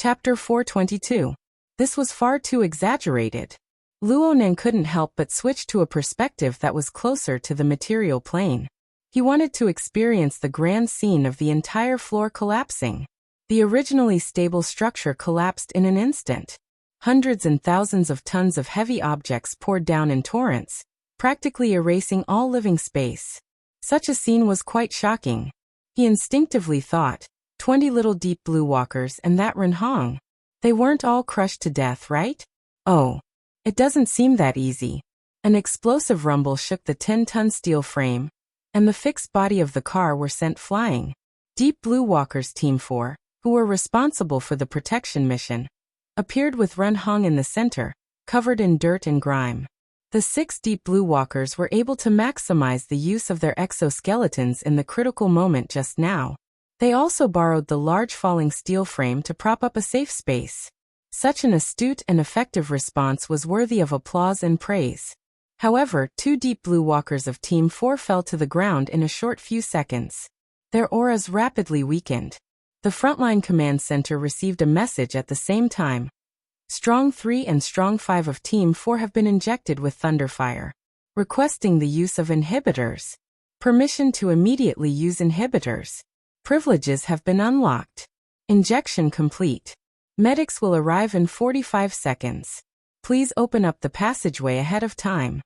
Chapter 422. This was far too exaggerated. Luonen couldn't help but switch to a perspective that was closer to the material plane. He wanted to experience the grand scene of the entire floor collapsing. The originally stable structure collapsed in an instant. Hundreds and thousands of tons of heavy objects poured down in torrents, practically erasing all living space. Such a scene was quite shocking. He instinctively thought, 20 little deep blue walkers and that Renhong. They weren't all crushed to death, right? Oh. It doesn't seem that easy. An explosive rumble shook the 10-ton steel frame, and the fixed body of the car were sent flying. Deep Blue Walkers Team 4, who were responsible for the protection mission, appeared with Renhong in the center, covered in dirt and grime. The 6 Deep Blue Walkers were able to maximize the use of their exoskeletons in the critical moment just now. They also borrowed the large falling steel frame to prop up a safe space. Such an astute and effective response was worthy of applause and praise. However, 2 Deep Blue Walkers of Team 4 fell to the ground in a short few seconds. Their auras rapidly weakened. The frontline command center received a message at the same time. Strong 3 and Strong 5 of Team 4 have been injected with Thunderfire, requesting the use of inhibitors. Permission to immediately use inhibitors. Privileges have been unlocked. Injection complete. Medics will arrive in 45 seconds. Please open up the passageway ahead of time.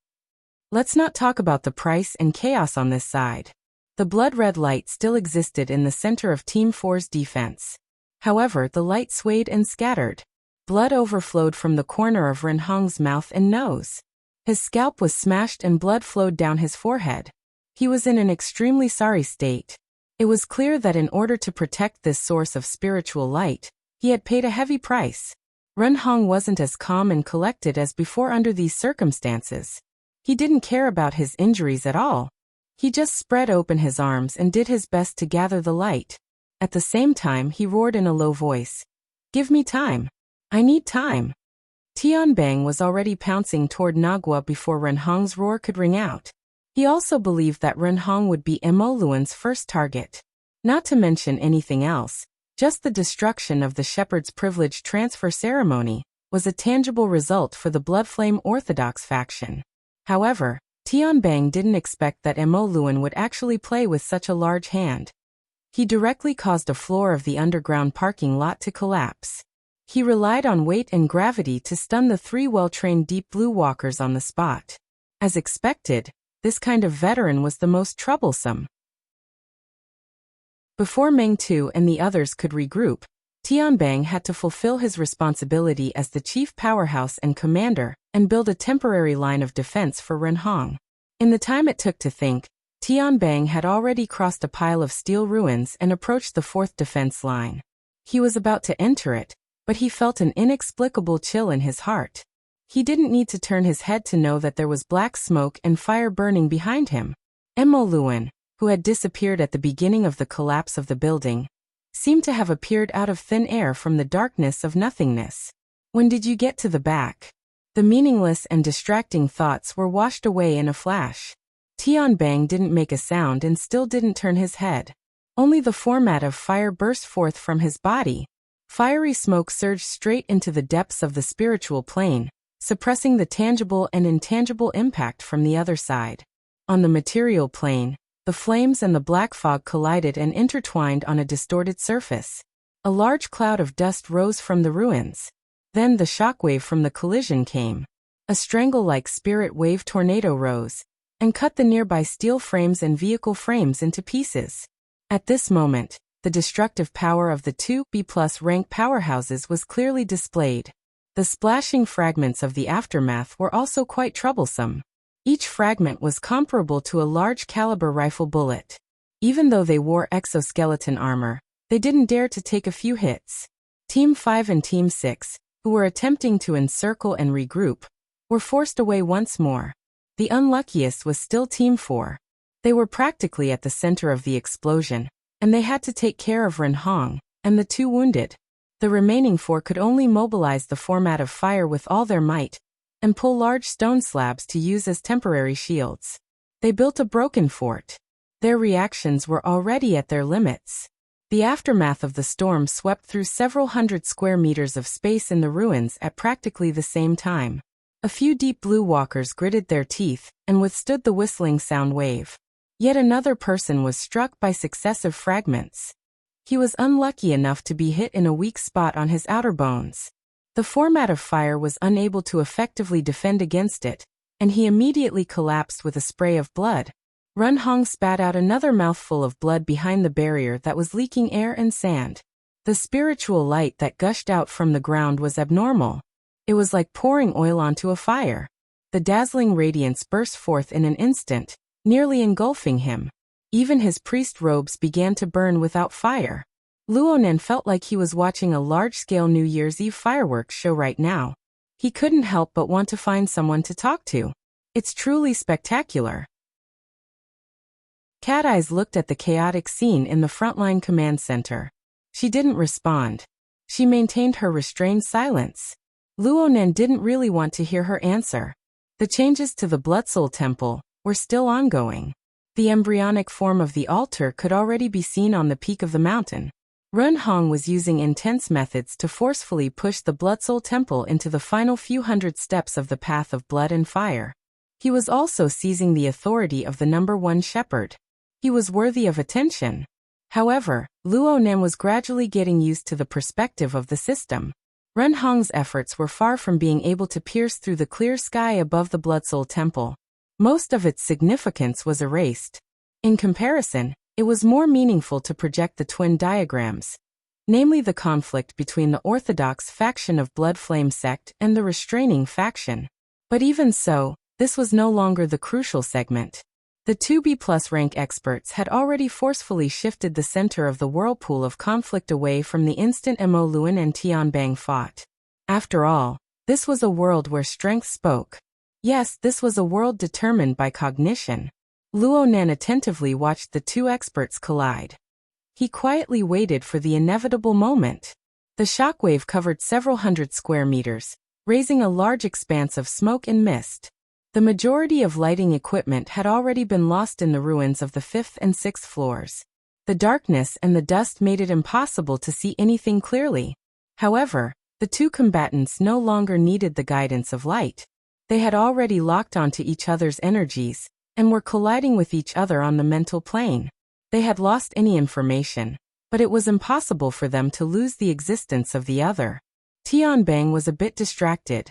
Let's not talk about the price and chaos on this side. The blood-red light still existed in the center of Team 4's defense. However, the light swayed and scattered. Blood overflowed from the corner of Renhong's mouth and nose. His scalp was smashed and blood flowed down his forehead. He was in an extremely sorry state. It was clear that in order to protect this source of spiritual light, he had paid a heavy price. Renhong wasn't as calm and collected as before under these circumstances. He didn't care about his injuries at all. He just spread open his arms and did his best to gather the light. At the same time, he roared in a low voice. Give me time. I need time. Tianbang was already pouncing toward Nagua before Renhong's roar could ring out. He also believed that Renhong would be Emoluan's first target. Not to mention anything else. Just the destruction of the Shepherd's Privilege transfer ceremony was a tangible result for the Bloodflame Orthodox faction. However, Tianbang didn't expect that Emoluan would actually play with such a large hand. He directly caused a floor of the underground parking lot to collapse. He relied on weight and gravity to stun the 3 well-trained Deep Blue Walkers on the spot. As expected, this kind of veteran was the most troublesome. Before Meng Tu and the others could regroup, Tianbang had to fulfill his responsibility as the chief powerhouse and commander and build a temporary line of defense for Renhong. In the time it took to think, Tianbang had already crossed a pile of steel ruins and approached the 4th defense line. He was about to enter it, but he felt an inexplicable chill in his heart. He didn't need to turn his head to know that there was black smoke and fire burning behind him. Emoluan, who had disappeared at the beginning of the collapse of the building, seemed to have appeared out of thin air from the darkness of nothingness. When did you get to the back? The meaningless and distracting thoughts were washed away in a flash. Tianbang didn't make a sound and still didn't turn his head. Only the format of fire burst forth from his body. Fiery smoke surged straight into the depths of the spiritual plane, suppressing the tangible and intangible impact from the other side. On the material plane, the flames and the black fog collided and intertwined on a distorted surface. A large cloud of dust rose from the ruins. Then the shockwave from the collision came. A strangle-like spirit wave tornado rose and cut the nearby steel frames and vehicle frames into pieces. At this moment, the destructive power of the 2 B+ rank powerhouses was clearly displayed. The splashing fragments of the aftermath were also quite troublesome. Each fragment was comparable to a large-caliber rifle bullet. Even though they wore exoskeleton armor, they didn't dare to take a few hits. Team 5 and Team 6, who were attempting to encircle and regroup, were forced away once more. The unluckiest was still Team 4. They were practically at the center of the explosion, and they had to take care of Renhong and the 2 wounded. The remaining 4 could only mobilize the format of fire with all their might, and pull large stone slabs to use as temporary shields. They built a broken fort. Their reactions were already at their limits. The aftermath of the storm swept through several hundred square meters of space in the ruins at practically the same time. A few deep blue walkers gritted their teeth and withstood the whistling sound wave. Yet another person was struck by successive fragments. He was unlucky enough to be hit in a weak spot on his outer bones. The format of fire was unable to effectively defend against it, and he immediately collapsed with a spray of blood. Run Hong spat out another mouthful of blood behind the barrier that was leaking air and sand. The spiritual light that gushed out from the ground was abnormal. It was like pouring oil onto a fire. The dazzling radiance burst forth in an instant, nearly engulfing him. Even his priest robes began to burn without fire. Luonen felt like he was watching a large-scale New Year's Eve fireworks show right now. He couldn't help but want to find someone to talk to. It's truly spectacular. Cat Eyes looked at the chaotic scene in the frontline command center. She didn't respond. She maintained her restrained silence. Luonen didn't really want to hear her answer. The changes to the Blood Soul Temple were still ongoing. The embryonic form of the altar could already be seen on the peak of the mountain. Run Hong was using intense methods to forcefully push the Blood Soul Temple into the final few hundred steps of the path of blood and fire. He was also seizing the authority of the #1 shepherd. He was worthy of attention. However, Luonen was gradually getting used to the perspective of the system. Run Hong's efforts were far from being able to pierce through the clear sky above the Blood Soul Temple. Most of its significance was erased. In comparison, it was more meaningful to project the twin diagrams, namely the conflict between the orthodox faction of Blood Flame sect and the restraining faction. But even so, this was no longer the crucial segment. The 2B+ rank experts had already forcefully shifted the center of the whirlpool of conflict away from the instant Mo Luan and Tianbang fought. After all, this was a world where strength spoke. Yes, this was a world determined by cognition. Luonen attentively watched the two experts collide. He quietly waited for the inevitable moment. The shockwave covered several hundred square meters, raising a large expanse of smoke and mist. The majority of lighting equipment had already been lost in the ruins of the 5th and 6th floors. The darkness and the dust made it impossible to see anything clearly. However, the two combatants no longer needed the guidance of light. They had already locked onto each other's energies, and were colliding with each other on the mental plane. They had lost any information, but it was impossible for them to lose the existence of the other. Tianbang was a bit distracted.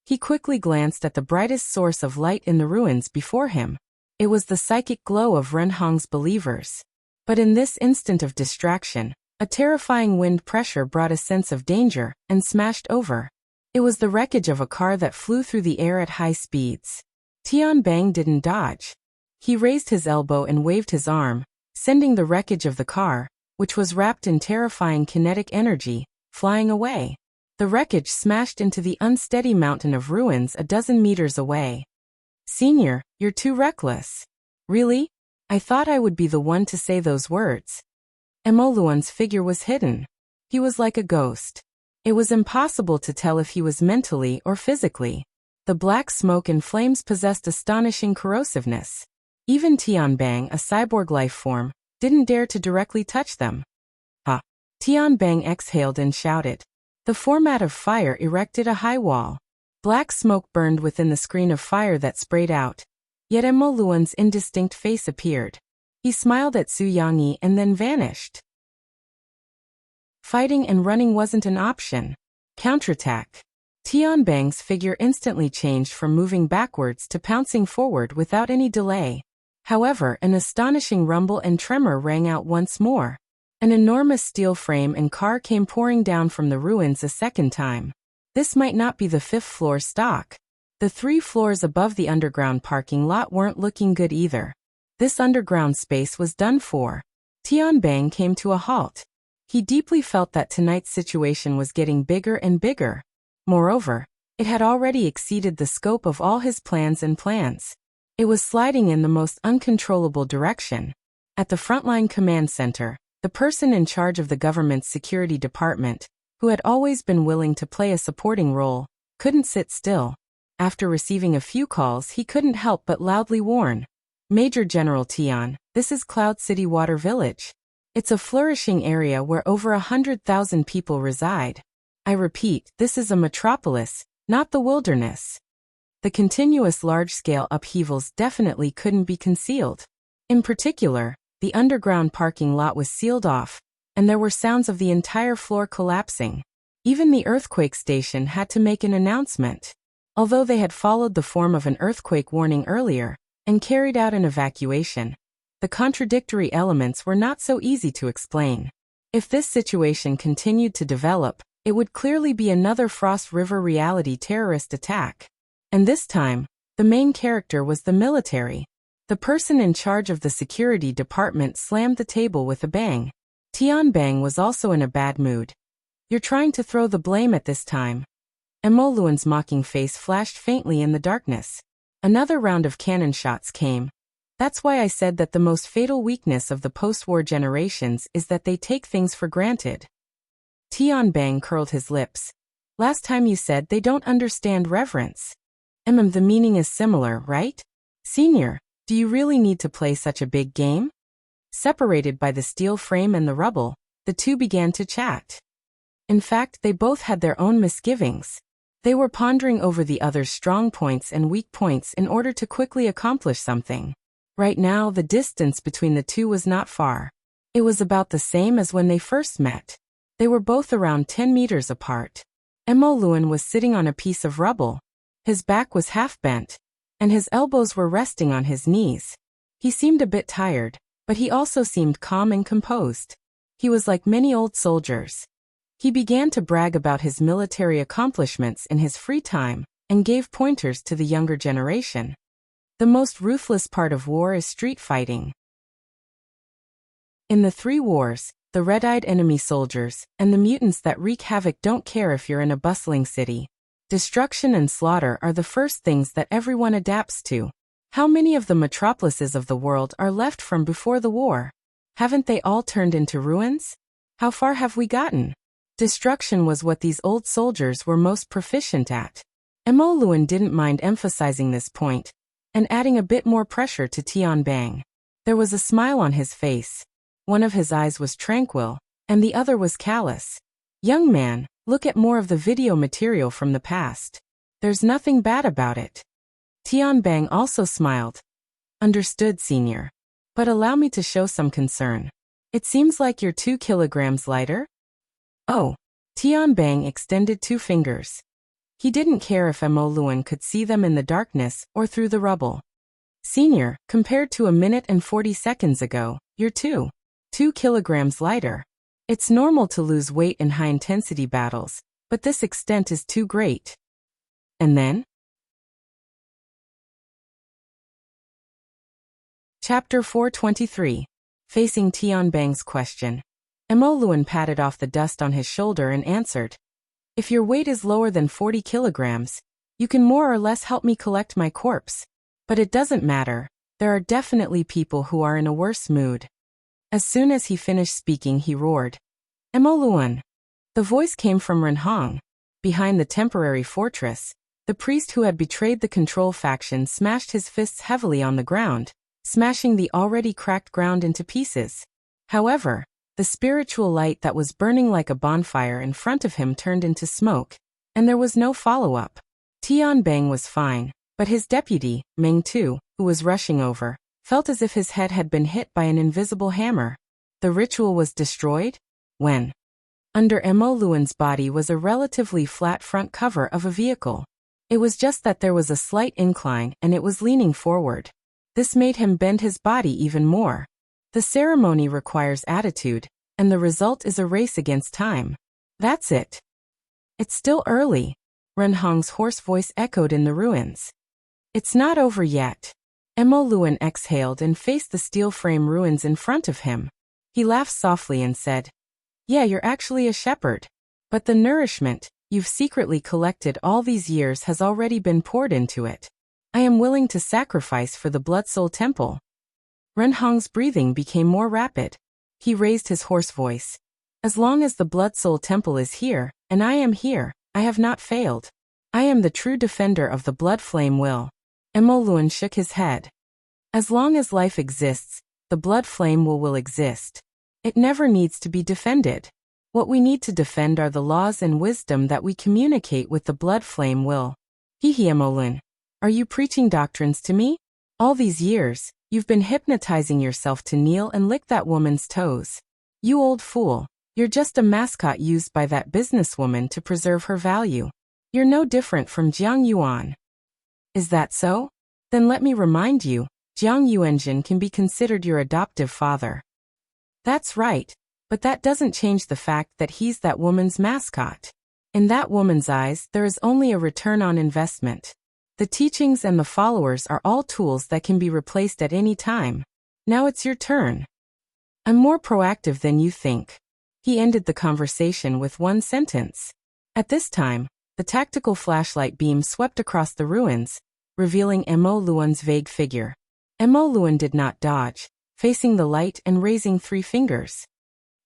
He quickly glanced at the brightest source of light in the ruins before him. It was the psychic glow of Run Hong's believers. But in this instant of distraction, a terrifying wind pressure brought a sense of danger and smashed over. It was the wreckage of a car that flew through the air at high speeds. Tianbang didn't dodge. He raised his elbow and waved his arm, sending the wreckage of the car, which was wrapped in terrifying kinetic energy, flying away. The wreckage smashed into the unsteady mountain of ruins a dozen meters away. "Senior, you're too reckless." "Really? I thought I would be the one to say those words." Emoluan's figure was hidden. He was like a ghost. It was impossible to tell if he was mentally or physically. The black smoke and flames possessed astonishing corrosiveness. Even Tianbang, a cyborg life form, didn't dare to directly touch them. "Ah!" Tianbang exhaled and shouted. The format of fire erected a high wall. Black smoke burned within the screen of fire that sprayed out. Yet Emoluan's indistinct face appeared. He smiled at Su Yangyi and then vanished. Fighting and running wasn't an option. Counterattack. Tianbang's figure instantly changed from moving backwards to pouncing forward without any delay. However, an astonishing rumble and tremor rang out once more. An enormous steel frame and car came pouring down from the ruins a second time. This might not be the 5th floor stock. The 3 floors above the underground parking lot weren't looking good either. This underground space was done for. Tianbang came to a halt. He deeply felt that tonight's situation was getting bigger and bigger. Moreover, it had already exceeded the scope of all his plans and plans. It was sliding in the most uncontrollable direction. At the frontline command center, the person in charge of the government's security department, who had always been willing to play a supporting role, couldn't sit still. After receiving a few calls, he couldn't help but loudly warn. "Major General Tian, this is Cloud City Water Village. It's a flourishing area where over 100,000 people reside. I repeat, this is a metropolis, not the wilderness. The continuous large-scale upheavals definitely couldn't be concealed. In particular, the underground parking lot was sealed off, and there were sounds of the entire floor collapsing. Even the earthquake station had to make an announcement. Although they had followed the form of an earthquake warning earlier and carried out an evacuation, the contradictory elements were not so easy to explain. If this situation continued to develop, it would clearly be another Frost River reality terrorist attack. And this time, the main character was the military. The person in charge of the security department slammed the table with a bang. Tianbang was also in a bad mood. You're trying to throw the blame at this time. Emoluan's mocking face flashed faintly in the darkness. Another round of cannon shots came. That's why I said that the most fatal weakness of the post-war generations is that they take things for granted. Tianbang curled his lips. Last time you said they don't understand reverence. The meaning is similar, right? Senior, do you really need to play such a big game? Separated by the steel frame and the rubble, the two began to chat. In fact, they both had their own misgivings. They were pondering over the other's strong points and weak points in order to quickly accomplish something. Right now, the distance between the two was not far. It was about the same as when they first met. They were both around 10 meters apart. Emoluan was sitting on a piece of rubble. His back was half bent, and his elbows were resting on his knees. He seemed a bit tired, but he also seemed calm and composed. He was like many old soldiers. He began to brag about his military accomplishments in his free time and gave pointers to the younger generation. The most ruthless part of war is street fighting. In the three wars, the red-eyed enemy soldiers and the mutants that wreak havoc don't care if you're in a bustling city. Destruction and slaughter are the first things that everyone adapts to. How many of the metropolises of the world are left from before the war? Haven't they all turned into ruins? How far have we gotten? Destruction was what these old soldiers were most proficient at. Emoluan didn't mind emphasizing this point and adding a bit more pressure to Tianbang. There was a smile on his face. One of his eyes was tranquil, and the other was callous. Young man, look at more of the video material from the past. There's nothing bad about it. Tianbang also smiled. Understood, senior. But allow me to show some concern. It seems like you're 2 kilograms lighter? Oh. Tianbang extended 2 fingers. He didn't care if Emoluan could see them in the darkness or through the rubble. Senior, compared to a minute and 40 seconds ago, you're 2 kilograms lighter. It's normal to lose weight in high-intensity battles, but this extent is too great. And then? Chapter 423. Facing Tianbang's question. Emoluan patted off the dust on his shoulder and answered, If your weight is lower than 40 kilograms, you can more or less help me collect my corpse. But it doesn't matter, there are definitely people who are in a worse mood. As soon as he finished speaking, he roared, Emoluan! The voice came from Renhong. Behind the temporary fortress, the priest who had betrayed the control faction smashed his fists heavily on the ground, smashing the already cracked ground into pieces. However, the spiritual light that was burning like a bonfire in front of him turned into smoke, and there was no follow-up. Tianbang was fine, but his deputy, Meng Tu, who was rushing over, felt as if his head had been hit by an invisible hammer. The ritual was destroyed? When? Under Emoluan's body was a relatively flat front cover of a vehicle. It was just that there was a slight incline and it was leaning forward. This made him bend his body even more. The ceremony requires attitude, and the result is a race against time. That's it. It's still early. Renhong's hoarse voice echoed in the ruins. It's not over yet. Emoluan exhaled and faced the steel frame ruins in front of him. He laughed softly and said, Yeah, you're actually a shepherd. But the nourishment you've secretly collected all these years has already been poured into it. I am willing to sacrifice for the Blood Soul Temple. Renhong's breathing became more rapid. He raised his hoarse voice. As long as the Blood Soul Temple is here, and I am here, I have not failed. I am the true defender of the Blood Flame will. Emoluan shook his head. As long as life exists, the Blood Flame will exist. It never needs to be defended. What we need to defend are the laws and wisdom that we communicate with the blood flame will. Emolun. Are you preaching doctrines to me? All these years, you've been hypnotizing yourself to kneel and lick that woman's toes. You old fool, you're just a mascot used by that businesswoman to preserve her value. You're no different from Jiang Yuan. Is that so? Then let me remind you, Jiang Yuanjin can be considered your adoptive father. That's right, but that doesn't change the fact that he's that woman's mascot. In that woman's eyes, there is only a return on investment. The teachings and the followers are all tools that can be replaced at any time. Now it's your turn. I'm more proactive than you think. He ended the conversation with one sentence. At this time, the tactical flashlight beam swept across the ruins, revealing Emo Luan's vague figure. Emo Luan did not dodge, facing the light and raising 3 fingers.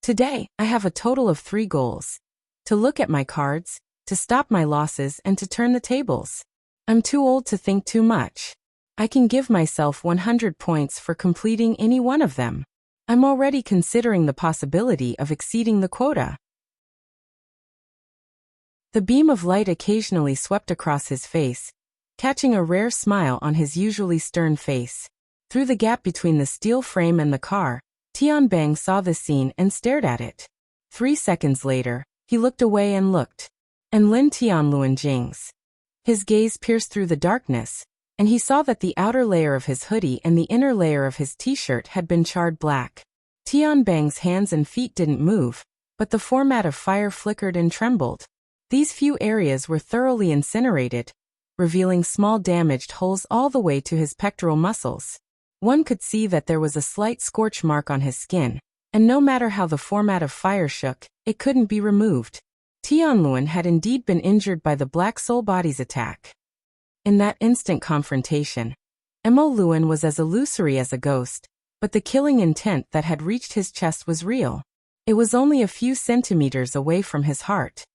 Today, I have a total of 3 goals. To look at my cards, to stop my losses, and to turn the tables. I'm too old to think too much. I can give myself 100 points for completing any one of them. I'm already considering the possibility of exceeding the quota. The beam of light occasionally swept across his face, catching a rare smile on his usually stern face. Through the gap between the steel frame and the car, Tianbang saw the scene and stared at it. 3 seconds later, he looked away and looked. And Lin Tianluan Jing's. His gaze pierced through the darkness, and he saw that the outer layer of his hoodie and the inner layer of his t-shirt had been charred black. Tianbang's hands and feet didn't move, but the format of fire flickered and trembled. These few areas were thoroughly incinerated, revealing small damaged holes all the way to his pectoral muscles. One could see that there was a slight scorch mark on his skin, and no matter how the format of fire shook, it couldn't be removed. Tianluan had indeed been injured by the Black Soul Body's attack. In that instant confrontation, Emo Luan was as illusory as a ghost, but the killing intent that had reached his chest was real. It was only a few centimeters away from his heart.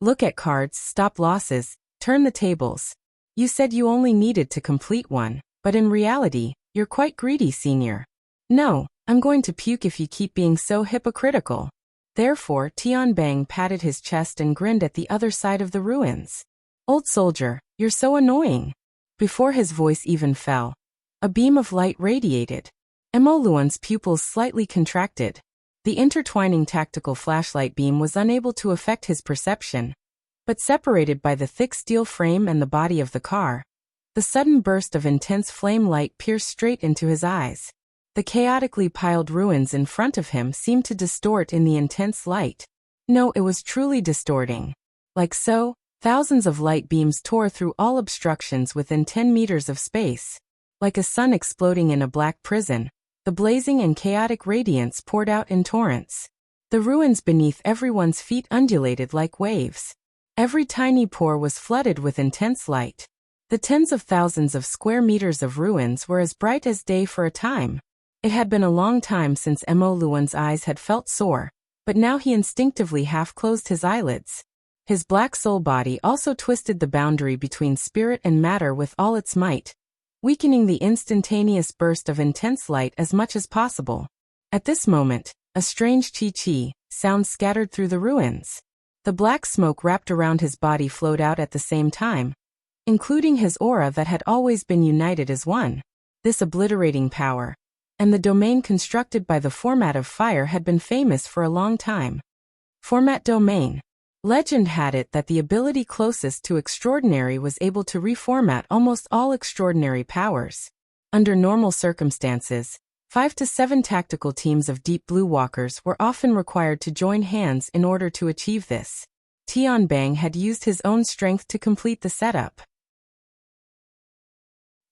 Look at cards, stop losses, turn the tables. You said you only needed to complete one, but in reality, you're quite greedy, senior. No, I'm going to puke if you keep being so hypocritical. Therefore, Tianbang patted his chest and grinned at the other side of the ruins. Old soldier, you're so annoying. Before his voice even fell, a beam of light radiated. Emo Luan's pupils slightly contracted. The intertwining tactical flashlight beam was unable to affect his perception, but separated by the thick steel frame and the body of the car, the sudden burst of intense flame light pierced straight into his eyes. The chaotically piled ruins in front of him seemed to distort in the intense light. No, it was truly distorting. Like so, thousands of light beams tore through all obstructions within 10 meters of space. Like a sun exploding in a black prison, the blazing and chaotic radiance poured out in torrents. The ruins beneath everyone's feet undulated like waves. Every tiny pore was flooded with intense light. The tens of thousands of square meters of ruins were as bright as day for a time. It had been a long time since Emo Luan's eyes had felt sore, but now he instinctively half-closed his eyelids. His black soul body also twisted the boundary between spirit and matter with all its might, weakening the instantaneous burst of intense light as much as possible. At this moment, a strange chi-chi sound scattered through the ruins. The black smoke wrapped around his body flowed out at the same time, including his aura that had always been united as one. This obliterating power, and the domain constructed by the format of fire had been famous for a long time. Format domain. Legend had it that the ability closest to extraordinary was able to reformat almost all extraordinary powers. Under normal circumstances, 5 to 7 tactical teams of Deep Blue Walkers were often required to join hands in order to achieve this. Tianbang had used his own strength to complete the setup.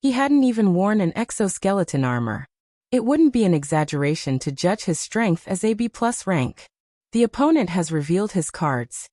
He hadn't even worn an exoskeleton armor. It wouldn't be an exaggeration to judge his strength as AB+ rank. The opponent has revealed his cards.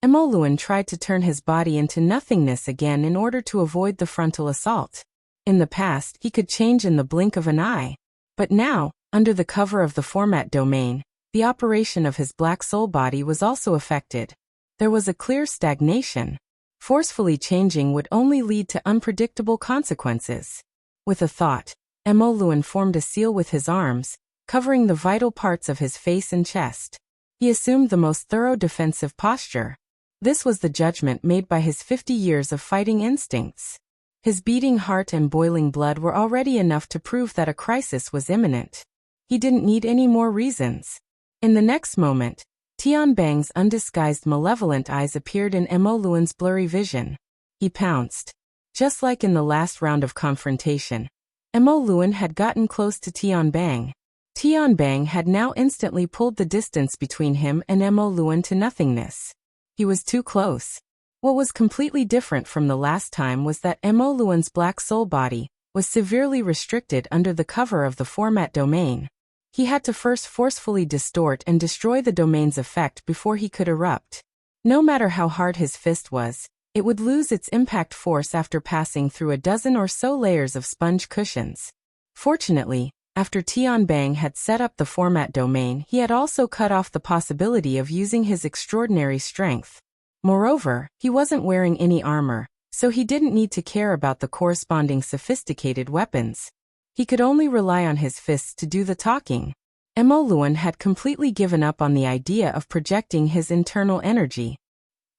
Emo Luan tried to turn his body into nothingness again in order to avoid the frontal assault. In the past, he could change in the blink of an eye. But now, under the cover of the format domain, the operation of his black soul body was also affected. There was a clear stagnation. Forcefully changing would only lead to unpredictable consequences. With a thought, Emo Luan formed a seal with his arms, covering the vital parts of his face and chest. He assumed the most thorough defensive posture. This was the judgment made by his 50 years of fighting instincts. His beating heart and boiling blood were already enough to prove that a crisis was imminent. He didn't need any more reasons. In the next moment, Tian Bang's undisguised malevolent eyes appeared in Mo Luan's blurry vision. He pounced. Just like in the last round of confrontation, Mo Luan had gotten close to Tian Bang. Tian Bang had now instantly pulled the distance between him and Mo Luan to nothingness. He was too close. What was completely different from the last time was that Mo Luan's black soul body was severely restricted under the cover of the format domain. He had to first forcefully distort and destroy the domain's effect before he could erupt. No matter how hard his fist was, it would lose its impact force after passing through a dozen or so layers of sponge cushions. Fortunately, after Tian Bang had set up the format domain, he had also cut off the possibility of using his extraordinary strength. Moreover, he wasn't wearing any armor, so he didn't need to care about the corresponding sophisticated weapons. He could only rely on his fists to do the talking. Mo Luan had completely given up on the idea of projecting his internal energy.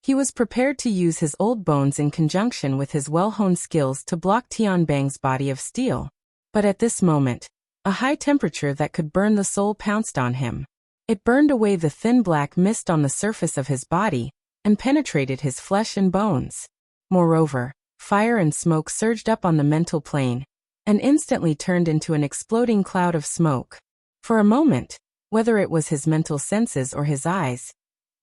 He was prepared to use his old bones in conjunction with his well-honed skills to block Tian Bang's body of steel. But at this moment, a high temperature that could burn the soul pounced on him. It burned away the thin black mist on the surface of his body and penetrated his flesh and bones. Moreover, fire and smoke surged up on the mental plane and instantly turned into an exploding cloud of smoke. For a moment, whether it was his mental senses or his eyes,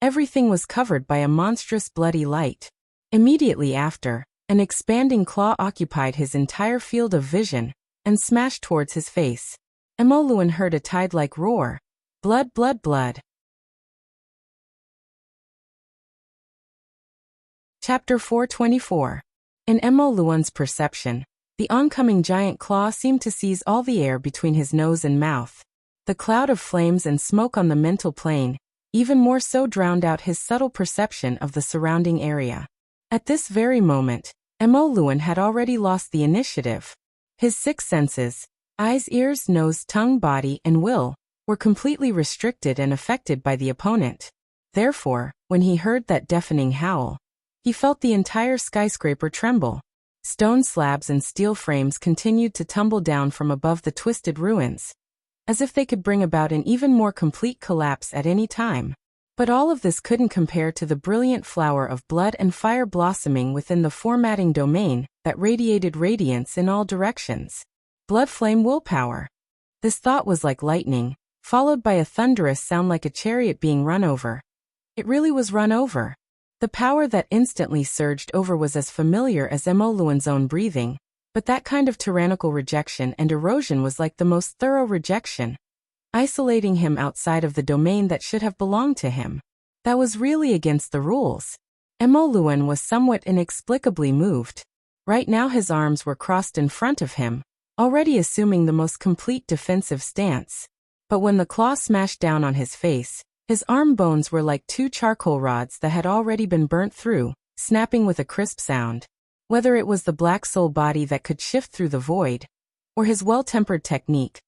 everything was covered by a monstrous bloody light. Immediately after, an expanding claw occupied his entire field of vision and smashed towards his face. Mo Luan heard a tide-like roar. Blood, blood, blood. Chapter 424. In Mo Luan's perception, the oncoming giant claw seemed to seize all the air between his nose and mouth. The cloud of flames and smoke on the mental plane even more so drowned out his subtle perception of the surrounding area. At this very moment, Mo Luan had already lost the initiative. His 6 senses, eyes, ears, nose, tongue, body, and will, were completely restricted and affected by the opponent. Therefore, when he heard that deafening howl, he felt the entire skyscraper tremble. Stone slabs and steel frames continued to tumble down from above the twisted ruins, as if they could bring about an even more complete collapse at any time. But all of this couldn't compare to the brilliant flower of blood and fire blossoming within the formatting domain that radiated radiance in all directions. Blood flame willpower. This thought was like lightning, followed by a thunderous sound like a chariot being run over. It really was run over. The power that instantly surged over was as familiar as Mo Luan's own breathing, but that kind of tyrannical rejection and erosion was like the most thorough rejection, isolating him outside of the domain that should have belonged to him. That was really against the rules. Mo Luan was somewhat inexplicably moved. Right now his arms were crossed in front of him, already assuming the most complete defensive stance. But when the claw smashed down on his face, his arm bones were like 2 charcoal rods that had already been burnt through, snapping with a crisp sound. Whether it was the black soul body that could shift through the void, or his well-tempered technique,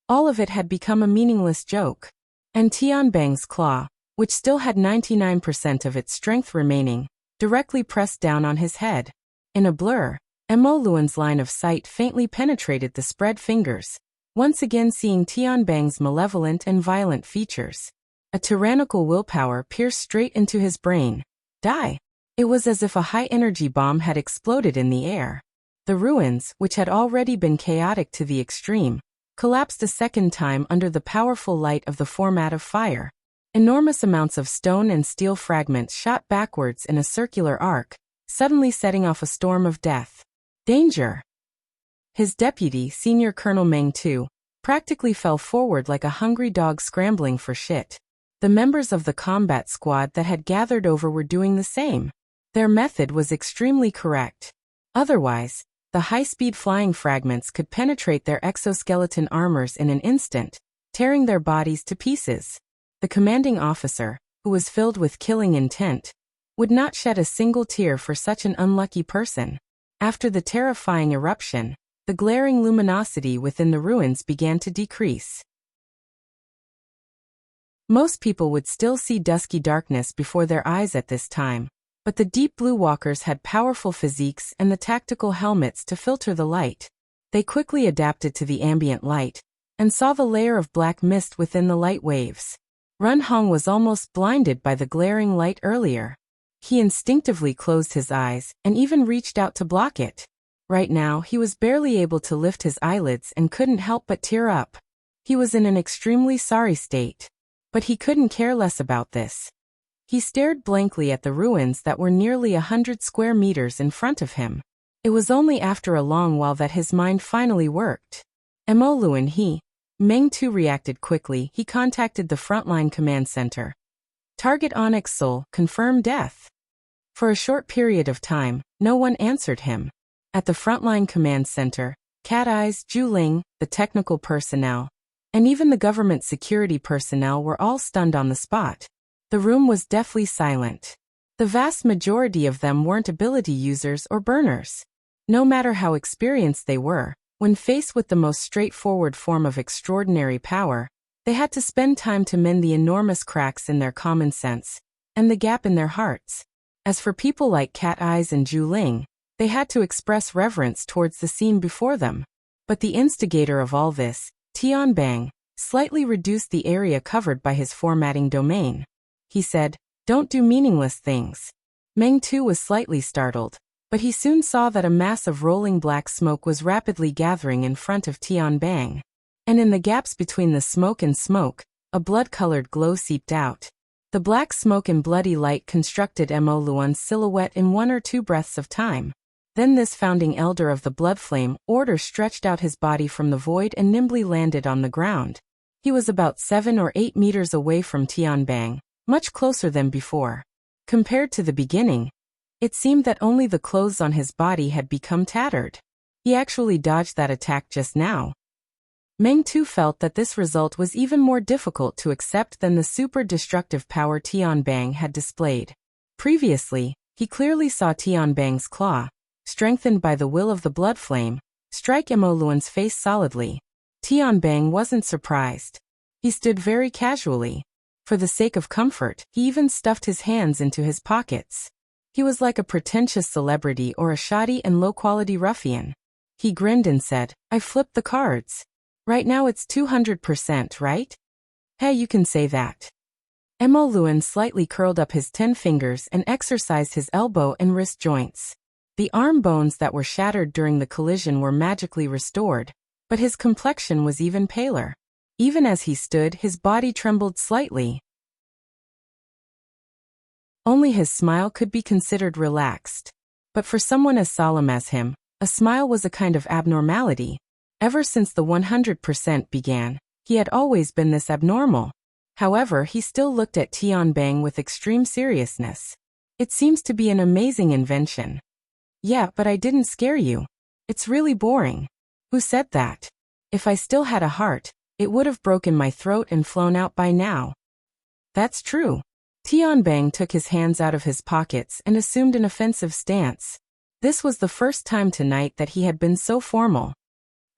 all of it had become a meaningless joke. And Tian Bang's claw, which still had 99% of its strength remaining, directly pressed down on his head. In a blur, Mo Luan's line of sight faintly penetrated the spread fingers, once again seeing Tian Bang's malevolent and violent features. A tyrannical willpower pierced straight into his brain. Die! It was as if a high-energy bomb had exploded in the air. The ruins, which had already been chaotic to the extreme, collapsed a second time under the powerful light of the format of fire. Enormous amounts of stone and steel fragments shot backwards in a circular arc, suddenly setting off a storm of death. Danger! His deputy, Senior Colonel Meng Tu, practically fell forward like a hungry dog scrambling for shit. The members of the combat squad that had gathered over were doing the same. Their method was extremely correct. Otherwise, the high-speed flying fragments could penetrate their exoskeleton armors in an instant, tearing their bodies to pieces. The commanding officer, who was filled with killing intent, would not shed a single tear for such an unlucky person. After the terrifying eruption, the glaring luminosity within the ruins began to decrease. Most people would still see dusky darkness before their eyes at this time, but the deep blue walkers had powerful physiques and the tactical helmets to filter the light. They quickly adapted to the ambient light, and saw the layer of black mist within the light waves. Run Hong was almost blinded by the glaring light earlier. He instinctively closed his eyes, and even reached out to block it. Right now he was barely able to lift his eyelids and couldn't help but tear up. He was in an extremely sorry state. But he couldn't care less about this. He stared blankly at the ruins that were nearly 100 square meters in front of him. It was only after a long while that his mind finally worked. Mo Luan he. Meng Tu reacted quickly. He contacted the frontline command center. Target Onyx Soul, confirm death. For a short period of time, no one answered him. At the frontline command center, Cat Eyes, Zhu Ling, the technical personnel, and even the government security personnel were all stunned on the spot. The room was deathly silent. The vast majority of them weren't ability users or burners. No matter how experienced they were, when faced with the most straightforward form of extraordinary power, they had to spend time to mend the enormous cracks in their common sense, and the gap in their hearts. As for people like Cat Eyes and Zhu Ling, they had to express reverence towards the scene before them. But the instigator of all this, Tianbang, slightly reduced the area covered by his formatting domain. He said, "Don't do meaningless things." Meng Tu was slightly startled, but he soon saw that a mass of rolling black smoke was rapidly gathering in front of Tianbang. And in the gaps between the smoke and smoke, a blood-colored glow seeped out. The black smoke and bloody light constructed Mo Luan's silhouette in 1 or 2 breaths of time. Then this founding elder of the blood flame order stretched out his body from the void and nimbly landed on the ground. He was about 7 or 8 meters away from Tianbang, much closer than before. Compared to the beginning, it seemed that only the clothes on his body had become tattered. He actually dodged that attack just now. Meng Tu felt that this result was even more difficult to accept than the super destructive power Tianbang had displayed. Previously, he clearly saw Tianbang's claw, strengthened by the will of the blood flame, strike Mo Luan's face solidly. Tianbang wasn't surprised. He stood very casually. For the sake of comfort, he even stuffed his hands into his pockets. He was like a pretentious celebrity or a shoddy and low-quality ruffian. He grinned and said, "I flipped the cards. Right now it's 200%, right? Hey, you can say that." Mo Luan slightly curled up his 10 fingers and exercised his elbow and wrist joints. The arm bones that were shattered during the collision were magically restored, but his complexion was even paler. Even as he stood, his body trembled slightly. Only his smile could be considered relaxed. But for someone as solemn as him, a smile was a kind of abnormality. Ever since the 100% began, he had always been this abnormal. However, he still looked at Tianbang with extreme seriousness. "It seems to be an amazing invention." "Yeah, but I didn't scare you. It's really boring." "Who said that? If I still had a heart, it would have broken my throat and flown out by now." "That's true." Tianbang took his hands out of his pockets and assumed an offensive stance. This was the first time tonight that he had been so formal.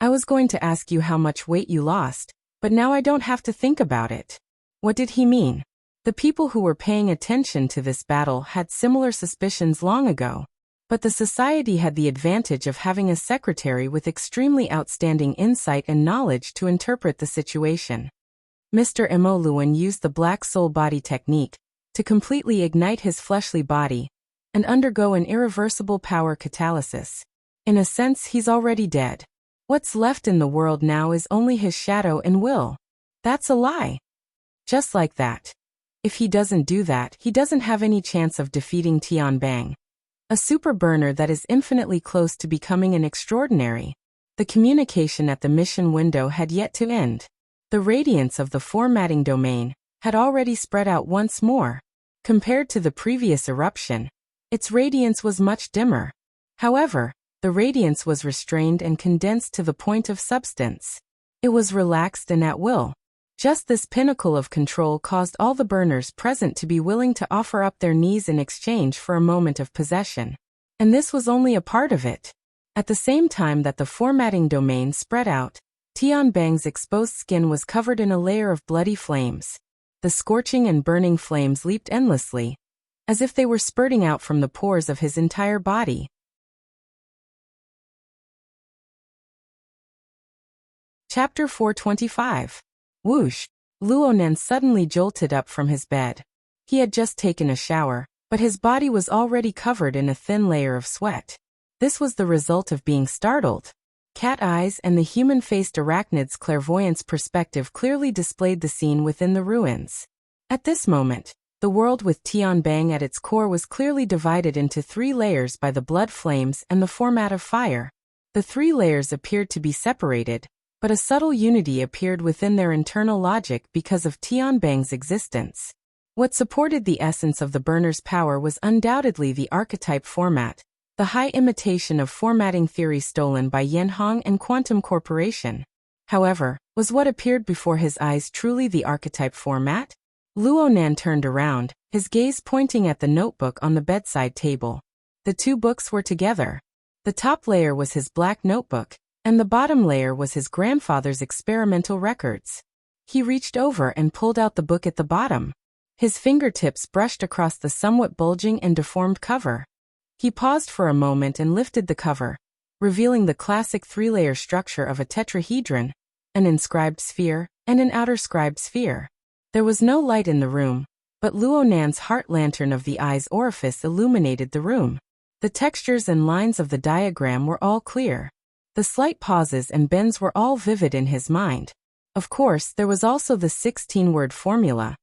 "I was going to ask you how much weight you lost, but now I don't have to think about it." What did he mean? The people who were paying attention to this battle had similar suspicions long ago. But the society had the advantage of having a secretary with extremely outstanding insight and knowledge to interpret the situation. Mr. Mo Luan used the Black Soul Body technique to completely ignite his fleshly body and undergo an irreversible power catalysis. In a sense, he's already dead. What's left in the world now is only his shadow and will. That's a lie. Just like that. If he doesn't do that, he doesn't have any chance of defeating Tianbang. A super burner that is infinitely close to becoming an extraordinary. The communication at the mission window had yet to end. The radiance of the formatting domain had already spread out once more. Compared to the previous eruption, its radiance was much dimmer. However, the radiance was restrained and condensed to the point of substance. It was relaxed and at will. Just this pinnacle of control caused all the burners present to be willing to offer up their knees in exchange for a moment of possession. And this was only a part of it. At the same time that the formatting domain spread out, Tianbang's exposed skin was covered in a layer of bloody flames. The scorching and burning flames leaped endlessly, as if they were spurting out from the pores of his entire body. Chapter 425. Whoosh! Luonan suddenly jolted up from his bed. He had just taken a shower, but his body was already covered in a thin layer of sweat. This was the result of being startled. Cat eyes and the human-faced arachnid's clairvoyance perspective clearly displayed the scene within the ruins. At this moment, the world with Tianbang at its core was clearly divided into 3 layers by the blood flames and the format of fire. The 3 layers appeared to be separated, but a subtle unity appeared within their internal logic because of Tianbang's existence. What supported the essence of the burner's power was undoubtedly the archetype format, the high imitation of formatting theory stolen by Yanhong and Quantum Corporation. However, was what appeared before his eyes truly the archetype format? Luonan turned around, his gaze pointing at the notebook on the bedside table. The 2 books were together. The top layer was his black notebook, and the bottom layer was his grandfather's experimental records. He reached over and pulled out the book at the bottom. His fingertips brushed across the somewhat bulging and deformed cover. He paused for a moment and lifted the cover, revealing the classic 3-layer structure of a tetrahedron, an inscribed sphere, and an outer scribed sphere. There was no light in the room, but Luonan's heart lantern of the eye's orifice illuminated the room. The textures and lines of the diagram were all clear. The slight pauses and bends were all vivid in his mind. Of course, there was also the 16-word formula.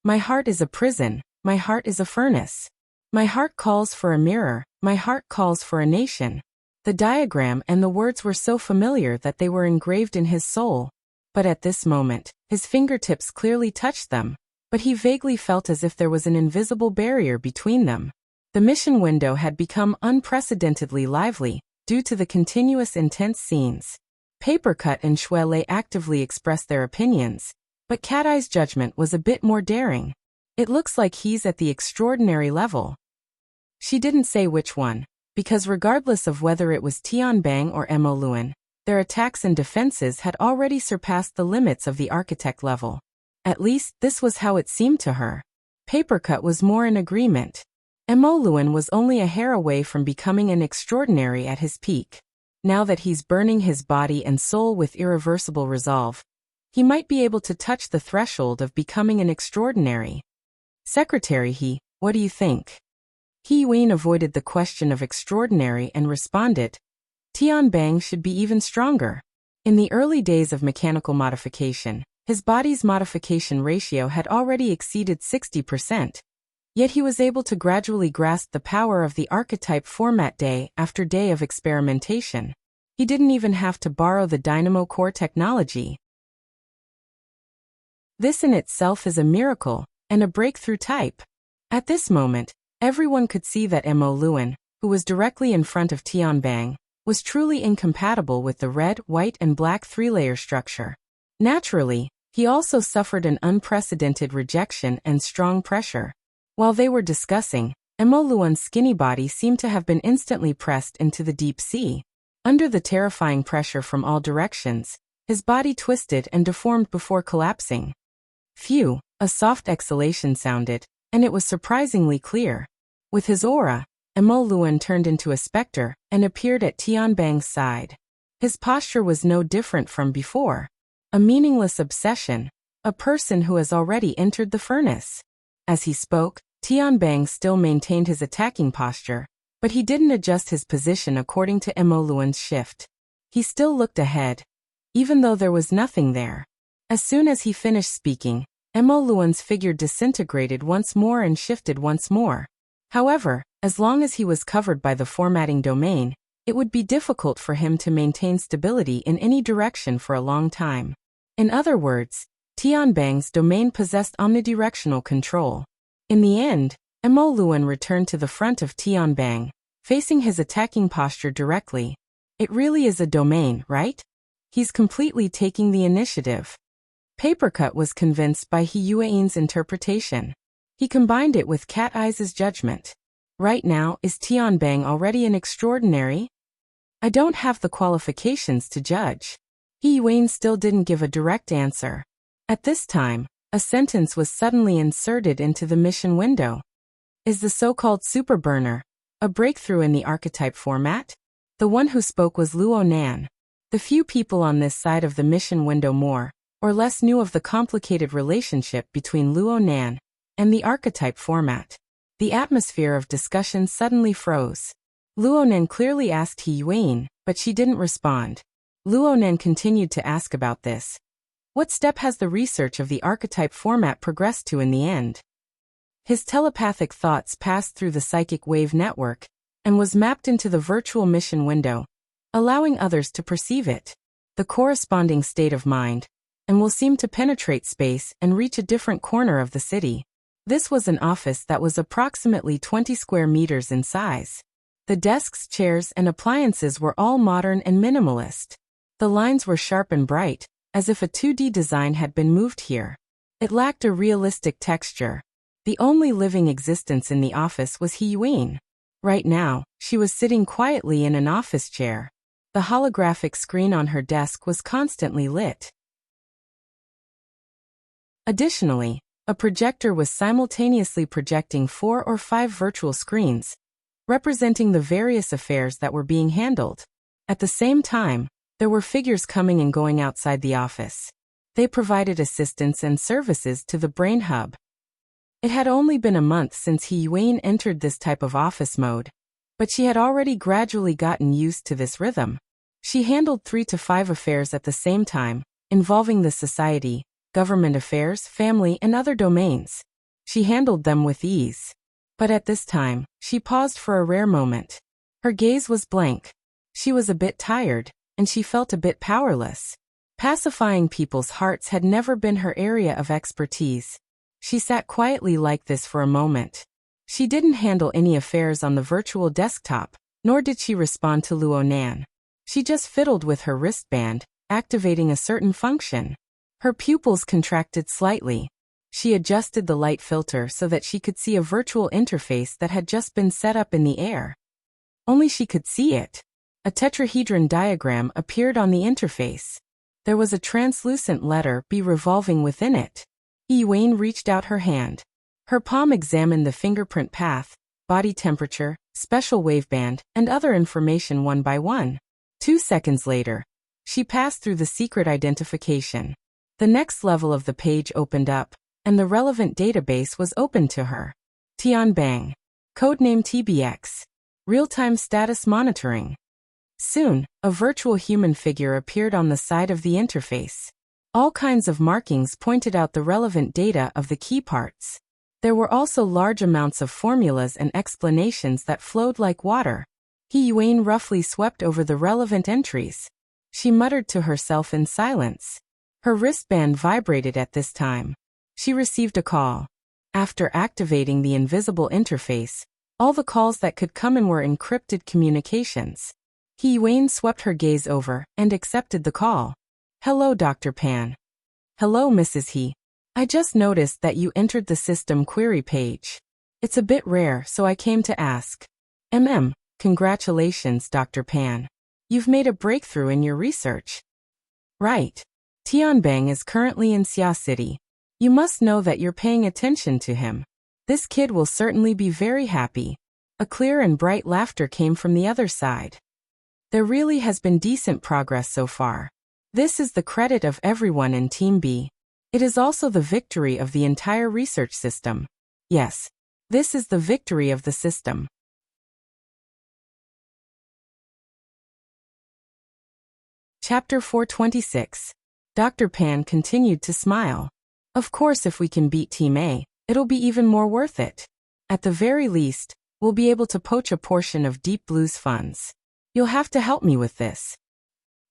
My heart is a prison, my heart is a furnace. My heart calls for a mirror, my heart calls for a nation. The diagram and the words were so familiar that they were engraved in his soul. But at this moment, his fingertips clearly touched them, but he vaguely felt as if there was an invisible barrier between them. The mission window had become unprecedentedly lively, due to the continuous intense scenes. Papercut and Shuele actively expressed their opinions, but Cat Eye's judgment was a bit more daring. It looks like he's at the extraordinary level. She didn't say which one, because regardless of whether it was Tianbang or Mo Luan, their attacks and defenses had already surpassed the limits of the architect level. At least, this was how it seemed to her. Papercut was more in agreement. Mo Luan was only a hair away from becoming an extraordinary at his peak. Now that he's burning his body and soul with irreversible resolve, he might be able to touch the threshold of becoming an extraordinary. Secretary what do you think? He Yuan avoided the question of extraordinary and responded, Tianbang should be even stronger. In the early days of mechanical modification, his body's modification ratio had already exceeded 60%. Yet he was able to gradually grasp the power of the archetype format day after day of experimentation. He didn't even have to borrow the dynamo core technology. This in itself is a miracle, and a breakthrough type. At this moment, everyone could see that Mo Luan, who was directly in front of Tianbang, was truly incompatible with the red, white and black 3-layer structure. Naturally, he also suffered an unprecedented rejection and strong pressure. While they were discussing, Mo Luan's skinny body seemed to have been instantly pressed into the deep sea. Under the terrifying pressure from all directions, his body twisted and deformed before collapsing. Phew, a soft exhalation sounded, and it was surprisingly clear. With his aura, Mo Luan turned into a specter and appeared at Tianbang's side. His posture was no different from before. A meaningless obsession, a person who has already entered the furnace. As he spoke, Tianbang still maintained his attacking posture, but he didn't adjust his position according to Mo Luan's shift. He still looked ahead, even though there was nothing there. As soon as he finished speaking, Mo Luan's figure disintegrated once more and shifted once more. However, as long as he was covered by the formatting domain, it would be difficult for him to maintain stability in any direction for a long time. In other words, Tianbang's domain possessed omnidirectional control. In the end, Mo Luan returned to the front of Tianbang, facing his attacking posture directly. It really is a domain, right? He's completely taking the initiative. Papercut was convinced by He Yuan's interpretation. He combined it with Cat Eye's judgment. Right now, is Tianbang already an extraordinary? I don't have the qualifications to judge. He Yuan still didn't give a direct answer. At this time, A sentence was suddenly inserted into the mission window. Is the so-called superburner a breakthrough in the archetype format? The one who spoke was Luo Nan. The few people on this side of the mission window more or less knew of the complicated relationship between Luo Nan and the archetype format. The atmosphere of discussion suddenly froze. Luo Nan clearly asked He Yuan, but she didn't respond. Luo Nan continued to ask about this. What step has the research of the archetype format progressed to in the end? His telepathic thoughts passed through the psychic wave network and was mapped into the virtual mission window, allowing others to perceive it. The corresponding state of mind and will seem to penetrate space and reach a different corner of the city. This was an office that was approximately 20 square meters in size. The desks, chairs, and appliances were all modern and minimalist. The lines were sharp and bright, as if a 2D design had been moved here. It lacked a realistic texture. The only living existence in the office was He Yuan. Right now, she was sitting quietly in an office chair. The holographic screen on her desk was constantly lit. Additionally, a projector was simultaneously projecting 4 or 5 virtual screens, representing the various affairs that were being handled. At the same time, there were figures coming and going outside the office. They provided assistance and services to the brain hub. It had only been a month since He Yuan entered this type of office mode, but she had already gradually gotten used to this rhythm. She handled 3 to 5 affairs at the same time, involving the society, government affairs, family, and other domains. She handled them with ease. But at this time, she paused for a rare moment. Her gaze was blank. She was a bit tired, and she felt a bit powerless. Pacifying people's hearts had never been her area of expertise. She sat quietly like this for a moment. She didn't handle any affairs on the virtual desktop, nor did she respond to Luo Nan. She just fiddled with her wristband, activating a certain function. Her pupils contracted slightly. She adjusted the light filter so that she could see a virtual interface that had just been set up in the air. Only she could see it. A tetrahedron diagram appeared on the interface. There was a translucent letter B revolving within it. He Yuan reached out her hand. Her palm examined the fingerprint path, body temperature, special waveband, and other information one by one. 2 seconds later, she passed through the secret identification. The next level of the page opened up, and the relevant database was opened to her. Tianbang. Codename TBX. Real-time status monitoring. Soon, a virtual human figure appeared on the side of the interface. All kinds of markings pointed out the relevant data of the key parts. There were also large amounts of formulas and explanations that flowed like water. He Yuan roughly swept over the relevant entries. She muttered to herself in silence. Her wristband vibrated at this time. She received a call. After activating the invisible interface, all the calls that could come in were encrypted communications. He Yuan swept her gaze over and accepted the call. Hello, Dr. Pan. Hello, Mrs. He. I just noticed that you entered the system query page. It's a bit rare, so I came to ask. Congratulations, Dr. Pan. You've made a breakthrough in your research. Right. Tianbang is currently in Xia City. You must know that you're paying attention to him. This kid will certainly be very happy. A clear and bright laughter came from the other side. There really has been decent progress so far. This is the credit of everyone in Team B. It is also the victory of the entire research system. Yes, this is the victory of the system. Chapter 426. Dr. Pan continued to smile. Of course, if we can beat Team A, it'll be even more worth it. At the very least, we'll be able to poach a portion of Deep Blue's funds. You'll have to help me with this.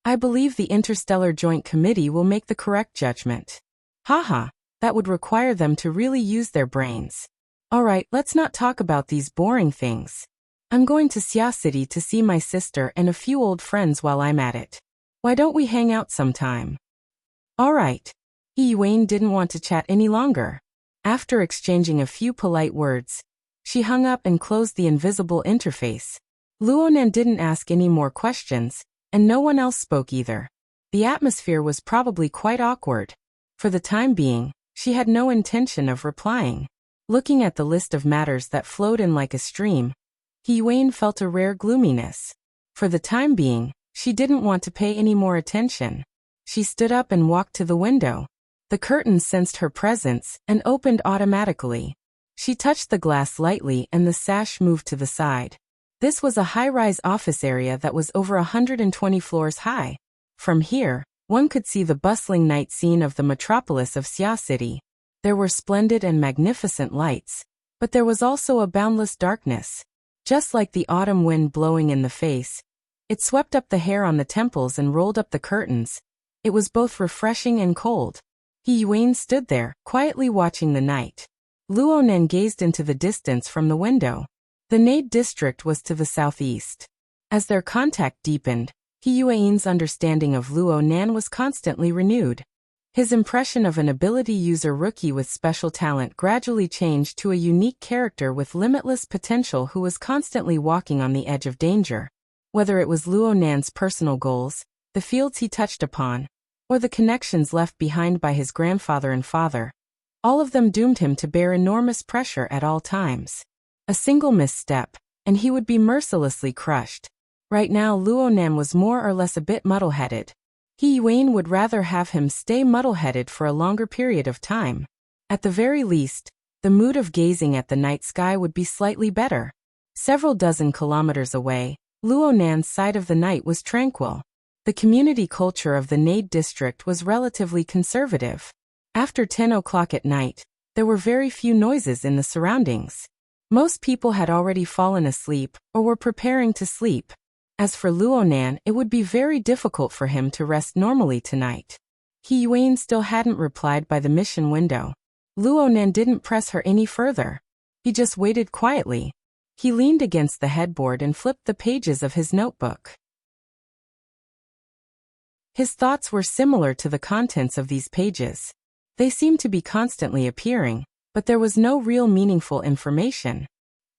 I believe the Interstellar Joint Committee will make the correct judgment. Haha, that would require them to really use their brains. Alright, let's not talk about these boring things. I'm going to Xia City to see my sister and a few old friends while I'm at it. Why don't we hang out sometime? Alright. He Yuan didn't want to chat any longer. After exchanging a few polite words, she hung up and closed the invisible interface. Luo Nan didn't ask any more questions, and no one else spoke either. The atmosphere was probably quite awkward. For the time being, She had no intention of replying. Looking at the list of matters that flowed in like a stream, He Yuan felt a rare gloominess. For the time being, she didn't want to pay any more attention. She stood up and walked to the window. The curtains sensed her presence and opened automatically. She touched the glass lightly and the sash moved to the side. This was a high-rise office area that was over 120 floors high. From here, one could see the bustling night scene of the metropolis of Xia City. There were splendid and magnificent lights, but there was also a boundless darkness. Just like the autumn wind blowing in the face, it swept up the hair on the temples and rolled up the curtains. It was both refreshing and cold. He Yuan stood there, quietly watching the night. Luonan gazed into the distance from the window. The Nade district was to the southeast. As their contact deepened, He Yuan's understanding of Luonan was constantly renewed. His impression of an ability user rookie with special talent gradually changed to a unique character with limitless potential who was constantly walking on the edge of danger. Whether it was Luonan's personal goals, the fields he touched upon, or the connections left behind by his grandfather and father, all of them doomed him to bear enormous pressure at all times. A single misstep, and he would be mercilessly crushed. Right now Luonan was more or less a bit muddle-headed. He Yuan would rather have him stay muddle-headed for a longer period of time. At the very least, the mood of gazing at the night sky would be slightly better. Several dozen kilometers away, Luonan's side of the night was tranquil. The community culture of the Nade district was relatively conservative. After 10 o'clock at night, there were very few noises in the surroundings. Most people had already fallen asleep or were preparing to sleep. As for Luonan, it would be very difficult for him to rest normally tonight. He Yuan still hadn't replied by the mission window. Luonan didn't press her any further. He just waited quietly. He leaned against the headboard and flipped the pages of his notebook. His thoughts were similar to the contents of these pages. They seemed to be constantly appearing, but there was no real meaningful information.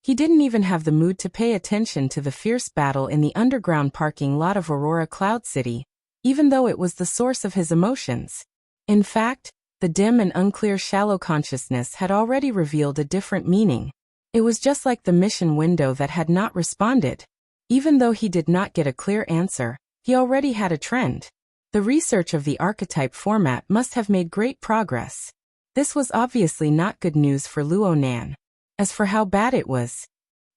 He didn't even have the mood to pay attention to the fierce battle in the underground parking lot of Aurora Cloud City, even though it was the source of his emotions. In fact, the dim and unclear shallow consciousness had already revealed a different meaning. It was just like the mission window that had not responded. Even though he did not get a clear answer, he already had a trend. The research of the archetype format must have made great progress. This was obviously not good news for Luonan. As for how bad it was,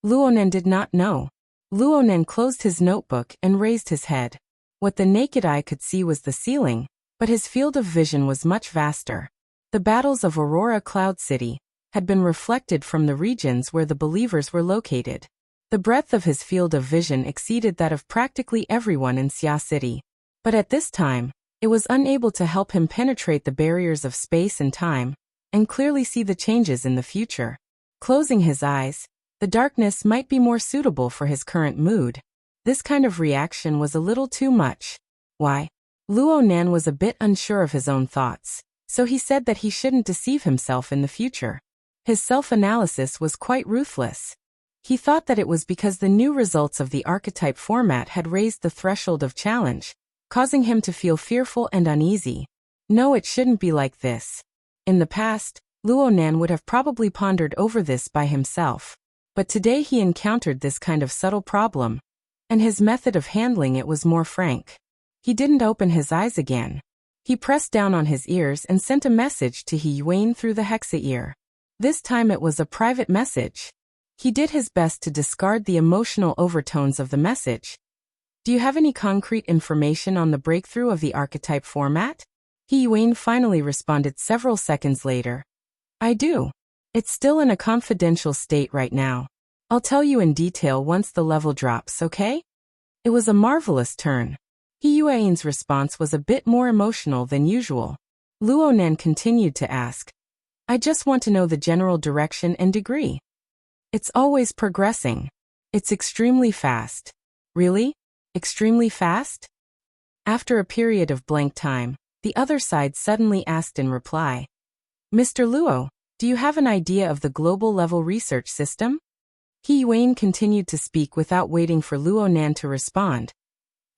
Luonan did not know. Luonan closed his notebook and raised his head. What the naked eye could see was the ceiling, but his field of vision was much vaster. The battles of Aurora Cloud City had been reflected from the regions where the believers were located. The breadth of his field of vision exceeded that of practically everyone in Xia City. But at this time, it was unable to help him penetrate the barriers of space and time, and clearly see the changes in the future. Closing his eyes, the darkness might be more suitable for his current mood. This kind of reaction was a little too much. Why? Luonan was a bit unsure of his own thoughts, so he said that he shouldn't deceive himself in the future. His self-analysis was quite ruthless. He thought that it was because the new results of the archetype format had raised the threshold of challenge, causing him to feel fearful and uneasy. No, it shouldn't be like this. In the past, Luonan would have probably pondered over this by himself. But today he encountered this kind of subtle problem, and his method of handling it was more frank. He didn't open his eyes again. He pressed down on his ears and sent a message to He Yuan through the hexa ear. This time it was a private message. He did his best to discard the emotional overtones of the message. Do you have any concrete information on the breakthrough of the archetype format? He Yuan finally responded several seconds later. I do. It's still in a confidential state right now. I'll tell you in detail once the level drops, okay? It was a marvelous turn. He Yuan's response was a bit more emotional than usual. Luonan continued to ask, I just want to know the general direction and degree. It's always progressing. It's extremely fast. Really? Extremely fast? After a period of blank time, the other side suddenly asked in reply. Mr. Luo, do you have an idea of the global level research system? He Yuan continued to speak without waiting for Luonan to respond.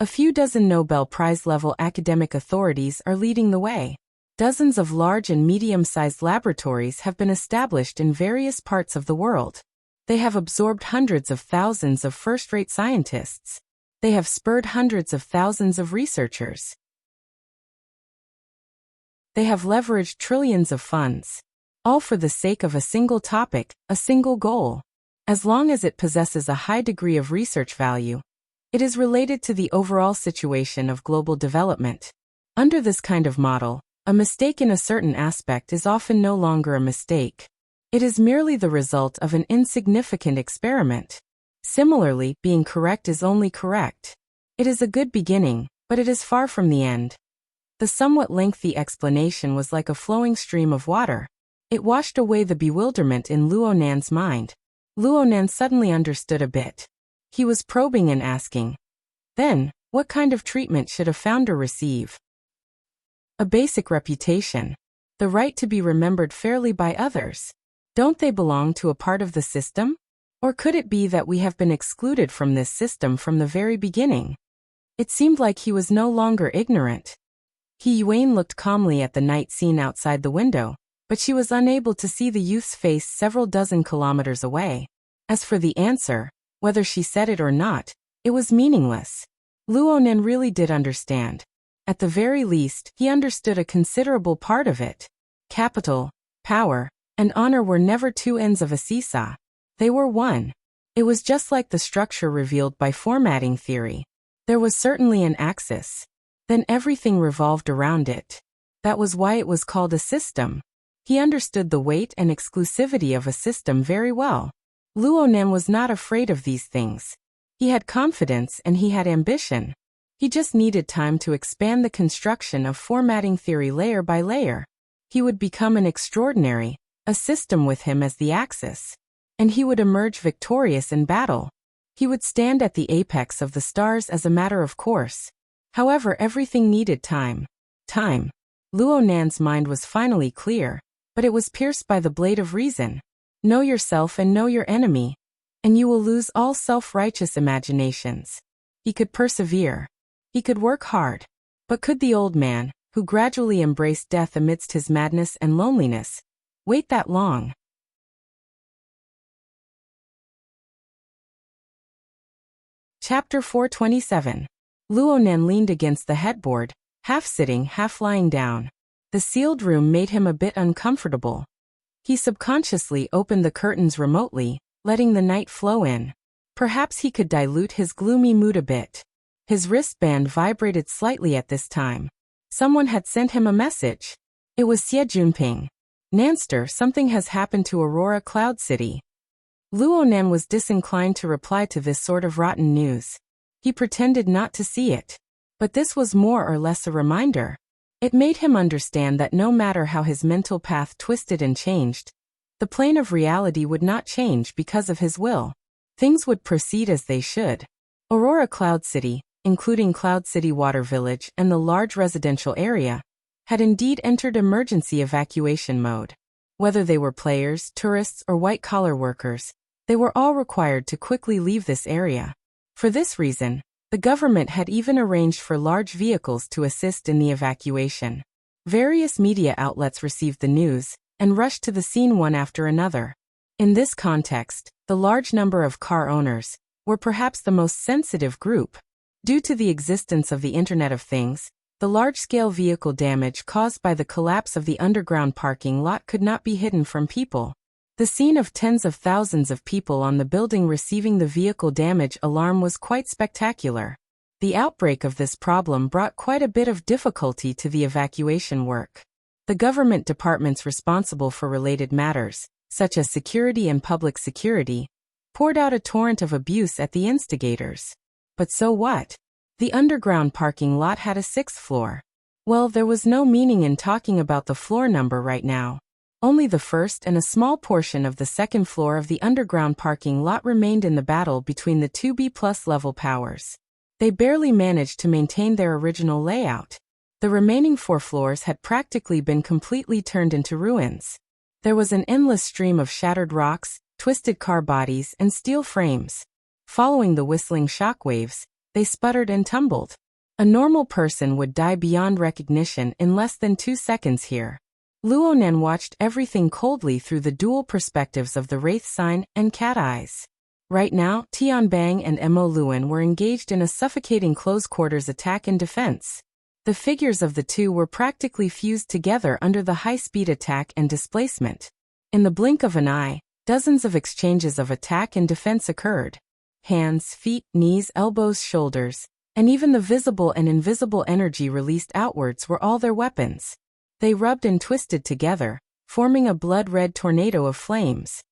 A few dozen Nobel Prize level academic authorities are leading the way. Dozens of large and medium-sized laboratories have been established in various parts of the world. They have absorbed hundreds of thousands of first-rate scientists. They have spurred hundreds of thousands of researchers. They have leveraged trillions of funds. All for the sake of a single topic, a single goal. As long as it possesses a high degree of research value, it is related to the overall situation of global development. Under this kind of model, a mistake in a certain aspect is often no longer a mistake. It is merely the result of an insignificant experiment. Similarly, being correct is only correct. It is a good beginning, but it is far from the end. The somewhat lengthy explanation was like a flowing stream of water. It washed away the bewilderment in Luo Nan's mind. Luo Nan suddenly understood a bit. He was probing and asking, then, what kind of treatment should a founder receive? A basic reputation. The right to be remembered fairly by others. Don't they belong to a part of the system? Or could it be that we have been excluded from this system from the very beginning? It seemed like he was no longer ignorant. He Yuan looked calmly at the night scene outside the window, but she was unable to see the youth's face several dozen kilometers away. As for the answer, whether she said it or not, it was meaningless. Luo Nan really did understand. At the very least, he understood a considerable part of it. Capital, power, and honor were never two ends of a seesaw. They were one. It was just like the structure revealed by formatting theory. There was certainly an axis. Then everything revolved around it. That was why it was called a system. He understood the weight and exclusivity of a system very well. Luo Nan was not afraid of these things. He had confidence and he had ambition. He just needed time to expand the construction of formatting theory layer by layer. He would become an extraordinary, a system with him as the axis. And he would emerge victorious in battle. He would stand at the apex of the stars as a matter of course. However, everything needed time. Time. Luo Nan's mind was finally clear, but it was pierced by the blade of reason. Know yourself and know your enemy, and you will lose all self-righteous imaginations. He could persevere. He could work hard. But could the old man, who gradually embraced death amidst his madness and loneliness, wait that long? Chapter 427. Luo Nan leaned against the headboard, half sitting, half lying down. The sealed room made him a bit uncomfortable. He subconsciously opened the curtains remotely, letting the night flow in. Perhaps he could dilute his gloomy mood a bit. His wristband vibrated slightly at this time. Someone had sent him a message. It was Xie Junping. Nanster, something has happened to Aurora Cloud City. Luo Nan was disinclined to reply to this sort of rotten news. He pretended not to see it. But this was more or less a reminder. It made him understand that no matter how his mental path twisted and changed, the plane of reality would not change because of his will. Things would proceed as they should. Aurora Cloud City, including Cloud City Water Village and the large residential area, had indeed entered emergency evacuation mode. Whether they were players, tourists, or white-collar workers, they were all required to quickly leave this area. For this reason, the government had even arranged for large vehicles to assist in the evacuation. Various media outlets received the news and rushed to the scene one after another. In this context, the large number of car owners were perhaps the most sensitive group. Due to the existence of the Internet of Things, the large-scale vehicle damage caused by the collapse of the underground parking lot could not be hidden from people. The scene of tens of thousands of people on the building receiving the vehicle damage alarm was quite spectacular. The outbreak of this problem brought quite a bit of difficulty to the evacuation work. The government departments responsible for related matters, such as security and public security, poured out a torrent of abuse at the instigators. But so what? The underground parking lot had a sixth floor. Well, there was no meaning in talking about the floor number right now. Only the first and a small portion of the second floor of the underground parking lot remained in the battle between the two B-plus level powers. They barely managed to maintain their original layout. The remaining 4 floors had practically been completely turned into ruins. There was an endless stream of shattered rocks, twisted car bodies, and steel frames. Following the whistling shockwaves, they sputtered and tumbled. A normal person would die beyond recognition in less than 2 seconds here. Luo Nen watched everything coldly through the dual perspectives of the wraith sign and cat eyes. Right now, Tianbang and Mo Luan were engaged in a suffocating close-quarters attack and defense. The figures of the two were practically fused together under the high-speed attack and displacement. In the blink of an eye, dozens of exchanges of attack and defense occurred. Hands, feet, knees, elbows, shoulders, and even the visible and invisible energy released outwards were all their weapons. They rubbed and twisted together, forming a blood-red tornado of flames.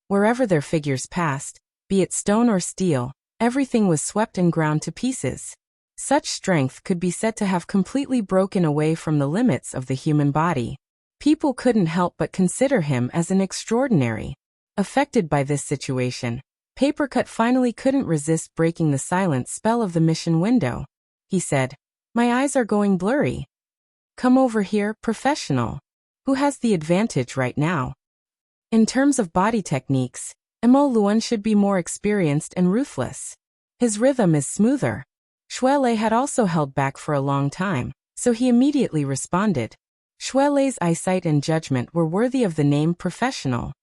Wherever their figures passed, be it stone or steel, everything was swept and ground to pieces. Such strength could be said to have completely broken away from the limits of the human body. People couldn't help but consider him as an extraordinary. Affected by this situation, Papercut finally couldn't resist breaking the silent spell of the mission window. He said, "My eyes are going blurry. Come over here, professional. Who has the advantage right now?" In terms of body techniques, Mo Luan should be more experienced and ruthless. His rhythm is smoother. Shuelei had also held back for a long time, so he immediately responded. Shuelei's eyesight and judgment were worthy of the name professional.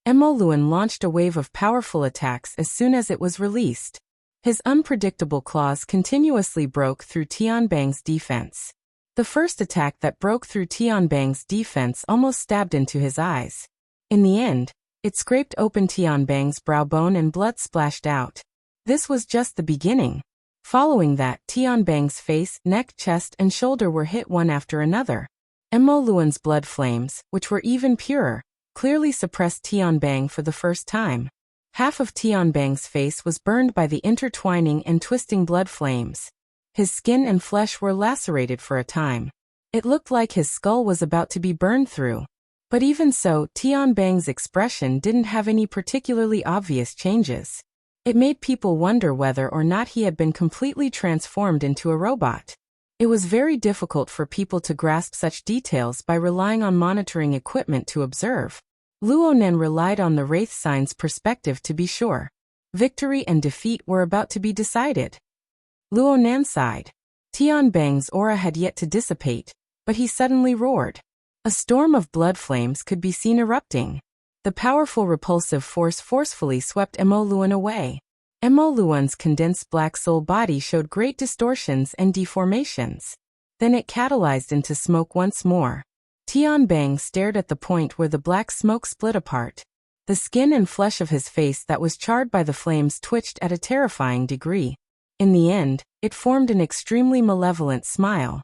Mo Luan launched a wave of powerful attacks as soon as it was released. His unpredictable claws continuously broke through Tianbang's defense. The first attack that broke through Tianbang's defense almost stabbed into his eyes. In the end, it scraped open Tianbang's brow bone and blood splashed out. This was just the beginning. Following that, Tianbang's face, neck, chest, and shoulder were hit one after another. Mo Luan's blood flames, which were even purer, clearly suppressed Tianbang for the first time. Half of Tianbang's face was burned by the intertwining and twisting blood flames. His skin and flesh were lacerated for a time. It looked like his skull was about to be burned through. But even so, Tianbang's expression didn't have any particularly obvious changes. It made people wonder whether or not he had been completely transformed into a robot. It was very difficult for people to grasp such details by relying on monitoring equipment to observe. Luo Nen relied on the wraith sign's perspective to be sure. Victory and defeat were about to be decided. Luo Nen sighed. Tianbang's aura had yet to dissipate, but he suddenly roared. A storm of blood flames could be seen erupting. The powerful repulsive force forcefully swept Mo Luan away. Mo Luan's condensed black soul body showed great distortions and deformations. Then it catalyzed into smoke once more. Tianbang stared at the point where the black smoke split apart. The skin and flesh of his face that was charred by the flames twitched at a terrifying degree. In the end, it formed an extremely malevolent smile.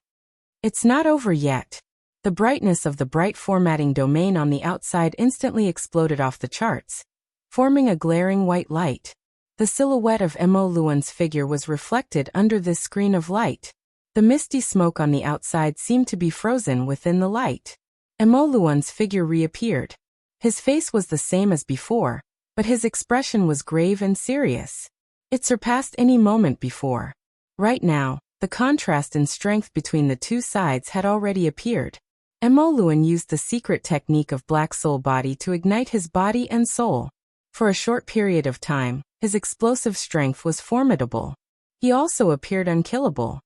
"It's not over yet." The brightness of the bright formatting domain on the outside instantly exploded off the charts, forming a glaring white light. The silhouette of Mo Luan's figure was reflected under this screen of light. The misty smoke on the outside seemed to be frozen within the light. Mo Luan's figure reappeared. His face was the same as before, but his expression was grave and serious. It surpassed any moment before. Right now, the contrast in strength between the two sides had already appeared. Mo Luan used the secret technique of Black Soul Body to ignite his body and soul. For a short period of time, his explosive strength was formidable. He also appeared unkillable.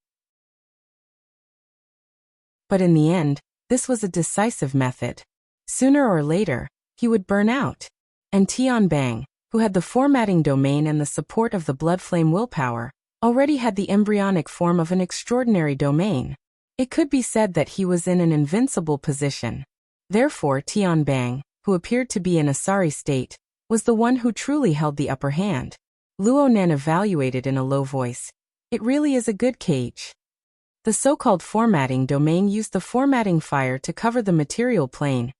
But in the end, this was a decisive method. Sooner or later, he would burn out. And Tianbang, who had the formatting domain and the support of the blood flame willpower, already had the embryonic form of an extraordinary domain. It could be said that he was in an invincible position. Therefore, Tianbang, who appeared to be in a sorry state, was the one who truly held the upper hand. Luo Nen evaluated in a low voice. "It really is a good cage." The so-called formatting domain used the formatting fire to cover the material plane,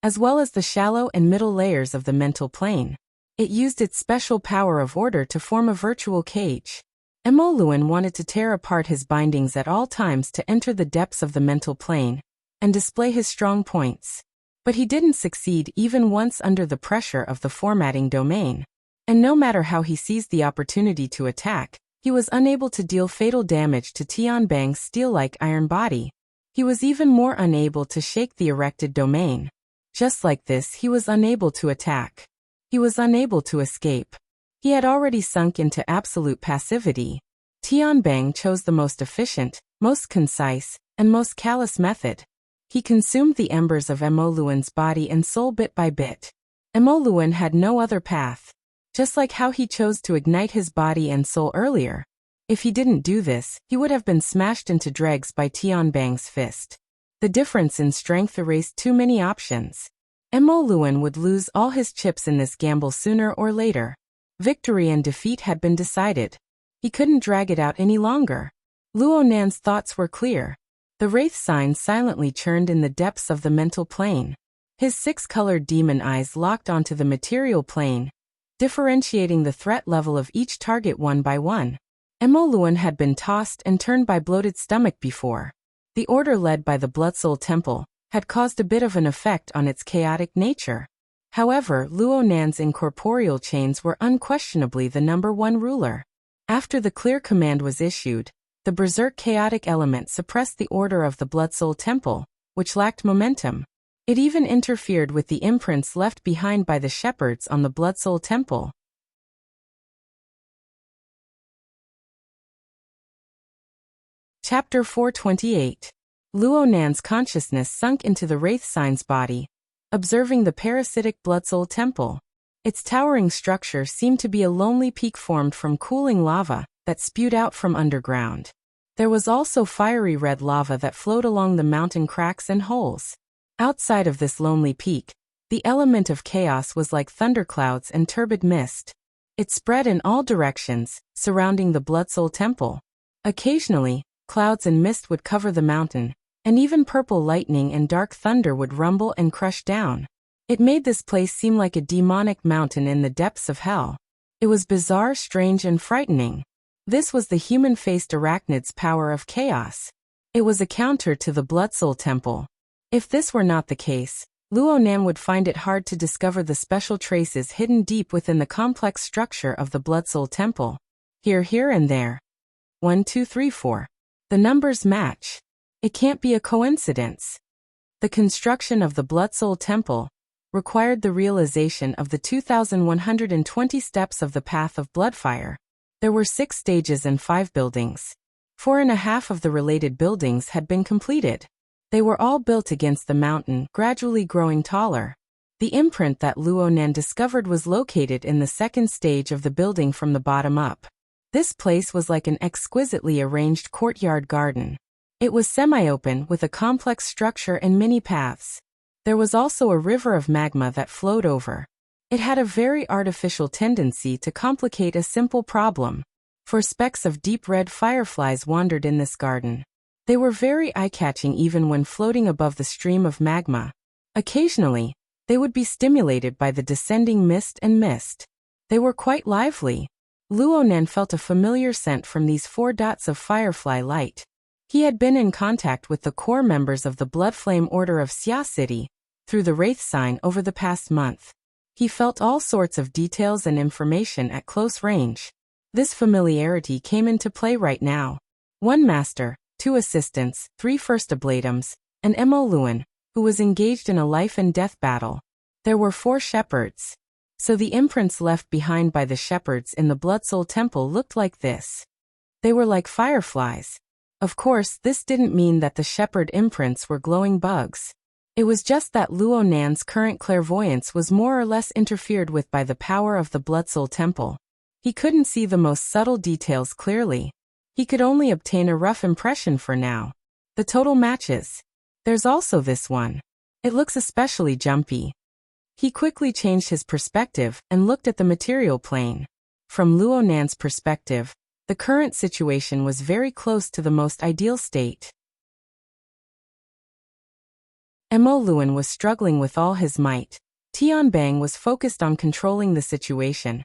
as well as the shallow and middle layers of the mental plane. It used its special power of order to form a virtual cage. Mo Luan wanted to tear apart his bindings at all times to enter the depths of the mental plane and display his strong points. But he didn't succeed even once under the pressure of the formatting domain. And no matter how he seized the opportunity to attack, he was unable to deal fatal damage to Tianbang's steel-like iron body. He was even more unable to shake the erected domain. Just like this, he was unable to attack. He was unable to escape. He had already sunk into absolute passivity. Tianbang chose the most efficient, most concise, and most callous method. He consumed the embers of Emoluan's body and soul bit by bit. Emoluan had no other path. Just like how he chose to ignite his body and soul earlier. If he didn't do this, he would have been smashed into dregs by Tianbang's fist. The difference in strength erased too many options. Emoluan would lose all his chips in this gamble sooner or later. Victory and defeat had been decided. He couldn't drag it out any longer. Luonan's thoughts were clear. The wraith sign silently churned in the depths of the mental plane. His six-colored demon eyes locked onto the material plane, differentiating the threat level of each target one by one. Emoluan had been tossed and turned by bloated stomach before. The order led by the Bloodsoul Temple had caused a bit of an effect on its chaotic nature. However, Luonan's incorporeal chains were unquestionably the #1 ruler. After the clear command was issued, the berserk chaotic element suppressed the order of the Bloodsoul Temple, which lacked momentum. It even interfered with the imprints left behind by the shepherds on the Bloodsoul Temple. Chapter 428. Luonan's consciousness sunk into the wraith sign's body, observing the parasitic Bloodsoul Temple. Its towering structure seemed to be a lonely peak formed from cooling lava that spewed out from underground. There was also fiery red lava that flowed along the mountain cracks and holes. Outside of this lonely peak, the element of chaos was like thunderclouds and turbid mist. It spread in all directions, surrounding the Bloodsoul Temple. Occasionally, clouds and mist would cover the mountain, and even purple lightning and dark thunder would rumble and crush down. It made this place seem like a demonic mountain in the depths of hell. It was bizarre, strange, and frightening. This was the human-faced arachnid's power of chaos. It was a counter to the Bloodsoul Temple. If this were not the case, Luonan would find it hard to discover the special traces hidden deep within the complex structure of the Bloodsoul Temple. Here and there. 1, 2, 3, 4. The numbers match. It can't be a coincidence. The construction of the Bloodsoul Temple required the realization of the 2,120 steps of the path of Bloodfire. There were 6 stages and 5 buildings. 4.5 of the related buildings had been completed. They were all built against the mountain, gradually growing taller. The imprint that Luonan discovered was located in the 2nd stage of the building from the bottom up. This place was like an exquisitely arranged courtyard garden. It was semi-open with a complex structure and many paths. There was also a river of magma that flowed over. It had a very artificial tendency to complicate a simple problem. For specks of deep red fireflies wandered in this garden. They were very eye-catching even when floating above the stream of magma. Occasionally, they would be stimulated by the descending mist. They were quite lively. Luonan felt a familiar scent from these 4 dots of firefly light. He had been in contact with the core members of the Bloodflame Order of Xia City through the Wraith Sign over the past month. He felt all sorts of details and information at close range. This familiarity came into play right now. 1 master, 2 assistants, 3 first ablatums, and Emoluan, who was engaged in a life-and-death battle. There were 4 shepherds. So the imprints left behind by the shepherds in the Bloodsoul Temple looked like this. They were like fireflies. Of course, this didn't mean that the shepherd imprints were glowing bugs. It was just that Luonan's current clairvoyance was more or less interfered with by the power of the Bloodsoul Temple. He couldn't see the most subtle details clearly. He could only obtain a rough impression for now. The total matches. There's also this one. It looks especially jumpy. He quickly changed his perspective and looked at the material plane. From Luonan's perspective, the current situation was very close to the most ideal state. Emoluan was struggling with all his might. Tianbang was focused on controlling the situation,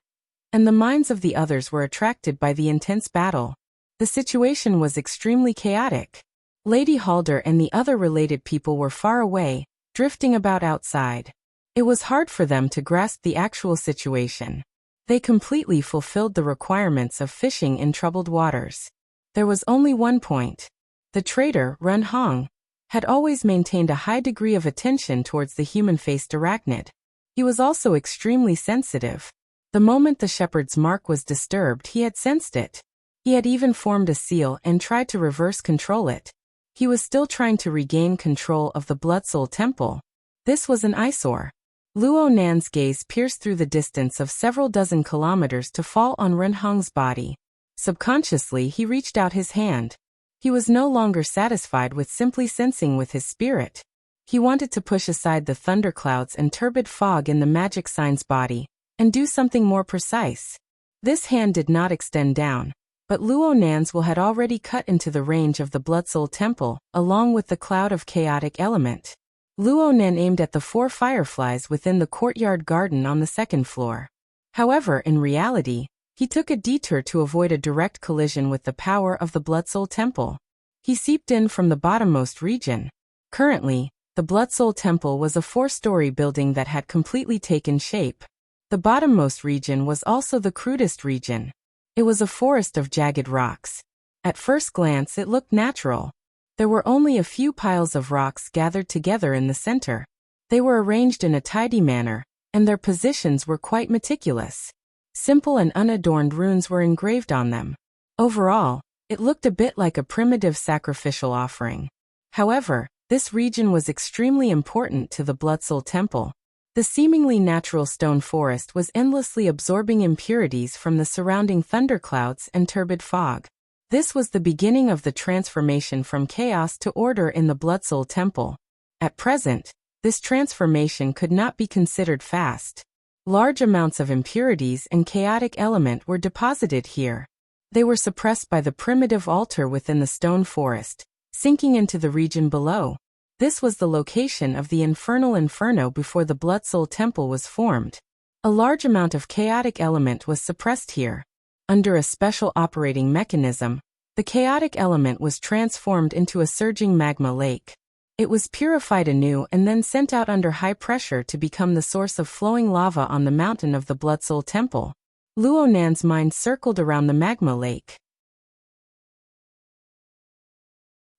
and the minds of the others were attracted by the intense battle. The situation was extremely chaotic. Lady Halder and the other related people were far away, drifting about outside. It was hard for them to grasp the actual situation. They completely fulfilled the requirements of fishing in troubled waters. There was only one point. The trader, Run Hong, had always maintained a high degree of attention towards the human-faced arachnid. He was also extremely sensitive. The moment the shepherd's mark was disturbed, he had sensed it. He had even formed a seal and tried to reverse control it. He was still trying to regain control of the Blood Soul Temple. This was an eyesore. Luo Nan's gaze pierced through the distance of several dozen kilometers to fall on Renhong's body. Subconsciously, he reached out his hand. He was no longer satisfied with simply sensing with his spirit. He wanted to push aside the thunderclouds and turbid fog in the magic sign's body, and do something more precise. This hand did not extend down, but Luo Nan's will had already cut into the range of the Blood Soul Temple, along with the cloud of chaotic element. Luo Nan aimed at the 4 fireflies within the courtyard garden on the 2nd floor. However, in reality, he took a detour to avoid a direct collision with the power of the Blood Soul Temple. He seeped in from the bottommost region. Currently, the Blood Soul Temple was a 4-story building that had completely taken shape. The bottommost region was also the crudest region. It was a forest of jagged rocks. At first glance, it looked natural. There were only a few piles of rocks gathered together in the center. They were arranged in a tidy manner, and their positions were quite meticulous. Simple and unadorned runes were engraved on them. Overall, it looked a bit like a primitive sacrificial offering. However, this region was extremely important to the Blood Soul Temple. The seemingly natural stone forest was endlessly absorbing impurities from the surrounding thunderclouds and turbid fog. This was the beginning of the transformation from chaos to order in the Blood Soul Temple. At present, this transformation could not be considered fast. Large amounts of impurities and chaotic element were deposited here. They were suppressed by the primitive altar within the stone forest, sinking into the region below. This was the location of the infernal inferno before the Blood Soul Temple was formed. A large amount of chaotic element was suppressed here. Under a special operating mechanism, the chaotic element was transformed into a surging magma lake. It was purified anew and then sent out under high pressure to become the source of flowing lava on the mountain of the Blood Soul Temple. Luo Nan's mind circled around the magma lake.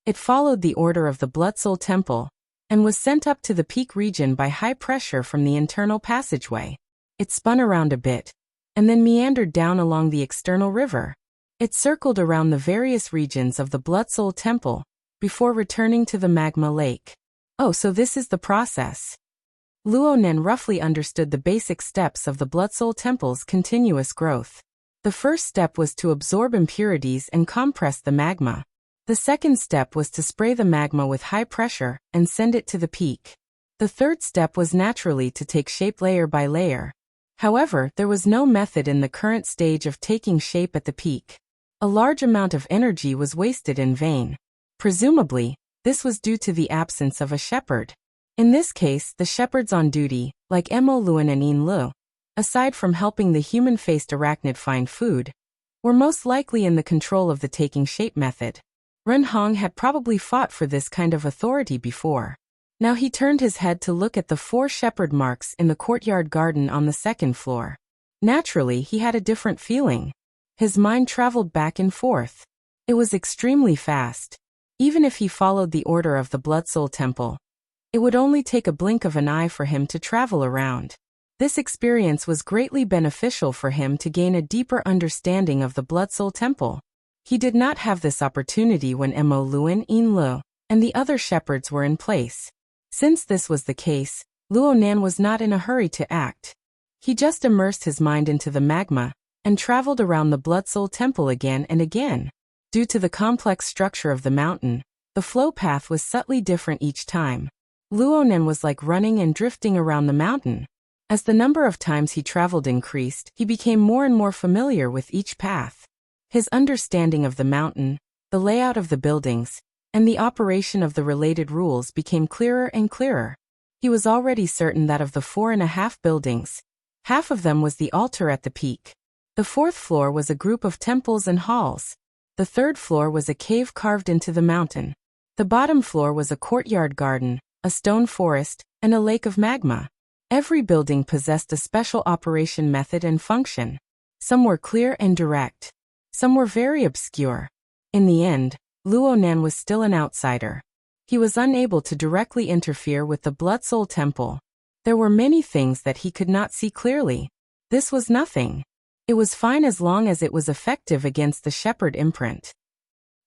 It followed the order of the Blood Soul Temple, and was sent up to the peak region by high pressure from the internal passageway. It spun around a bit, and then meandered down along the external river. It circled around the various regions of the Blood Soul Temple, before returning to the magma lake. Oh, so this is the process. Luo Nan roughly understood the basic steps of the Blood Soul Temple's continuous growth. The first step was to absorb impurities and compress the magma. The second step was to spray the magma with high pressure and send it to the peak. The third step was naturally to take shape layer by layer. However, there was no method in the current stage of taking shape at the peak. A large amount of energy was wasted in vain. Presumably, this was due to the absence of a shepherd. In this case, the shepherds on duty, like Mo Luan and Yin Lu, aside from helping the human-faced arachnid find food, were most likely in the control of the taking shape method. Renhong had probably fought for this kind of authority before. Now he turned his head to look at the 4 shepherd marks in the courtyard garden on the 2nd floor. Naturally, he had a different feeling. His mind traveled back and forth. It was extremely fast. Even if he followed the order of the Blood Soul Temple, it would only take a blink of an eye for him to travel around. This experience was greatly beneficial for him to gain a deeper understanding of the Blood Soul Temple. He did not have this opportunity when Mo Luan, Yin Lu, and the other shepherds were in place. Since this was the case, Luo Nan was not in a hurry to act. He just immersed his mind into the magma, and traveled around the Blood Soul Temple again and again. Due to the complex structure of the mountain, the flow path was subtly different each time. Luo Nan was like running and drifting around the mountain. As the number of times he traveled increased, he became more and more familiar with each path. His understanding of the mountain, the layout of the buildings, and the operation of the related rules became clearer and clearer. He was already certain that of the 4.5 buildings, half of them was the altar at the peak. The 4th floor was a group of temples and halls. The 3rd floor was a cave carved into the mountain. The bottom floor was a courtyard garden, a stone forest, and a lake of magma. Every building possessed a special operation method and function. Some were clear and direct. Some were very obscure. In the end, Luo Nan was still an outsider. He was unable to directly interfere with the Blood Soul Temple. There were many things that he could not see clearly. This was nothing. It was fine as long as it was effective against the shepherd imprint.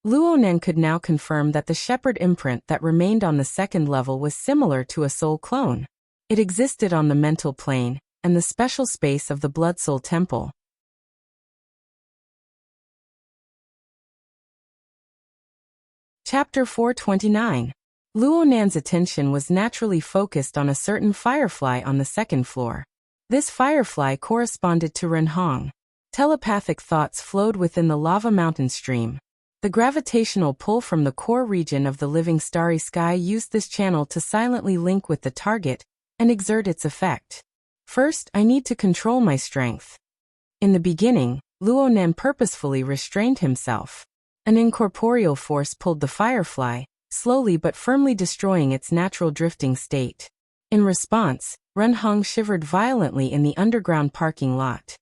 Luonan could now confirm that the shepherd imprint that remained on the second level was similar to a soul clone. It existed on the mental plane and the special space of the Blood Soul Temple. Chapter 429. Luonan's attention was naturally focused on a certain firefly on the second floor. This firefly corresponded to Renhong. Telepathic thoughts flowed within the lava mountain stream. The gravitational pull from the core region of the living starry sky used this channel to silently link with the target and exert its effect. First, I need to control my strength. In the beginning, Luonan purposefully restrained himself. An incorporeal force pulled the firefly, slowly but firmly destroying its natural drifting state. In response, Renhong shivered violently in the underground parking lot.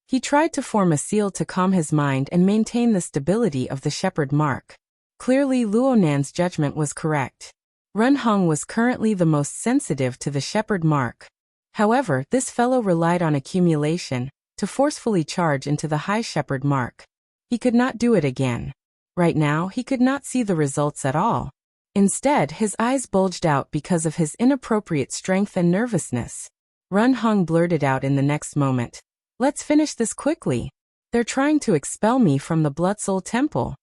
He tried to form a seal to calm his mind and maintain the stability of the shepherd mark. Clearly Luonan's judgment was correct. Renhong was currently the most sensitive to the shepherd mark. However, this fellow relied on accumulation to forcefully charge into the high shepherd mark. He could not do it again. Right now, he could not see the results at all. Instead, his eyes bulged out because of his inappropriate strength and nervousness. Renhong blurted out in the next moment, "Let's finish this quickly. They're trying to expel me from the Blood Soul Temple."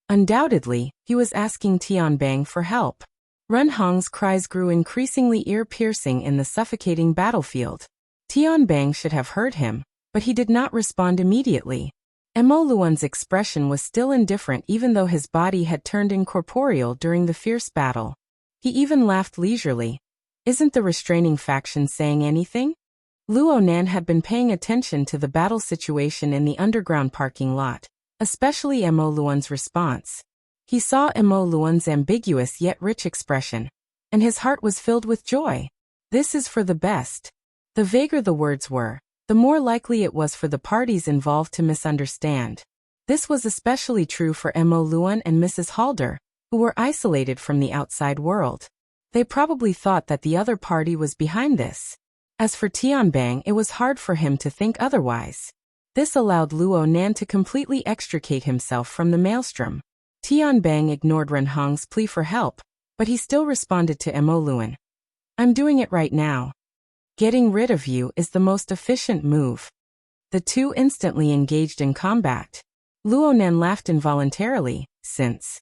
Undoubtedly, he was asking Tianbang for help. Renhong's cries grew increasingly ear-piercing in the suffocating battlefield. Tianbang should have heard him, but he did not respond immediately. Luolan's expression was still indifferent even though his body had turned incorporeal during the fierce battle. He even laughed leisurely. Isn't the restraining faction saying anything? Luonan had been paying attention to the battle situation in the underground parking lot, especially Luolan's response. He saw Luolan's ambiguous yet rich expression, and his heart was filled with joy. This is for the best. The vaguer the words were, the more likely it was for the parties involved to misunderstand. This was especially true for Luolan and Mrs. Halder, who were isolated from the outside world. They probably thought that the other party was behind this. As for Tianbang, it was hard for him to think otherwise. This allowed Luonan to completely extricate himself from the maelstrom. Tianbang ignored Renhong's plea for help, but he still responded to Luolan. "I'm doing it right now. Getting rid of you is the most efficient move." The two instantly engaged in combat. Luonan laughed involuntarily, since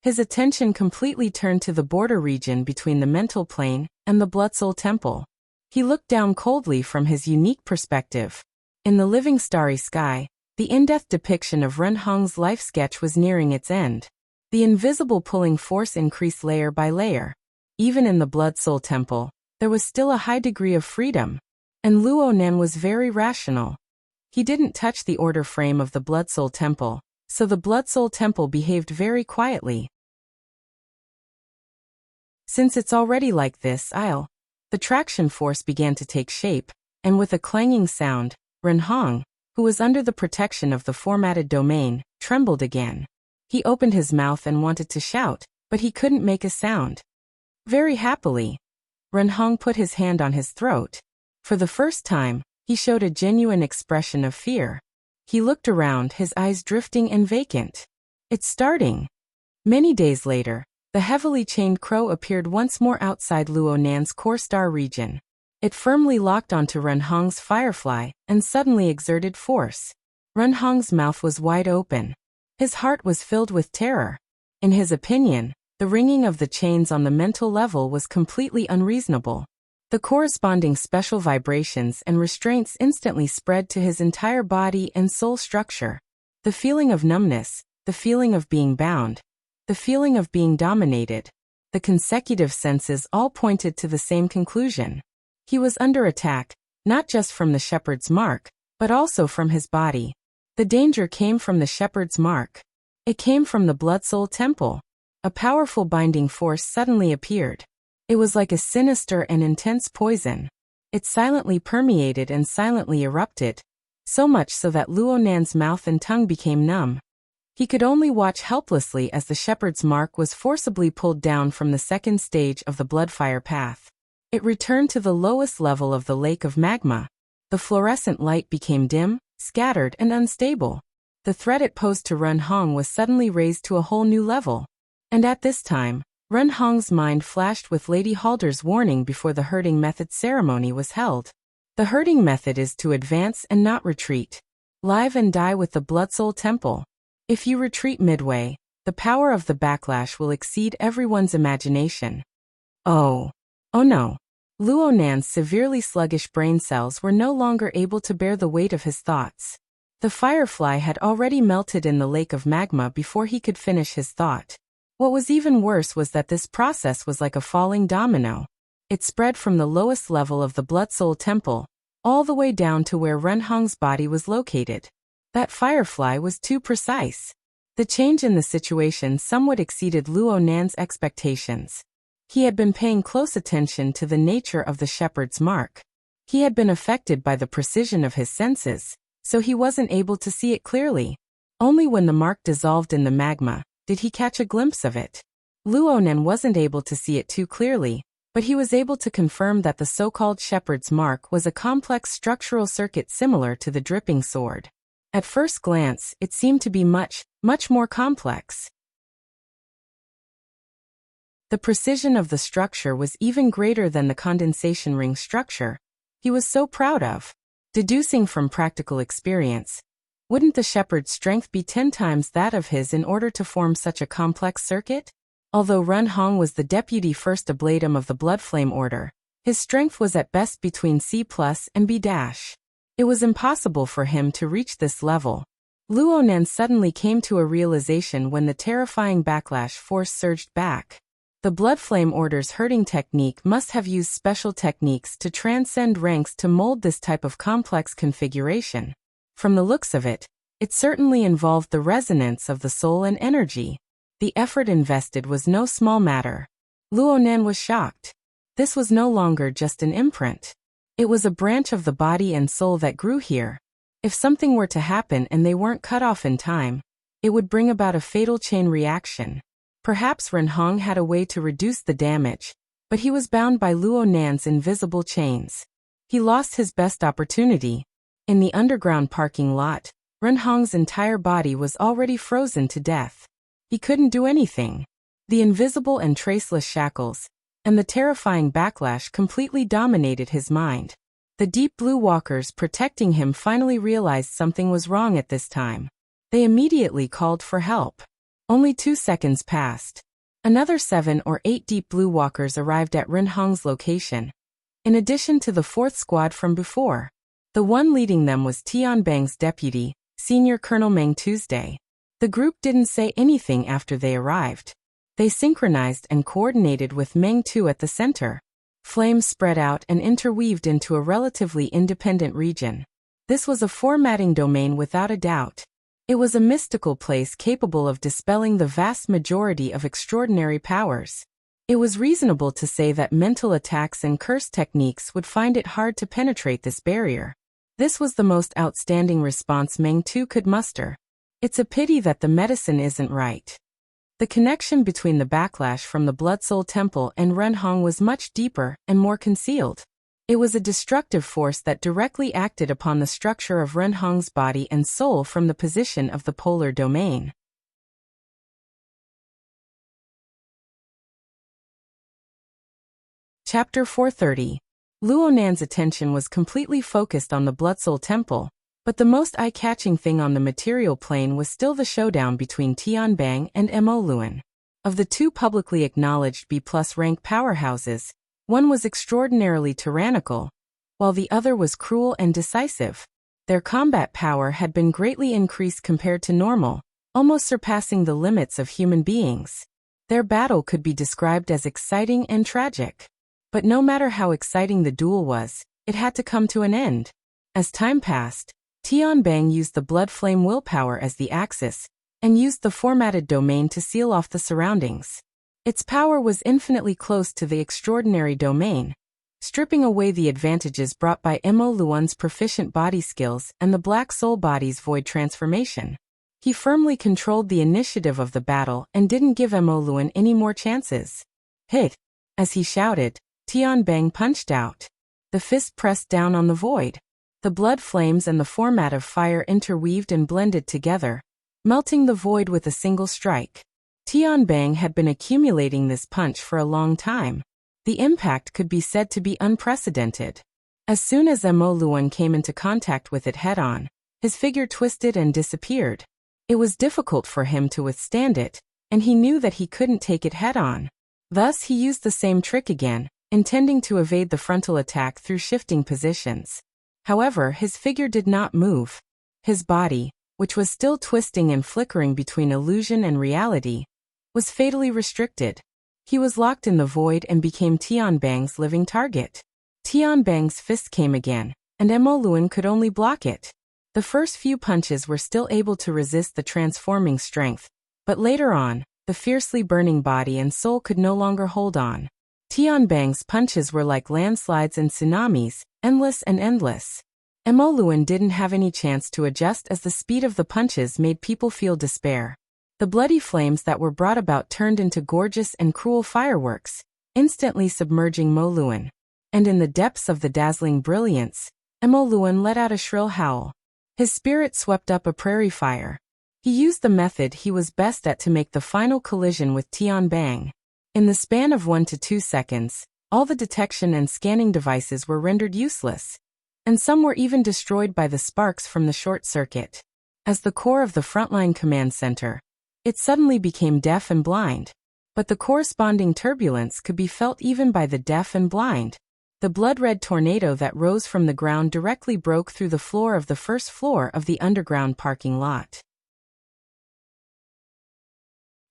his attention completely turned to the border region between the mental plane and the Blood Soul Temple. He looked down coldly from his unique perspective. In the living starry sky, the in-depth depiction of Renhong's life sketch was nearing its end. The invisible pulling force increased layer by layer. Even in the Blood Soul Temple, there was still a high degree of freedom, and Luonan was very rational. He didn't touch the order frame of the Blood Soul Temple, so the Blood Soul Temple behaved very quietly. Since it's already like this, the traction force began to take shape, and with a clanging sound, Renhong, who was under the protection of the formatted domain, trembled again. He opened his mouth and wanted to shout, but he couldn't make a sound. Very happily, Renhong put his hand on his throat. For the first time, he showed a genuine expression of fear. He looked around, his eyes drifting and vacant. It's starting. Many days later, the heavily chained crow appeared once more outside Luonan's core star region. It firmly locked onto Renhong's firefly and suddenly exerted force. Renhong's mouth was wide open. His heart was filled with terror. In his opinion, the ringing of the chains on the mental level was completely unreasonable. The corresponding special vibrations and restraints instantly spread to his entire body and soul structure. The feeling of numbness, the feeling of being bound, the feeling of being dominated, the consecutive senses all pointed to the same conclusion. He was under attack, not just from the shepherd's mark, but also from his body. The danger came from the shepherd's mark. It came from the Blood Soul Temple. A powerful binding force suddenly appeared. It was like a sinister and intense poison. It silently permeated and silently erupted, so much so that Luonan's mouth and tongue became numb. He could only watch helplessly as the shepherd's mark was forcibly pulled down from the second stage of the bloodfire path. It returned to the lowest level of the lake of magma. The fluorescent light became dim, scattered, and unstable. The threat it posed to Run Hong was suddenly raised to a whole new level. And at this time, Run Hong's mind flashed with Lady Halder's warning before the herding method ceremony was held. The herding method is to advance and not retreat. Live and die with the Blood Soul Temple. If you retreat midway, the power of the backlash will exceed everyone's imagination. Oh no. Luo Nan's severely sluggish brain cells were no longer able to bear the weight of his thoughts. The firefly had already melted in the lake of magma before he could finish his thought. What was even worse was that this process was like a falling domino. It spread from the lowest level of the Blood Soul Temple, all the way down to where Run Hong's body was located. That firefly was too precise. The change in the situation somewhat exceeded Luo Nan's expectations. He had been paying close attention to the nature of the shepherd's mark. He had been affected by the precision of his senses, so he wasn't able to see it clearly. Only when the mark dissolved in the magma did he catch a glimpse of it. Luo Nan wasn't able to see it too clearly, but he was able to confirm that the so-called shepherd's mark was a complex structural circuit similar to the dripping sword. At first glance, it seemed to be much more complex. The precision of the structure was even greater than the condensation ring structure he was so proud of. Deducing from practical experience, wouldn't the shepherd's strength be 10 times that of his in order to form such a complex circuit? Although Run Hong was the deputy first ablatum of the Blood Flame Order, his strength was at best between C+ and B-. It was impossible for him to reach this level. Luo Nan suddenly came to a realization when the terrifying backlash force surged back. The Blood Flame Order's herding technique must have used special techniques to transcend ranks to mold this type of complex configuration. From the looks of it, it certainly involved the resonance of the soul and energy. The effort invested was no small matter. Luo Nan was shocked. This was no longer just an imprint. It was a branch of the body and soul that grew here. If something were to happen and they weren't cut off in time, it would bring about a fatal chain reaction. Perhaps Run Hong had a way to reduce the damage, but he was bound by Luo Nan's invisible chains. He lost his best opportunity. In the underground parking lot, Run Hong's entire body was already frozen to death. He couldn't do anything. The invisible and traceless shackles, and the terrifying backlash completely dominated his mind. The deep blue walkers protecting him finally realized something was wrong at this time. They immediately called for help. Only 2 seconds passed. Another 7 or 8 deep blue walkers arrived at Run Hong's location, in addition to the 4th squad from before. The one leading them was Tianbang's deputy, Senior Colonel Meng Tuesday. The group didn't say anything after they arrived. They synchronized and coordinated with Meng Tu at the center. Flames spread out and interweaved into a relatively independent region. This was a formatting domain without a doubt. It was a mystical place capable of dispelling the vast majority of extraordinary powers. It was reasonable to say that mental attacks and curse techniques would find it hard to penetrate this barrier. This was the most outstanding response Meng Tu could muster. It's a pity that the medicine isn't right. The connection between the backlash from the Blood Soul Temple and Run Hong was much deeper and more concealed. It was a destructive force that directly acted upon the structure of Run Hong's body and soul from the position of the polar domain. Chapter 430. Luo Nan's attention was completely focused on the Blood Soul Temple, but the most eye-catching thing on the material plane was still the showdown between Tianbang and Mo Luan. Of the 2 publicly acknowledged B+ rank powerhouses, one was extraordinarily tyrannical, while the other was cruel and decisive. Their combat power had been greatly increased compared to normal, almost surpassing the limits of human beings. Their battle could be described as exciting and tragic. But no matter how exciting the duel was, it had to come to an end. As time passed, Tianbang used the blood flame willpower as the axis, and used the formatted domain to seal off the surroundings. Its power was infinitely close to the extraordinary domain, stripping away the advantages brought by Mo Luan's proficient body skills and the Black Soul body's void transformation. He firmly controlled the initiative of the battle and didn't give Mo Luan any more chances. Hit! As he shouted, Tianbang punched out. The fist pressed down on the void. The blood flames and the format of fire interweaved and blended together, melting the void with a single strike. Tianbang had been accumulating this punch for a long time. The impact could be said to be unprecedented. As soon as Mo Luan came into contact with it head-on, his figure twisted and disappeared. It was difficult for him to withstand it, and he knew that he couldn't take it head-on. Thus he used the same trick again, intending to evade the frontal attack through shifting positions. However, his figure did not move. His body, which was still twisting and flickering between illusion and reality, was fatally restricted. He was locked in the void and became Tianbang's living target. Tianbang's fist came again, and Mo Luan could only block it. The first few punches were still able to resist the transforming strength, but later on, the fiercely burning body and soul could no longer hold on. Tianbang's punches were like landslides and tsunamis, endless and endless. Mo Luan didn't have any chance to adjust as the speed of the punches made people feel despair. The bloody flames that were brought about turned into gorgeous and cruel fireworks, instantly submerging Mo Luan. And in the depths of the dazzling brilliance, Mo Luan let out a shrill howl. His spirit swept up a prairie fire. He used the method he was best at to make the final collision with Tianbang. In the span of 1 to 2 seconds, all the detection and scanning devices were rendered useless, and some were even destroyed by the sparks from the short circuit. As the core of the frontline command center, it suddenly became deaf and blind. But the corresponding turbulence could be felt even by the deaf and blind. The blood-red tornado that rose from the ground directly broke through the floor of the first floor of the underground parking lot.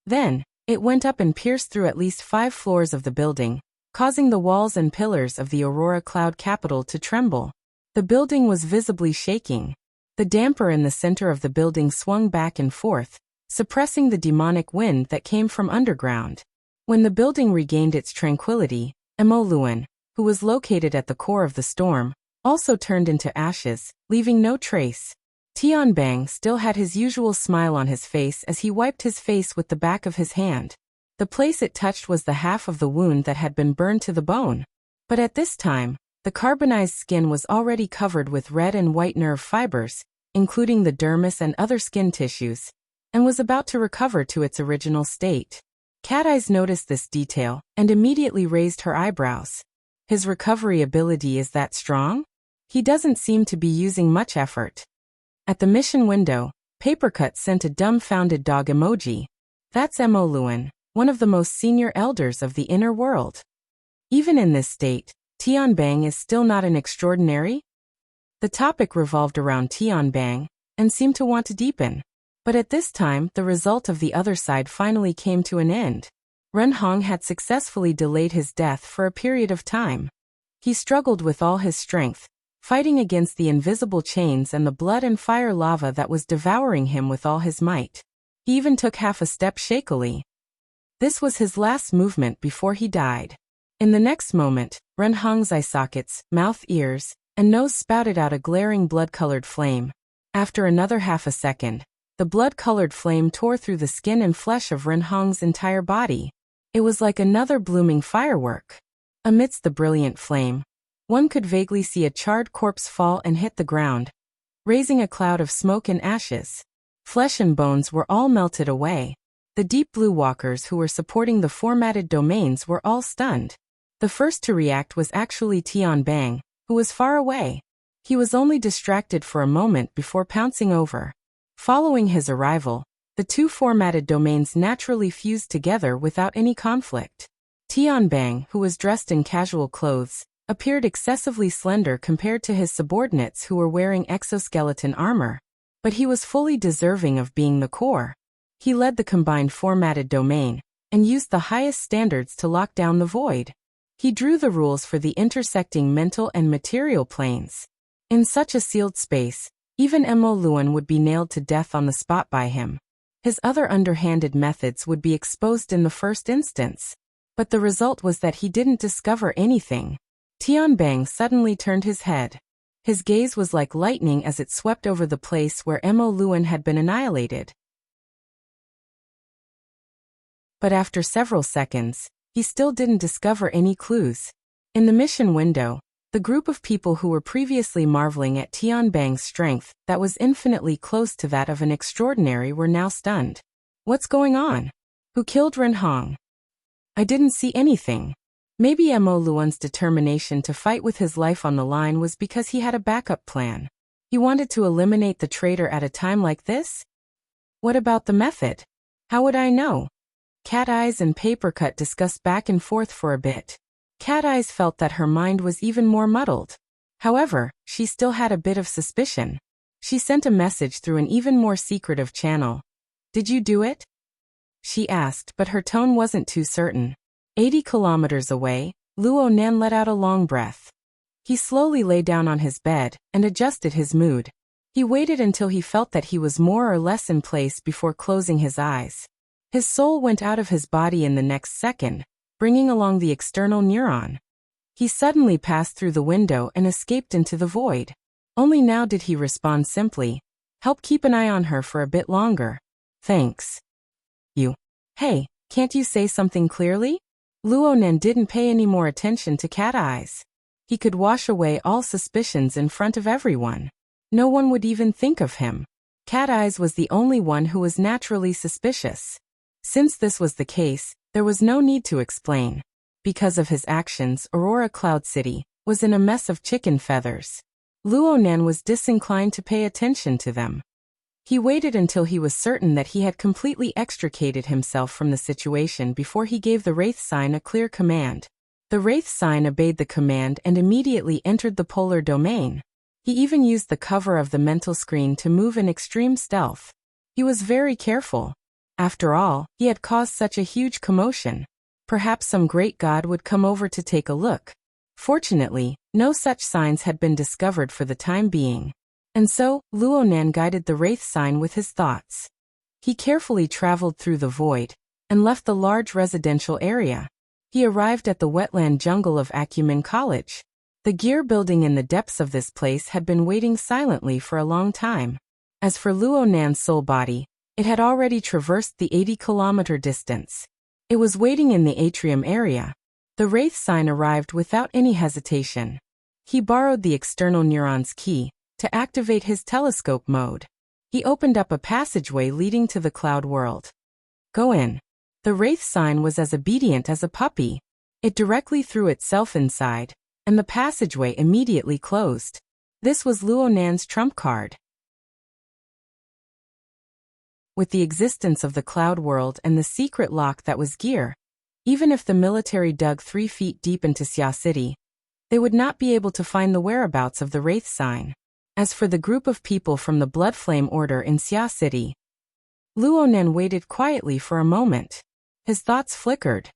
Then, it went up and pierced through at least 5 floors of the building, causing the walls and pillars of the Aurora Cloud capital to tremble. The building was visibly shaking. The damper in the center of the building swung back and forth, suppressing the demonic wind that came from underground. When the building regained its tranquility, Mo Luan, who was located at the core of the storm, also turned into ashes, leaving no trace. Tianbang still had his usual smile on his face as he wiped his face with the back of his hand. The place it touched was the half of the wound that had been burned to the bone. But at this time, the carbonized skin was already covered with red and white nerve fibers, including the dermis and other skin tissues, and was about to recover to its original state. Cat Eyes noticed this detail and immediately raised her eyebrows. His recovery ability is that strong? He doesn't seem to be using much effort. At the mission window, Papercut sent a dumbfounded dog emoji. That's Mo Luan, one of the most senior elders of the inner world. Even in this state, Tianbang is still not an extraordinary? The topic revolved around Tianbang, and seemed to want to deepen. But at this time, the result of the other side finally came to an end. Ren Hong had successfully delayed his death for a period of time. He struggled with all his strength, fighting against the invisible chains and the blood and fire lava that was devouring him with all his might. He even took half a step shakily. This was his last movement before he died. In the next moment, Ren Hong's eye sockets, mouth, ears, and nose spouted out a glaring blood-colored flame. After another half a second, the blood-colored flame tore through the skin and flesh of Ren Hong's entire body. It was like another blooming firework. Amidst the brilliant flame, one could vaguely see a charred corpse fall and hit the ground, raising a cloud of smoke and ashes. Flesh and bones were all melted away. The deep blue walkers who were supporting the formatted domains were all stunned. The first to react was actually Tianbang, who was far away. He was only distracted for a moment before pouncing over. Following his arrival, the two formatted domains naturally fused together without any conflict. Tianbang, who was dressed in casual clothes, appeared excessively slender compared to his subordinates who were wearing exoskeleton armor. But he was fully deserving of being the core. He led the combined formatted domain, and used the highest standards to lock down the void. He drew the rules for the intersecting mental and material planes. In such a sealed space, even Mo Luan would be nailed to death on the spot by him. His other underhanded methods would be exposed in the first instance. But the result was that he didn't discover anything. Tianbang suddenly turned his head. His gaze was like lightning as it swept over the place where Mo Luan had been annihilated. But after several seconds, he still didn't discover any clues. In the mission window, The group of people who were previously marveling at Tianbang's strength that was infinitely close to that of an extraordinary were now stunned. What's going on? Who killed Renhong? I didn't see anything. Maybe Mo Luan's determination to fight with his life on the line was because he had a backup plan. He wanted to eliminate the traitor at a time like this? What about the method? How would I know? Cat Eyes and Papercut discussed back and forth for a bit. Cat Eyes felt that her mind was even more muddled. However, she still had a bit of suspicion. She sent a message through an even more secretive channel. Did you do it? She asked, but her tone wasn't too certain. 80 kilometers away, Luo Nan let out a long breath. He slowly lay down on his bed and adjusted his mood. He waited until he felt that he was more or less in place before closing his eyes. His soul went out of his body in the next second, bringing along the external neuron. He suddenly passed through the window and escaped into the void. Only now did he respond simply. Help keep an eye on her for a bit longer. Thanks. You. Hey, can't you say something clearly? Luo Nan didn't pay any more attention to Cat Eyes. He could wash away all suspicions in front of everyone. No one would even think of him. Cat Eyes was the only one who was naturally suspicious. Since this was the case, there was no need to explain. Because of his actions, Aurora Cloud City was in a mess of chicken feathers. Luo Nan was disinclined to pay attention to them. He waited until he was certain that he had completely extricated himself from the situation before he gave the Wraith sign a clear command. The Wraith sign obeyed the command and immediately entered the polar domain. He even used the cover of the mental screen to move in extreme stealth. He was very careful. After all, he had caused such a huge commotion. Perhaps some great god would come over to take a look. Fortunately, no such signs had been discovered for the time being. And so, Luo Nan guided the Wraith sign with his thoughts. He carefully traveled through the void and left the large residential area. He arrived at the wetland jungle of Acumen College. The gear building in the depths of this place had been waiting silently for a long time. As for Luo Nan's soul body, it had already traversed the 80-kilometer distance. It was waiting in the atrium area. The Wraith sign arrived without any hesitation. He borrowed the external neuron's key to activate his telescope mode. He opened up a passageway leading to the cloud world. Go in. The Wraith sign was as obedient as a puppy. It directly threw itself inside, and the passageway immediately closed. This was Luo Nan's trump card. With the existence of the cloud world and the secret lock that was gear, even if the military dug 3 feet deep into Xia City, they would not be able to find the whereabouts of the Wraith sign. As for the group of people from the Blood Flame Order in Xia City, Luo Nan waited quietly for a moment. His thoughts flickered.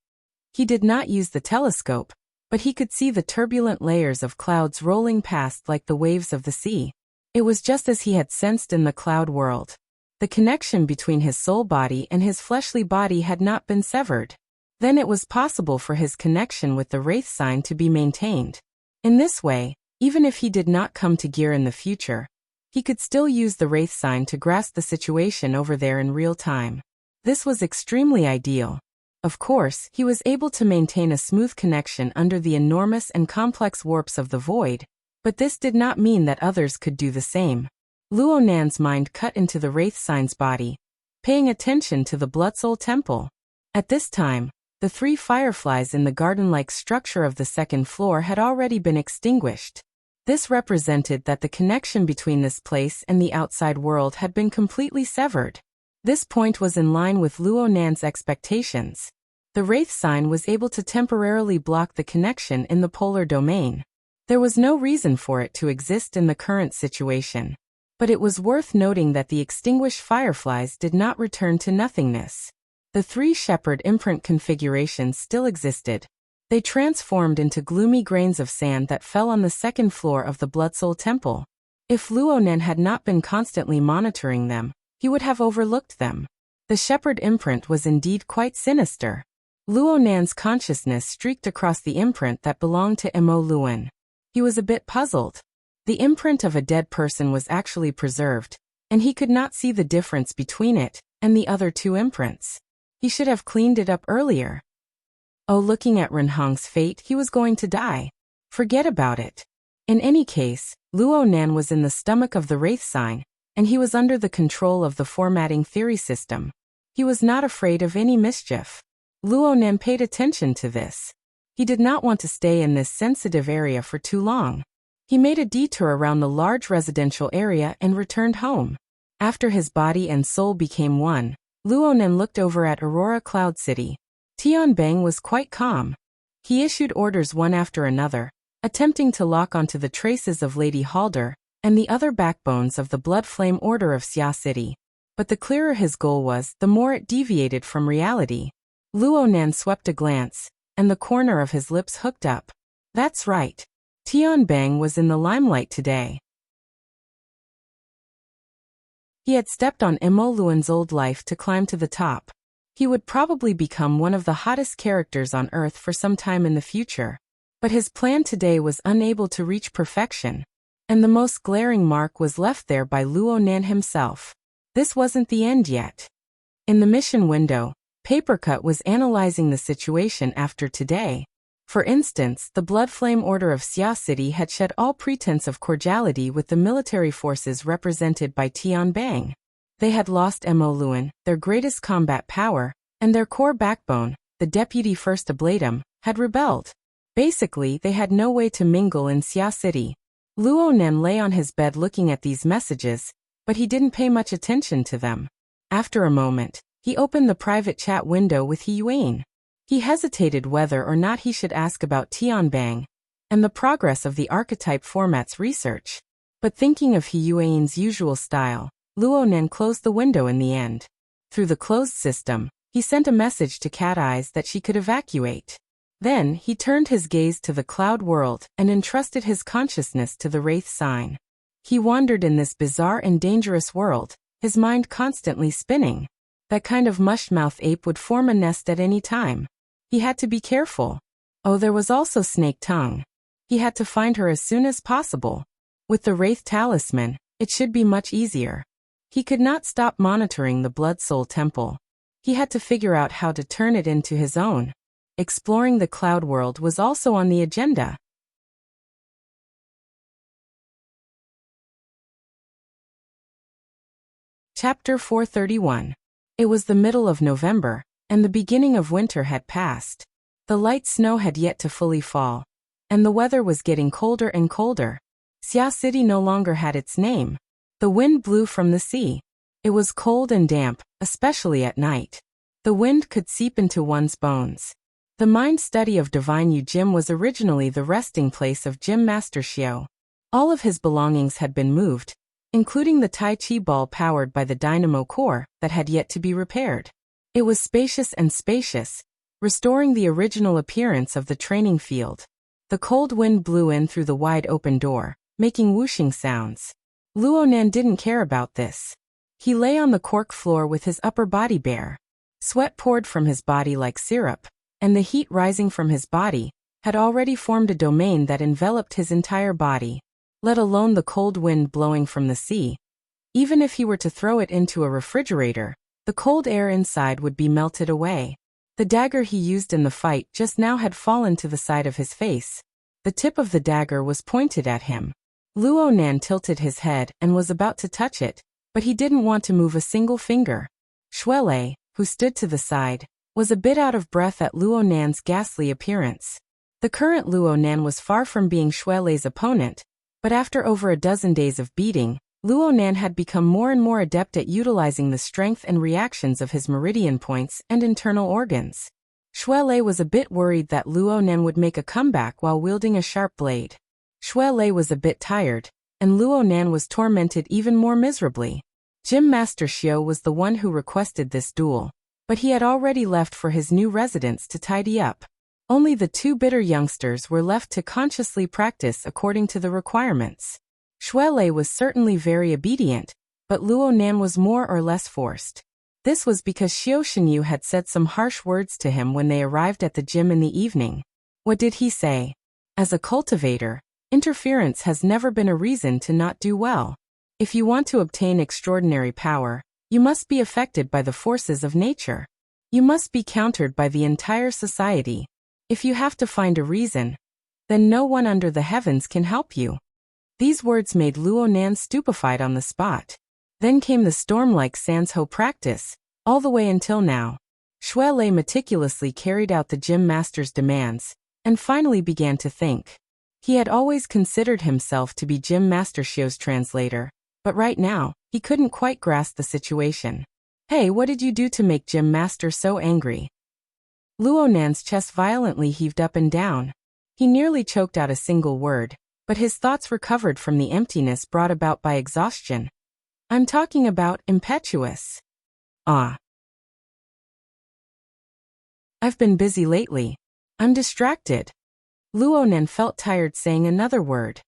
He did not use the telescope, but he could see the turbulent layers of clouds rolling past like the waves of the sea. It was just as he had sensed in the cloud world. The connection between his soul body and his fleshly body had not been severed. Then it was possible for his connection with the Wraith sign to be maintained. In this way, even if he did not come to gear in the future, he could still use the Wraith sign to grasp the situation over there in real time. This was extremely ideal. Of course, he was able to maintain a smooth connection under the enormous and complex warps of the void, but this did not mean that others could do the same. Luo Nan's mind cut into the Wraith sign's body, paying attention to the Bloodsoul Temple. At this time, the 3 fireflies in the garden-like structure of the second floor had already been extinguished. This represented that the connection between this place and the outside world had been completely severed. This point was in line with Luo Nan's expectations. The Wraith sign was able to temporarily block the connection in the polar domain. There was no reason for it to exist in the current situation. But it was worth noting that the extinguished fireflies did not return to nothingness. The 3 shepherd imprint configurations still existed. They transformed into gloomy grains of sand that fell on the second floor of the Bloodsoul Temple. If Luo Nan had not been constantly monitoring them, he would have overlooked them. The shepherd imprint was indeed quite sinister. Luo Nan's consciousness streaked across the imprint that belonged to Mo Luan. He was a bit puzzled. The imprint of a dead person was actually preserved, and he could not see the difference between it and the other 2 imprints. He should have cleaned it up earlier. Oh, looking at Renhong's fate, he was going to die. Forget about it. In any case, Luo Nan was in the stomach of the Wraith sign, and he was under the control of the formatting theory system. He was not afraid of any mischief. Luo Nan paid attention to this. He did not want to stay in this sensitive area for too long. He made a detour around the large residential area and returned home. After his body and soul became one, Luo Nan looked over at Aurora Cloud City. Tian Bang was quite calm. He issued orders one after another, attempting to lock onto the traces of Lady Halder and the other backbones of the Blood Flame Order of Xia City. But the clearer his goal was, the more it deviated from reality. Luo Nan swept a glance, and the corner of his lips hooked up. That's right. Tian Bang was in the limelight today. He had stepped on Imo Luan's old life to climb to the top. He would probably become one of the hottest characters on Earth for some time in the future. But his plan today was unable to reach perfection. And the most glaring mark was left there by Luo Nan himself. This wasn't the end yet. In the mission window, Papercut was analyzing the situation after today. For instance, the Blood Flame Order of Xia City had shed all pretense of cordiality with the military forces represented by Tian Bang. They had lost Mo Luan, their greatest combat power, and their core backbone, the Deputy First Ablatum, had rebelled. Basically, they had no way to mingle in Xia City. Luo Nan lay on his bed looking at these messages, but he didn't pay much attention to them. After a moment, he opened the private chat window with He Yuan. He hesitated whether or not he should ask about Tian Bang and the progress of the archetype formats research. But thinking of He Yuan's usual style, Luo Nan closed the window in the end. Through the closed system, he sent a message to Cat Eyes that she could evacuate. Then, he turned his gaze to the cloud world and entrusted his consciousness to the Wraith sign. He wandered in this bizarre and dangerous world, his mind constantly spinning. That kind of mush-mouth ape would form a nest at any time. He had to be careful. Oh, there was also Snake Tongue. He had to find her as soon as possible. With the Wraith Talisman, it should be much easier. He could not stop monitoring the Blood Soul Temple. He had to figure out how to turn it into his own. Exploring the cloud world was also on the agenda. Chapter 431. It was the middle of November, and the beginning of winter had passed. The light snow had yet to fully fall, and the weather was getting colder and colder. Xia City no longer had its name. The wind blew from the sea. It was cold and damp, especially at night. The wind could seep into one's bones. The mind study of Divine Yu Gym was originally the resting place of Gym Master Xiao. All of his belongings had been moved, including the Tai Chi ball powered by the dynamo core that had yet to be repaired. It was spacious and spacious, restoring the original appearance of the training field. The cold wind blew in through the wide open door, making whooshing sounds. Luo Nan didn't care about this. He lay on the cork floor with his upper body bare. Sweat poured from his body like syrup, and the heat rising from his body had already formed a domain that enveloped his entire body, let alone the cold wind blowing from the sea. Even if he were to throw it into a refrigerator, the cold air inside would be melted away. The dagger he used in the fight just now had fallen to the side of his face. The tip of the dagger was pointed at him. Luo Nan tilted his head and was about to touch it, but he didn't want to move a single finger. Shuelei, who stood to the side, was a bit out of breath at Luo Nan's ghastly appearance. The current Luo Nan was far from being Shuelei's opponent, but after over a dozen days of beating, Luo Nan had become more and more adept at utilizing the strength and reactions of his meridian points and internal organs. Shuelei was a bit worried that Luo Nan would make a comeback while wielding a sharp blade. Shuelei was a bit tired, and Luo Nan was tormented even more miserably. Gym Master Xiao was the one who requested this duel, but he had already left for his new residence to tidy up. Only the two bitter youngsters were left to consciously practice according to the requirements. Shuelei was certainly very obedient, but Luo Nan was more or less forced. This was because Xiao Shenyu had said some harsh words to him when they arrived at the gym in the evening. What did he say? As a cultivator, interference has never been a reason to not do well. If you want to obtain extraordinary power, you must be affected by the forces of nature. You must be countered by the entire society. If you have to find a reason, then no one under the heavens can help you. These words made Luo Nan stupefied on the spot. Then came the storm-like Sanzho practice, all the way until now. Shui Lei meticulously carried out the gym master's demands, and finally began to think. He had always considered himself to be Gym Master Xiu's translator, but right now, he couldn't quite grasp the situation. Hey, what did you do to make Gym Master so angry? Luo Nan's chest violently heaved up and down. He nearly choked out a single word, but his thoughts recovered from the emptiness brought about by exhaustion. I'm talking about impetuous. Ah. I've been busy lately. I'm distracted. Luo Nan felt tired saying another word.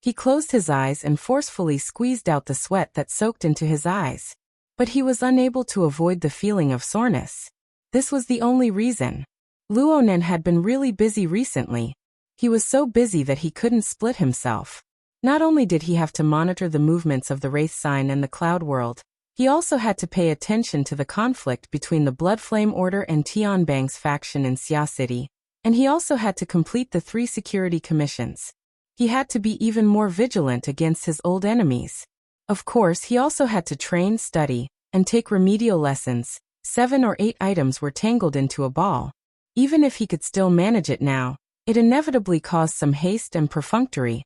He closed his eyes and forcefully squeezed out the sweat that soaked into his eyes. But he was unable to avoid the feeling of soreness. This was the only reason. Luo Nan had been really busy recently. He was so busy that he couldn't split himself. Not only did he have to monitor the movements of the Wraith Sign and the Cloud World, he also had to pay attention to the conflict between the Blood Flame Order and Tianbang's faction in Xia City, and he also had to complete the 3 security commissions. He had to be even more vigilant against his old enemies. Of course, he also had to train, study, and take remedial lessons. 7 or 8 items were tangled into a ball. Even if he could still manage it now, it inevitably caused some haste and perfunctory,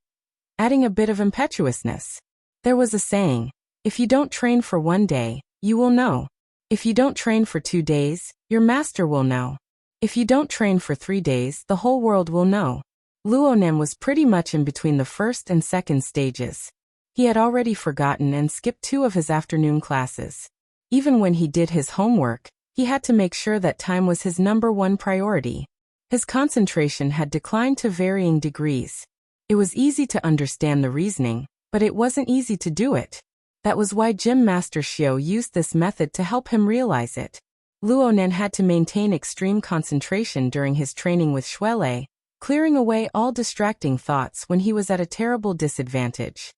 adding a bit of impetuousness. There was a saying, if you don't train for 1 day, you will know. If you don't train for 2 days, your master will know. If you don't train for 3 days, the whole world will know. Luo Nan was pretty much in between the first and second stages. He had already forgotten and skipped 2 of his afternoon classes. Even when he did his homework, he had to make sure that time was his #1 priority. His concentration had declined to varying degrees. It was easy to understand the reasoning, but it wasn't easy to do it. That was why Gym Master Xiu used this method to help him realize it. Luo Nan had to maintain extreme concentration during his training with Shui Lei, clearing away all distracting thoughts when he was at a terrible disadvantage.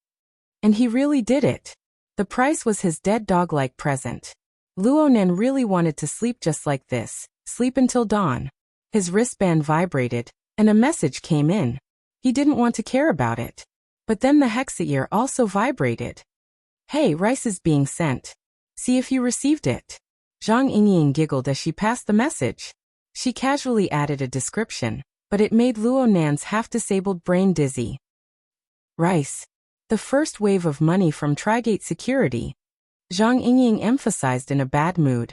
And he really did it. The price was his dead dog-like present. Luo Nan really wanted to sleep just like this, sleep until dawn. His wristband vibrated, and a message came in. He didn't want to care about it. But then the hexa-ear also vibrated. Hey, rice is being sent. See if you received it. Zhang Yingying giggled as she passed the message. She casually added a description, but it made Luo Nan's half-disabled brain dizzy. Rice. The first wave of money from Trigate Security. Zhang Yingying emphasized in a bad mood.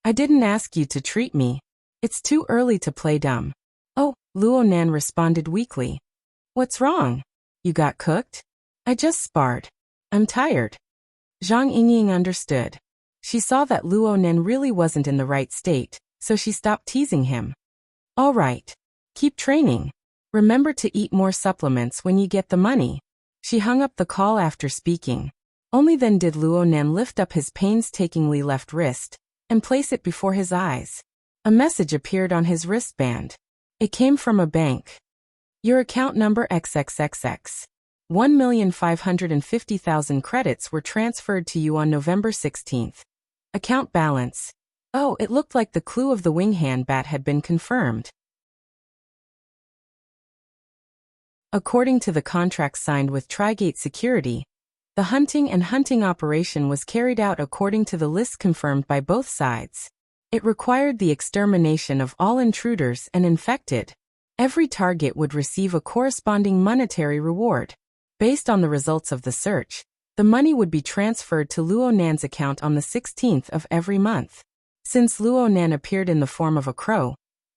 I didn't ask you to treat me. It's too early to play dumb. Oh, Luo Nan responded weakly. What's wrong? You got cooked? I just sparred. I'm tired. Zhang Yingying understood. She saw that Luo Nan really wasn't in the right state, so she stopped teasing him. All right. Keep training. Remember to eat more supplements when you get the money. She hung up the call after speaking. Only then did Luo Nan lift up his painstakingly left wrist and place it before his eyes. A message appeared on his wristband. It came from a bank. Your account number XXXX. 1,550,000 credits were transferred to you on November 16th. Account balance. Oh, it looked like the clue of the wing-hand bat had been confirmed. According to the contract signed with Trigate Security, the hunting operation was carried out according to the list confirmed by both sides. It required the extermination of all intruders and infected. Every target would receive a corresponding monetary reward. Based on the results of the search, the money would be transferred to Luo Nan's account on the 16th of every month. Since Luo Nan appeared in the form of a crow,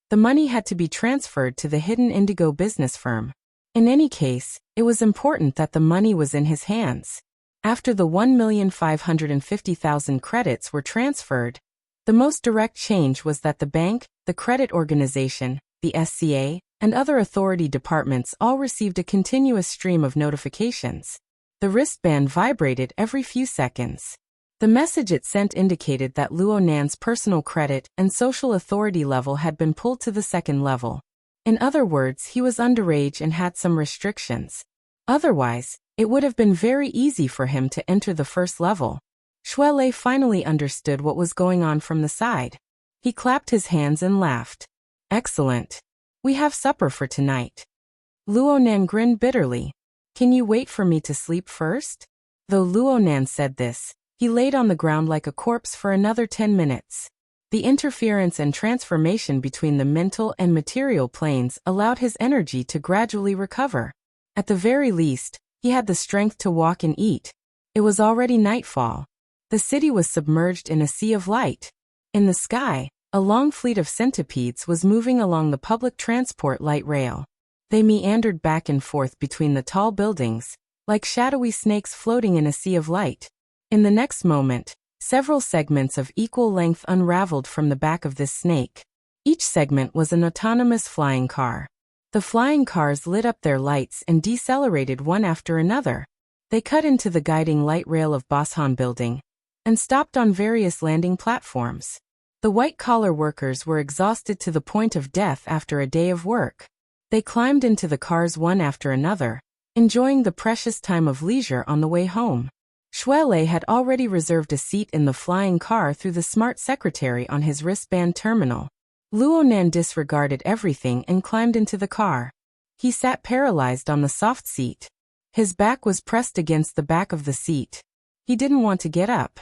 the money had to be transferred to the hidden indigo business firm. In any case, it was important that the money was in his hands. After the 1,550,000 credits were transferred, the most direct change was that the bank, the credit organization, the SCA, and other authority departments all received a continuous stream of notifications. The wristband vibrated every few seconds. The message it sent indicated that Luo Nan's personal credit and social authority level had been pulled to the 2nd level. In other words, he was underage and had some restrictions. Otherwise, it would have been very easy for him to enter the 1st level. Shui Lei finally understood what was going on from the side. He clapped his hands and laughed. Excellent. We have supper for tonight. Luonan grinned bitterly. Can you wait for me to sleep first? Though Luonan said this, he laid on the ground like a corpse for another 10 minutes. The interference and transformation between the mental and material planes allowed his energy to gradually recover. At the very least, he had the strength to walk and eat. It was already nightfall. The city was submerged in a sea of light. In the sky, a long fleet of centipedes was moving along the public transport light rail. They meandered back and forth between the tall buildings, like shadowy snakes floating in a sea of light. In the next moment, several segments of equal length unraveled from the back of this snake. Each segment was an autonomous flying car. The flying cars lit up their lights and decelerated one after another. They cut into the guiding light rail of Boshan Building and stopped on various landing platforms. The white-collar workers were exhausted to the point of death after a day of work. They climbed into the cars one after another, enjoying the precious time of leisure on the way home. Shuele had already reserved a seat in the flying car through the smart secretary on his wristband terminal. Luonan disregarded everything and climbed into the car. He sat paralyzed on the soft seat. His back was pressed against the back of the seat. He didn't want to get up.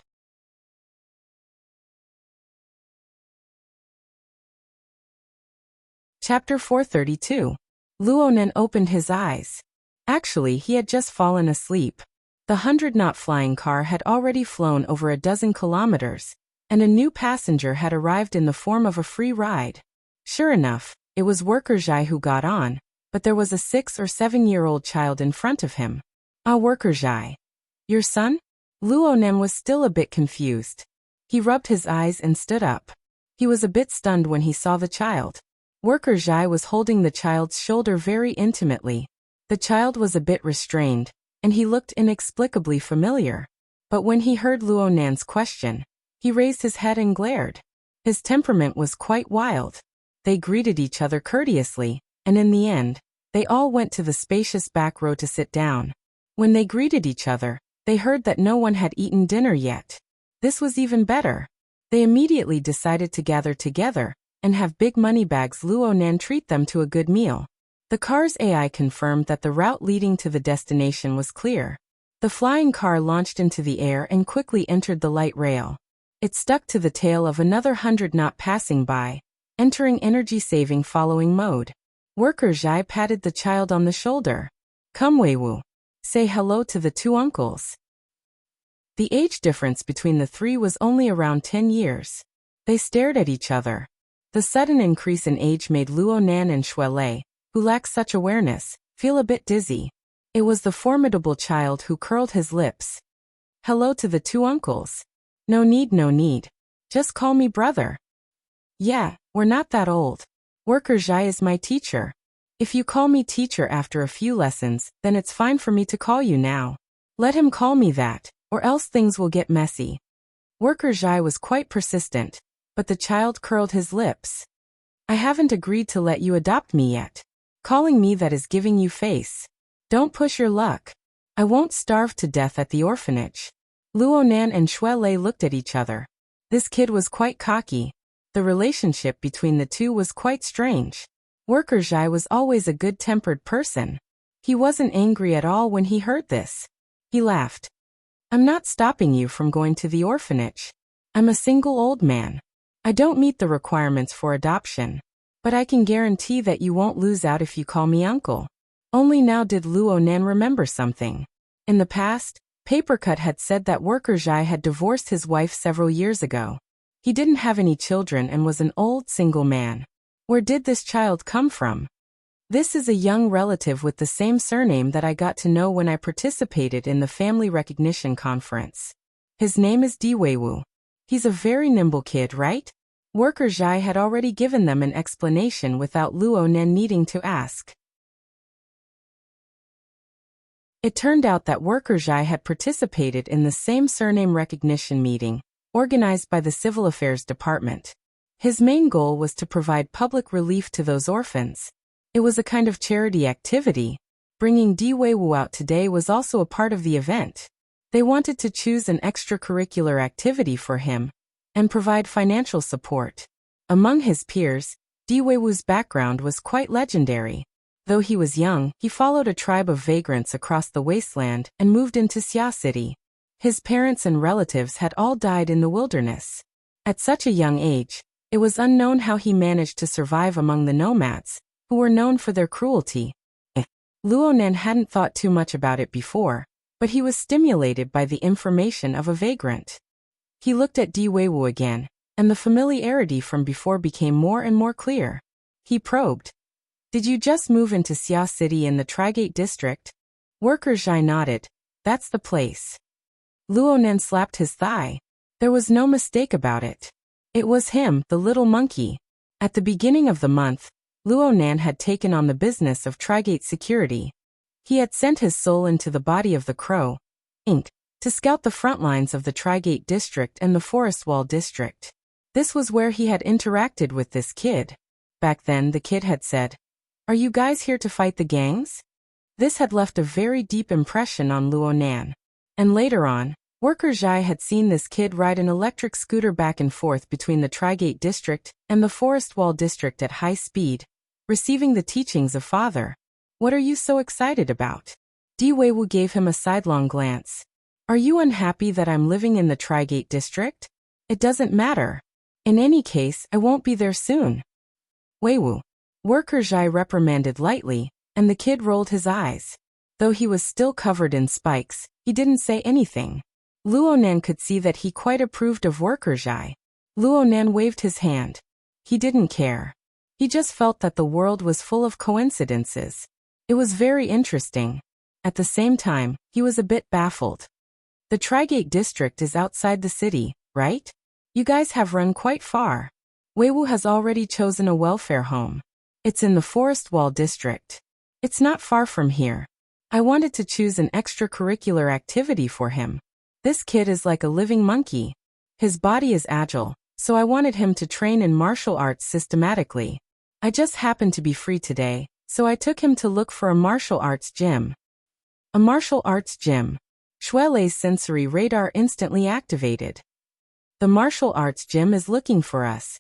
Chapter 432. Luonan opened his eyes. Actually, he had just fallen asleep. The 100-knot flying car had already flown over a dozen kilometers, and a new passenger had arrived in the form of a free ride. Sure enough, it was Worker Jai who got on, but there was a 6 or 7-year-old child in front of him. Ah, Worker Jai. Your son? Luonan was still a bit confused. He rubbed his eyes and stood up. He was a bit stunned when he saw the child. Worker Jai was holding the child's shoulder very intimately. The child was a bit restrained, and he looked inexplicably familiar. But when he heard Luonan's question, he raised his head and glared. His temperament was quite wild. They greeted each other courteously, and in the end, they all went to the spacious back row to sit down. When they greeted each other, they heard that no one had eaten dinner yet. This was even better. They immediately decided to gather together and have big money bags Luonan treat them to a good meal. The car's AI confirmed that the route leading to the destination was clear. The flying car launched into the air and quickly entered the light rail. It stuck to the tail of another 100-knot passing by, entering energy-saving following mode. Worker Jai patted the child on the shoulder. Come Weiwu. Say hello to the two uncles. The age difference between the three was only around 10 years. They stared at each other. The sudden increase in age made Luonan and Shuele, who lacked such awareness, feel a bit dizzy. It was the formidable child who curled his lips. Hello to the two uncles. No need. Just call me brother. Yeah, we're not that old. Worker Jai is my teacher. If you call me teacher after a few lessons, then it's fine for me to call you now. Let him call me that, or else things will get messy. Worker Jai was quite persistent, but the child curled his lips. I haven't agreed to let you adopt me yet. Calling me that is giving you face. Don't push your luck. I won't starve to death at the orphanage. Luonan and Shuele looked at each other. This kid was quite cocky. The relationship between the two was quite strange. Worker Jai was always a good-tempered person. He wasn't angry at all when he heard this. He laughed. I'm not stopping you from going to the orphanage. I'm a single old man. I don't meet the requirements for adoption. But I can guarantee that you won't lose out if you call me uncle. Only now did Luonan remember something. In the past, Papercut had said that Worker Jai had divorced his wife several years ago. He didn't have any children and was an old single man. Where did this child come from? This is a young relative with the same surname that I got to know when I participated in the family recognition conference. His name is Diweiwu. He's a very nimble kid, right? Worker Jai had already given them an explanation without Luonan needing to ask. It turned out that Worker Jai had participated in the same surname recognition meeting, organized by the Civil Affairs Department. His main goal was to provide public relief to those orphans. It was a kind of charity activity. Bringing Diweiwu out today was also a part of the event. They wanted to choose an extracurricular activity for him and provide financial support. Among his peers, Diweiwu's background was quite legendary. Though he was young, he followed a tribe of vagrants across the wasteland and moved into Xia City. His parents and relatives had all died in the wilderness. At such a young age, it was unknown how he managed to survive among the nomads, who were known for their cruelty. Luonan hadn't thought too much about it before, but he was stimulated by the information of a vagrant. He looked at Di Weiwu again, and the familiarity from before became more and more clear. He probed. Did you just move into Xia City in the Trigate district? Worker Zhai nodded. That's the place. Luonan slapped his thigh. There was no mistake about it. It was him, the little monkey. At the beginning of the month, Luonan had taken on the business of Trigate security. He had sent his soul into the body of the Crow, Inc., to scout the front lines of the Trigate district and the Forest Wall district. This was where he had interacted with this kid. Back then the kid had said, "Are you guys here to fight the gangs?" This had left a very deep impression on Luonan. And later on, Worker Zhai had seen this kid ride an electric scooter back and forth between the Trigate district and the Forest Wall district at high speed, receiving the teachings of father. What are you so excited about? Di Weiwu gave him a sidelong glance. Are you unhappy that I'm living in the Trigate district? It doesn't matter. In any case, I won't be there soon. Weiwu. Worker Zhai reprimanded lightly, and the kid rolled his eyes. Though he was still covered in spikes, he didn't say anything. Luonan could see that he quite approved of Worker Zhai. Luonan waved his hand. He didn't care. He just felt that the world was full of coincidences. It was very interesting. At the same time, he was a bit baffled. The Trigate district is outside the city, right? You guys have run quite far. Weiwu has already chosen a welfare home. It's in the Forest Wall district. It's not far from here. I wanted to choose an extracurricular activity for him. This kid is like a living monkey. His body is agile, so I wanted him to train in martial arts systematically. I just happened to be free today, so I took him to look for a martial arts gym. A martial arts gym. Shuelei's sensory radar instantly activated. The martial arts gym is looking for us.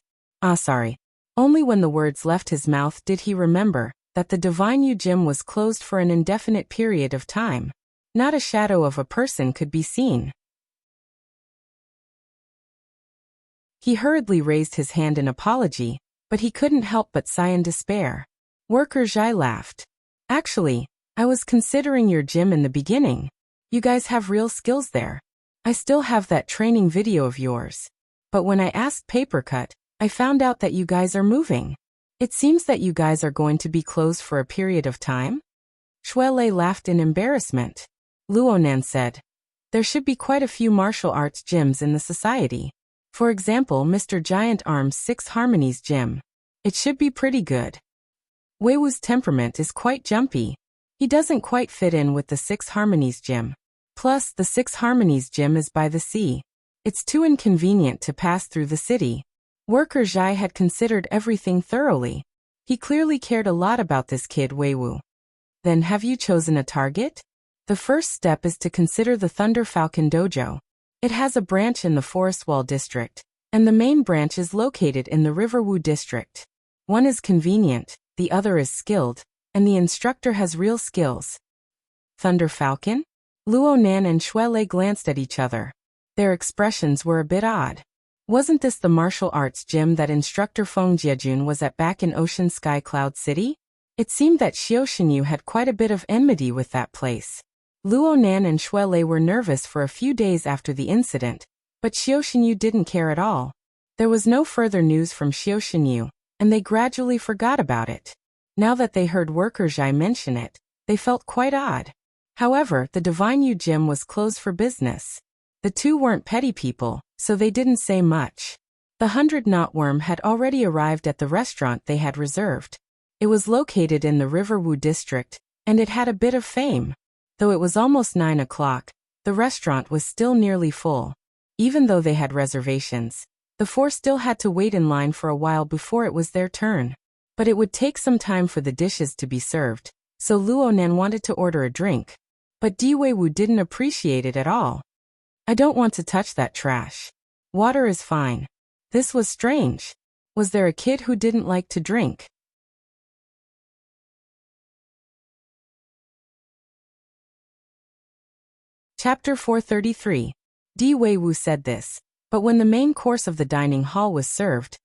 Sorry. Only when the words left his mouth did he remember that the Divine Yu gym was closed for an indefinite period of time. Not a shadow of a person could be seen. He hurriedly raised his hand in apology, but he couldn't help but sigh in despair. Worker Zhai laughed. Actually, I was considering your gym in the beginning. You guys have real skills there. I still have that training video of yours. But when I asked Papercut, I found out that you guys are moving. It seems that you guys are going to be closed for a period of time? Shuelei laughed in embarrassment. Luonan said, there should be quite a few martial arts gyms in the society. For example, Mr. Giant Arm's Six Harmonies gym. It should be pretty good. Weiwu's temperament is quite jumpy. He doesn't quite fit in with the Six Harmonies gym. Plus, the Six Harmonies gym is by the sea. It's too inconvenient to pass through the city. Worker Zhai had considered everything thoroughly. He clearly cared a lot about this kid Weiwu. Then have you chosen a target? The first step is to consider the Thunder Falcon Dojo. It has a branch in the Forest Wall district, and the main branch is located in the Riverwu district. One is convenient, the other is skilled, and the instructor has real skills. Thunder Falcon? Luonan and Shuelei glanced at each other. Their expressions were a bit odd. Wasn't this the martial arts gym that instructor Feng Jiejun was at back in Ocean Sky Cloud City? It seemed that Xiao Xinyu had quite a bit of enmity with that place. Luonan and Shuelei were nervous for a few days after the incident, but Xiao Xinyu didn't care at all. There was no further news from Xiao Xinyu, and they gradually forgot about it. Now that they heard Worker Zhai mention it, they felt quite odd. However, the Divine Yu gym was closed for business. The two weren't petty people, so they didn't say much. The 100-knot worm had already arrived at the restaurant they had reserved. It was located in the Riverwu district, and it had a bit of fame. Though it was almost 9 o'clock, the restaurant was still nearly full. Even though they had reservations, the four still had to wait in line for a while before it was their turn. But it would take some time for the dishes to be served, so Luonan wanted to order a drink. But Di Weiwu didn't appreciate it at all. I don't want to touch that trash. Water is fine. This was strange. Was there a kid who didn't like to drink? Chapter 433. Di Weiwu said this, but when the main course of the dining hall was served,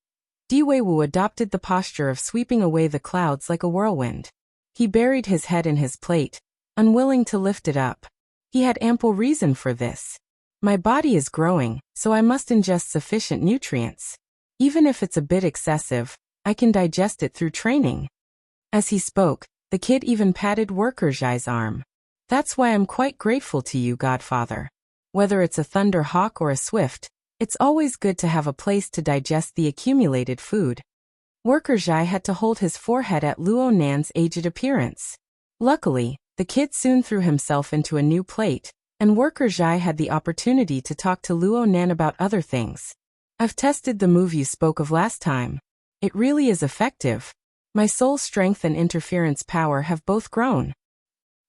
Di Weiwu adopted the posture of sweeping away the clouds like a whirlwind. He buried his head in his plate, unwilling to lift it up. He had ample reason for this. My body is growing, so I must ingest sufficient nutrients. Even if it's a bit excessive, I can digest it through training. As he spoke, the kid even patted Worker Zhai's arm. That's why I'm quite grateful to you, Godfather. Whether it's a thunder hawk or a swift, it's always good to have a place to digest the accumulated food. Worker Zhai had to hold his forehead at Luo Nan's aged appearance. Luckily, the kid soon threw himself into a new plate, and Worker Zhai had the opportunity to talk to Luo Nan about other things. I've tested the move you spoke of last time. It really is effective. My soul strength and interference power have both grown.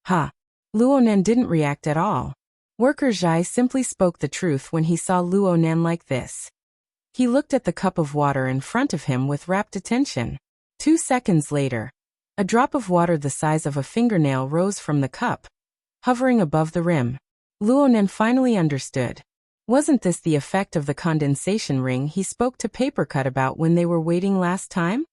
Ha! Luo Nan didn't react at all. Worker Zhai simply spoke the truth when he saw Luo Nan like this. He looked at the cup of water in front of him with rapt attention. 2 seconds later, a drop of water the size of a fingernail rose from the cup, hovering above the rim. Luo Nan finally understood. Wasn't this the effect of the condensation ring he spoke to Papercut about when they were waiting last time?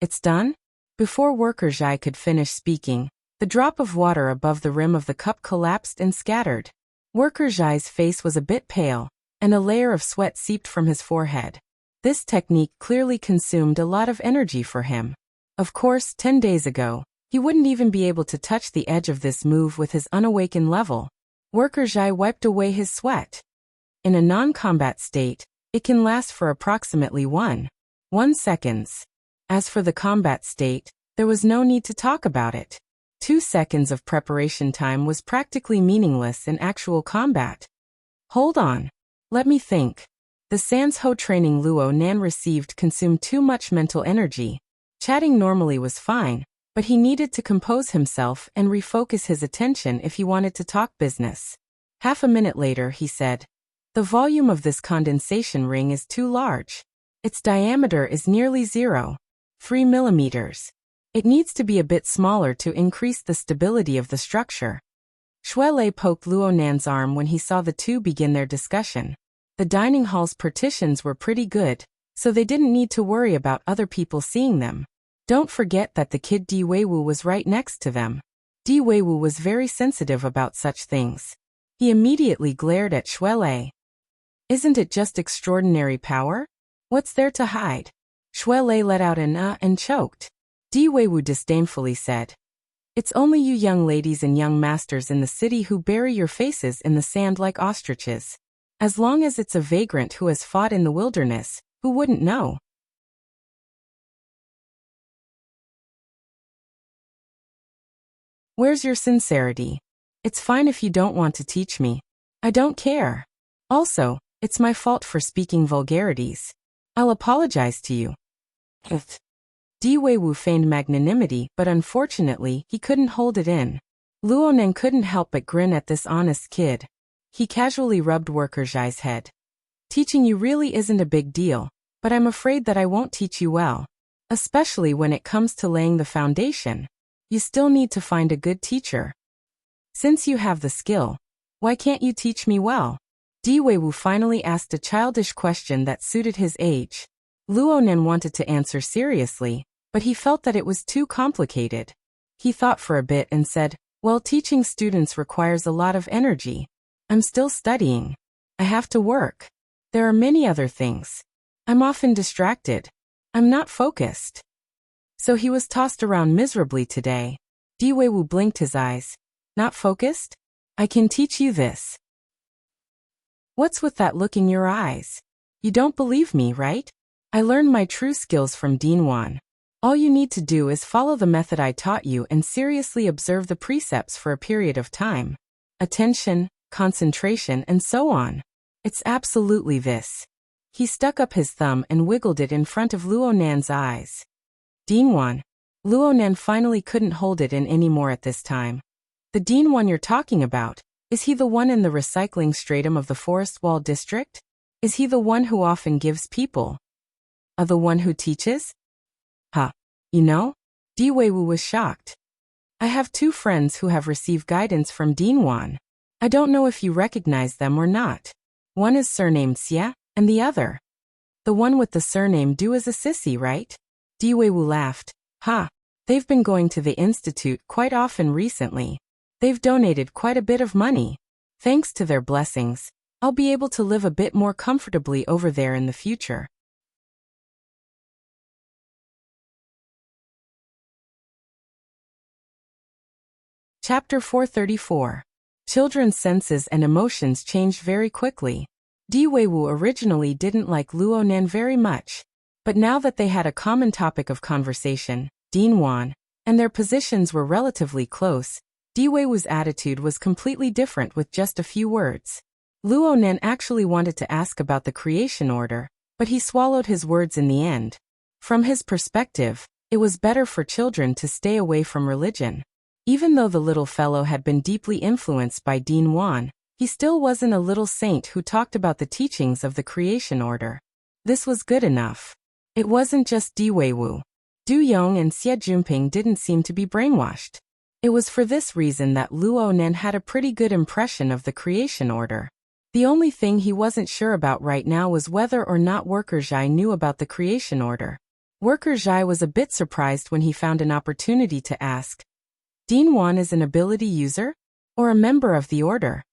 It's done? Before Worker Zhai could finish speaking, the drop of water above the rim of the cup collapsed and scattered. Worker Zhai's face was a bit pale, and a layer of sweat seeped from his forehead. This technique clearly consumed a lot of energy for him. Of course, 10 days ago, he wouldn't even be able to touch the edge of this move with his unawakened level. Worker Zhai wiped away his sweat. In a non-combat state, it can last for approximately 1 seconds. As for the combat state, there was no need to talk about it. 2 seconds of preparation time was practically meaningless in actual combat. Hold on. Let me think. The Sansho training Luo Nan received consumed too much mental energy. Chatting normally was fine, but he needed to compose himself and refocus his attention if he wanted to talk business. Half a minute later, he said, "The volume of this condensation ring is too large. Its diameter is nearly 0.3 millimeters. It needs to be a bit smaller to increase the stability of the structure." Shuelei poked Luo Nan's arm when he saw the two begin their discussion. The dining hall's partitions were pretty good, so they didn't need to worry about other people seeing them. Don't forget that the kid Di Weiwu was right next to them. Di Weiwu was very sensitive about such things. He immediately glared at Shuelei. Isn't it just extraordinary power? What's there to hide? Shuelei let out an and choked. Di Weiwu disdainfully said, "It's only you young ladies and young masters in the city who bury your faces in the sand like ostriches. As long as it's a vagrant who has fought in the wilderness, who wouldn't know?" Where's your sincerity? It's fine if you don't want to teach me. I don't care. Also, it's my fault for speaking vulgarities. I'll apologize to you. Di Weiwu feigned magnanimity, but unfortunately, he couldn't hold it in. Luo Nan couldn't help but grin at this honest kid. He casually rubbed Worker Zhai's head. "Teaching you really isn't a big deal, but I'm afraid that I won't teach you well. Especially when it comes to laying the foundation. You still need to find a good teacher. Since you have the skill, why can't you teach me well?" Di Weiwu finally asked a childish question that suited his age. Luo Nan wanted to answer seriously, but he felt that it was too complicated. He thought for a bit and said, "Well, teaching students requires a lot of energy. I'm still studying. I have to work. There are many other things. I'm often distracted. I'm not focused." So he was tossed around miserably today. Di Weiwu blinked his eyes. "Not focused? I can teach you this." "What's with that look in your eyes? You don't believe me, right? I learned my true skills from Dinwan. All you need to do is follow the method I taught you and seriously observe the precepts for a period of time. Attention, concentration, and so on. It's absolutely this." He stuck up his thumb and wiggled it in front of Luo Nan's eyes. "Dinwan." Luo Nan finally couldn't hold it in anymore at this time. "The Dinwan you're talking about, is he the one in the recycling stratum of the Forest Wall district? Is he the one who often gives people? The one who teaches?" "Huh. You know?" Di Weiwu was shocked. "I have 2 friends who have received guidance from Dinwan. I don't know if you recognize them or not. One is surnamed Xie, and the other. The one with the surname Du is a sissy, right? Diwei-wu laughed. Ha! They've been going to the institute quite often recently. They've donated quite a bit of money. Thanks to their blessings, I'll be able to live a bit more comfortably over there in the future. Chapter 434. Children's senses and emotions change very quickly. Diwei-wu originally didn't like Luonan very much, but now that they had a common topic of conversation, Dinwan, and their positions were relatively close, Diwei-wu's attitude was completely different with just a few words. Luonan actually wanted to ask about the creation order, but he swallowed his words in the end. From his perspective, it was better for children to stay away from religion. Even though the little fellow had been deeply influenced by Dinwan, he still wasn't a little saint who talked about the teachings of the creation order. This was good enough. It wasn't just Diwei-wu. Du Yong and Xie Junping didn't seem to be brainwashed. It was for this reason that Luonan had a pretty good impression of the creation order. The only thing he wasn't sure about right now was whether or not Worker Zhai knew about the creation order. Worker Zhai was a bit surprised when he found an opportunity to ask, Dinwan is an ability user? Or a member of the order?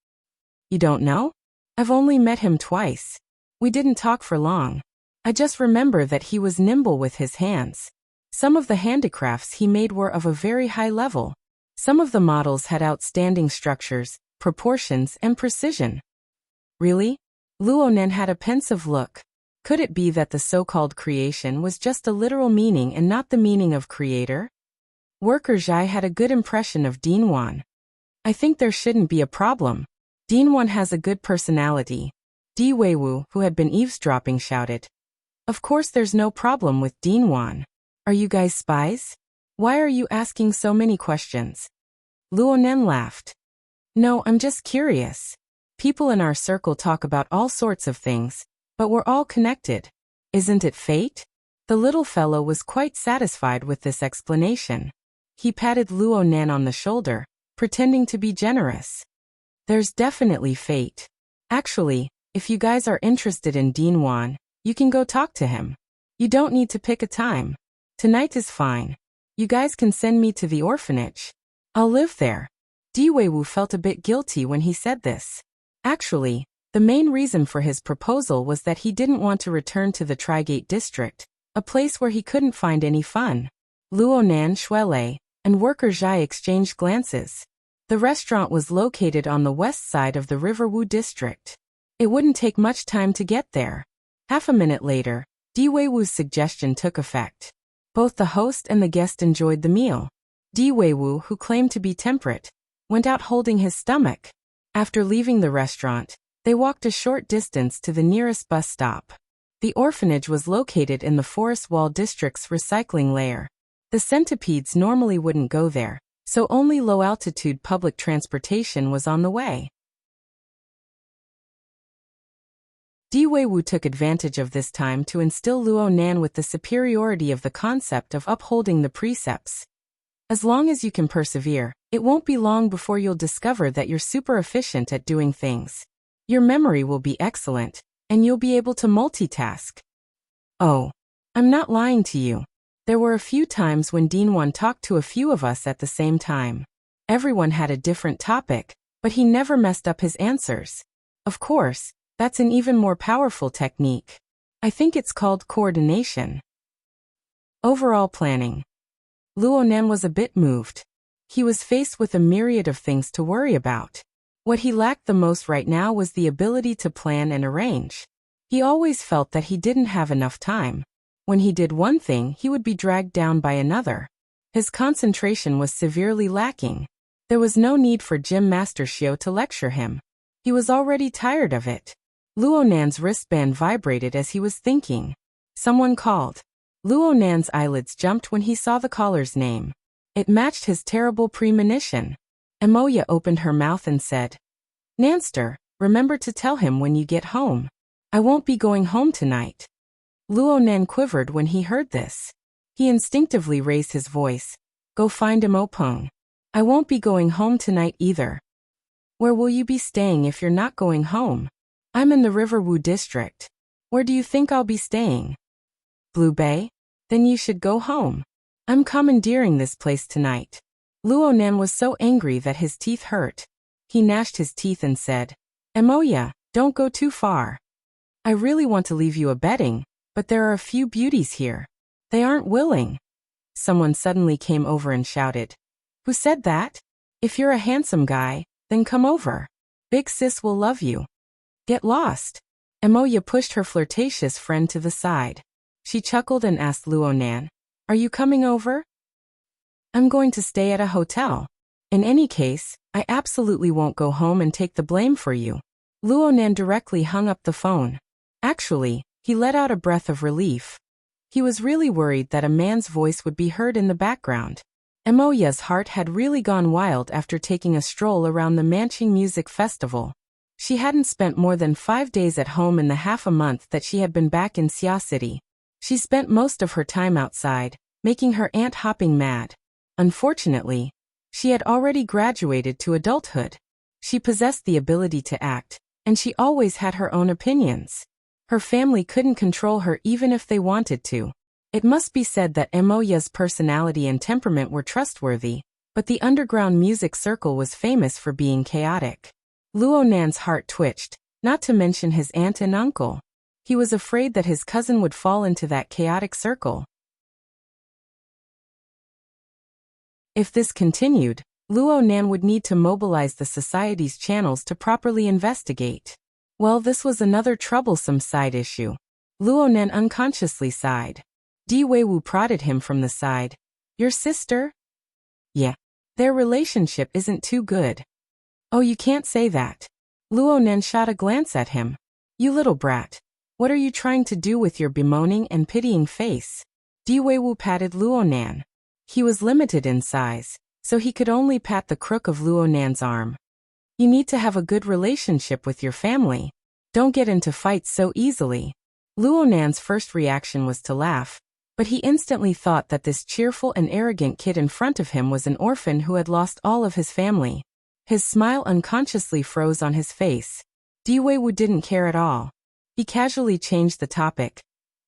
You don't know? I've only met him twice. We didn't talk for long. I just remember that he was nimble with his hands. Some of the handicrafts he made were of a very high level. Some of the models had outstanding structures, proportions, and precision. Really? Luonan had a pensive look. Could it be that the so-called creation was just a literal meaning and not the meaning of creator? Worker Zhai had a good impression of Dinwan. I think there shouldn't be a problem. Dinwan has a good personality. Diwei-wu, who had been eavesdropping, shouted. Of course there's no problem with Dinwan. Are you guys spies? Why are you asking so many questions? Luonan laughed. No, I'm just curious. People in our circle talk about all sorts of things, but we're all connected. Isn't it fate? The little fellow was quite satisfied with this explanation. He patted Luonan on the shoulder, pretending to be generous. There's definitely fate. Actually, if you guys are interested in Dinwan, you can go talk to him. You don't need to pick a time. Tonight is fine. You guys can send me to the orphanage. I'll live there. Diwei-wu felt a bit guilty when he said this. Actually, the main reason for his proposal was that he didn't want to return to the Trigate district, a place where he couldn't find any fun. Luonan, Shuelei, and Worker Zhai exchanged glances. The restaurant was located on the west side of the Riverwu district. It wouldn't take much time to get there. Half a minute later, Diwei-wu's suggestion took effect. Both the host and the guest enjoyed the meal. Diwei-wu, who claimed to be temperate, went out holding his stomach. After leaving the restaurant, they walked a short distance to the nearest bus stop. The orphanage was located in the Forest Wall District's recycling layer. The centipedes normally wouldn't go there, so only low-altitude public transportation was on the way. Diwei-wu took advantage of this time to instill Luonan with the superiority of the concept of upholding the precepts. As long as you can persevere, it won't be long before you'll discover that you're super efficient at doing things. Your memory will be excellent, and you'll be able to multitask. Oh, I'm not lying to you. There were a few times when Dinwan talked to a few of us at the same time. Everyone had a different topic, but he never messed up his answers. Of course, that's an even more powerful technique. I think it's called coordination. Overall planning. Luonan was a bit moved. He was faced with a myriad of things to worry about. What he lacked the most right now was the ability to plan and arrange. He always felt that he didn't have enough time. When he did one thing, he would be dragged down by another. His concentration was severely lacking. There was no need for Gym Master Xiao to lecture him. He was already tired of it. Luonan's wristband vibrated as he was thinking. Someone called. Luonan's eyelids jumped when he saw the caller's name. It matched his terrible premonition. Emoya opened her mouth and said, Nanster, remember to tell him when you get home. I won't be going home tonight. Luonan quivered when he heard this. He instinctively raised his voice. Go find Mo Peng. I won't be going home tonight either. Where will you be staying if you're not going home? I'm in the Riverwoo district. Where do you think I'll be staying? Blue Bay? Then you should go home. I'm commandeering this place tonight. Luonan was so angry that his teeth hurt. He gnashed his teeth and said, Emoya, don't go too far. I really want to leave you a bedding, but there are a few beauties here. They aren't willing. Someone suddenly came over and shouted. Who said that? If you're a handsome guy, then come over. Big sis will love you. Get lost. Emoya pushed her flirtatious friend to the side. She chuckled and asked Luonan, Are you coming over? I'm going to stay at a hotel. In any case, I absolutely won't go home and take the blame for you. Luonan directly hung up the phone. Actually, he let out a breath of relief. He was really worried that a man's voice would be heard in the background. Emoya's heart had really gone wild after taking a stroll around the Manching Music Festival. She hadn't spent more than 5 days at home in the half a month that she had been back in Xia City. She spent most of her time outside, making her aunt hopping mad. Unfortunately, she had already graduated to adulthood. She possessed the ability to act, and she always had her own opinions. Her family couldn't control her even if they wanted to. It must be said that Emoya's personality and temperament were trustworthy, but the underground music circle was famous for being chaotic. Luonan's heart twitched, not to mention his aunt and uncle. He was afraid that his cousin would fall into that chaotic circle. If this continued, Luonan would need to mobilize the society's channels to properly investigate. Well, this was another troublesome side issue. Luonan unconsciously sighed. Di Weiwu prodded him from the side. Your sister? Yeah. Their relationship isn't too good. Oh, you can't say that. Luonan shot a glance at him. You little brat. What are you trying to do with your bemoaning and pitying face? Di Weiwu patted Luonan. He was limited in size, so he could only pat the crook of Luonan's arm. You need to have a good relationship with your family. Don't get into fights so easily. Luonan's first reaction was to laugh, but he instantly thought that this cheerful and arrogant kid in front of him was an orphan who had lost all of his family. His smile unconsciously froze on his face. Di Weiwu didn't care at all. He casually changed the topic.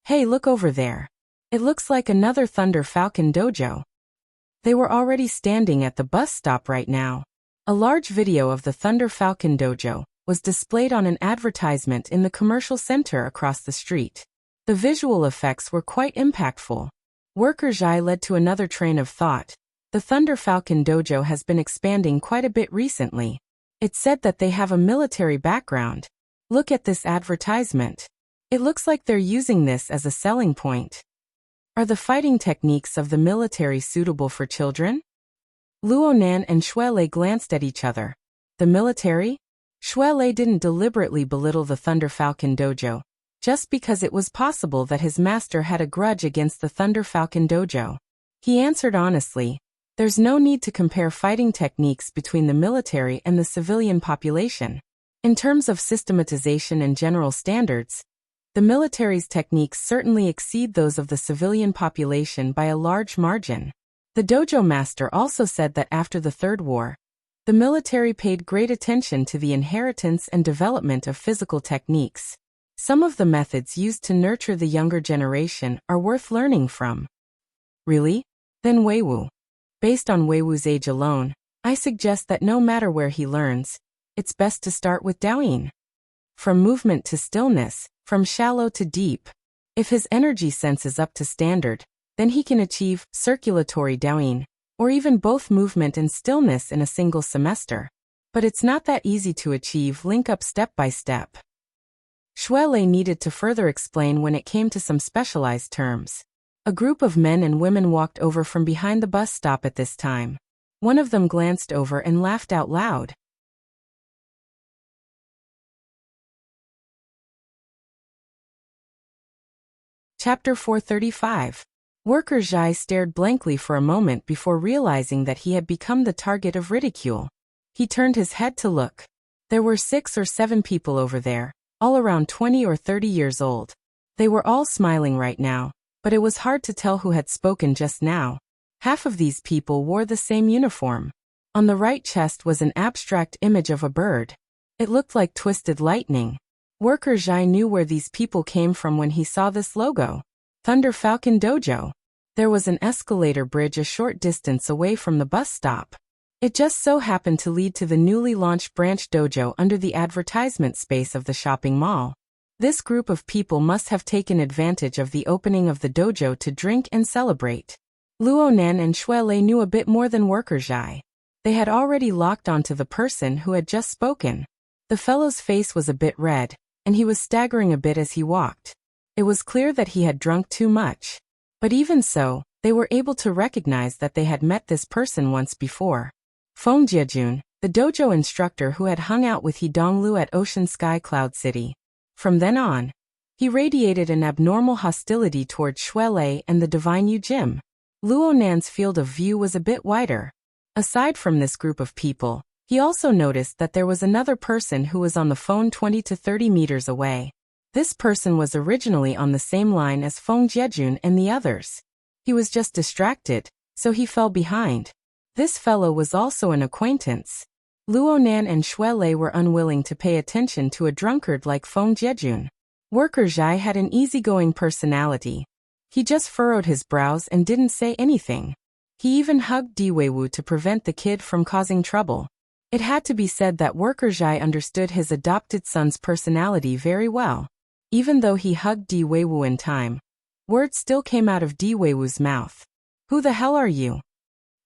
Hey, look over there. It looks like another Thunder Falcon dojo. They were already standing at the bus stop right now. A large video of the Thunder Falcon dojo was displayed on an advertisement in the commercial center across the street. The visual effects were quite impactful. Worker Zhai led to another train of thought. The Thunder Falcon dojo has been expanding quite a bit recently. It's said that they have a military background. Look at this advertisement. It looks like they're using this as a selling point. Are the fighting techniques of the military suitable for children? Luonan and Shuelei glanced at each other. The military? Shuelei didn't deliberately belittle the Thunder Falcon dojo, just because it was possible that his master had a grudge against the Thunder Falcon dojo. He answered honestly, there's no need to compare fighting techniques between the military and the civilian population. In terms of systematization and general standards, the military's techniques certainly exceed those of the civilian population by a large margin. The dojo master also said that after the Third War, the military paid great attention to the inheritance and development of physical techniques. Some of the methods used to nurture the younger generation are worth learning from. Really? Then Weiwu. Based on Weiwu's age alone, I suggest that no matter where he learns, it's best to start with Daoyin. From movement to stillness, from shallow to deep. If his energy sense is up to standard, then he can achieve circulatory Daoyin, or even both movement and stillness in a single semester. But it's not that easy to achieve link up step by step. Shuelei needed to further explain when it came to some specialized terms. A group of men and women walked over from behind the bus stop at this time. One of them glanced over and laughed out loud. Chapter 435. Worker Zhai stared blankly for a moment before realizing that he had become the target of ridicule. He turned his head to look. There were 6 or 7 people over there, all around 20 or 30 years old. They were all smiling right now, but it was hard to tell who had spoken just now. Half of these people wore the same uniform. On the right chest was an abstract image of a bird. It looked like twisted lightning. Worker Zhai knew where these people came from when he saw this logo. Thunder Falcon Dojo. There was an escalator bridge a short distance away from the bus stop. It just so happened to lead to the newly launched branch dojo under the advertisement space of the shopping mall. This group of people must have taken advantage of the opening of the dojo to drink and celebrate. Luo Nan and Xue Lei knew a bit more than Worker Zhai. They had already locked onto the person who had just spoken. The fellow's face was a bit red, and he was staggering a bit as he walked. It was clear that he had drunk too much. But even so, they were able to recognize that they had met this person once before. Feng Jiejun, the dojo instructor who had hung out with He Donglu at Ocean Sky Cloud City. From then on, he radiated an abnormal hostility towards Xue Lei and the Divine Yu Jim. Luo Nan's field of view was a bit wider. Aside from this group of people, he also noticed that there was another person who was on the phone 20 to 30 meters away. This person was originally on the same line as Feng Jiejun and the others. He was just distracted, so he fell behind. This fellow was also an acquaintance. Luo Nan and Xue Lei were unwilling to pay attention to a drunkard like Feng Jiejun. Worker Zhai had an easygoing personality. He just furrowed his brows and didn't say anything. He even hugged Di Weiwu to prevent the kid from causing trouble. It had to be said that Worker Zhai understood his adopted son's personality very well. Even though he hugged Di Weiwu in time, words still came out of Di Weiwu's mouth. "Who the hell are you?"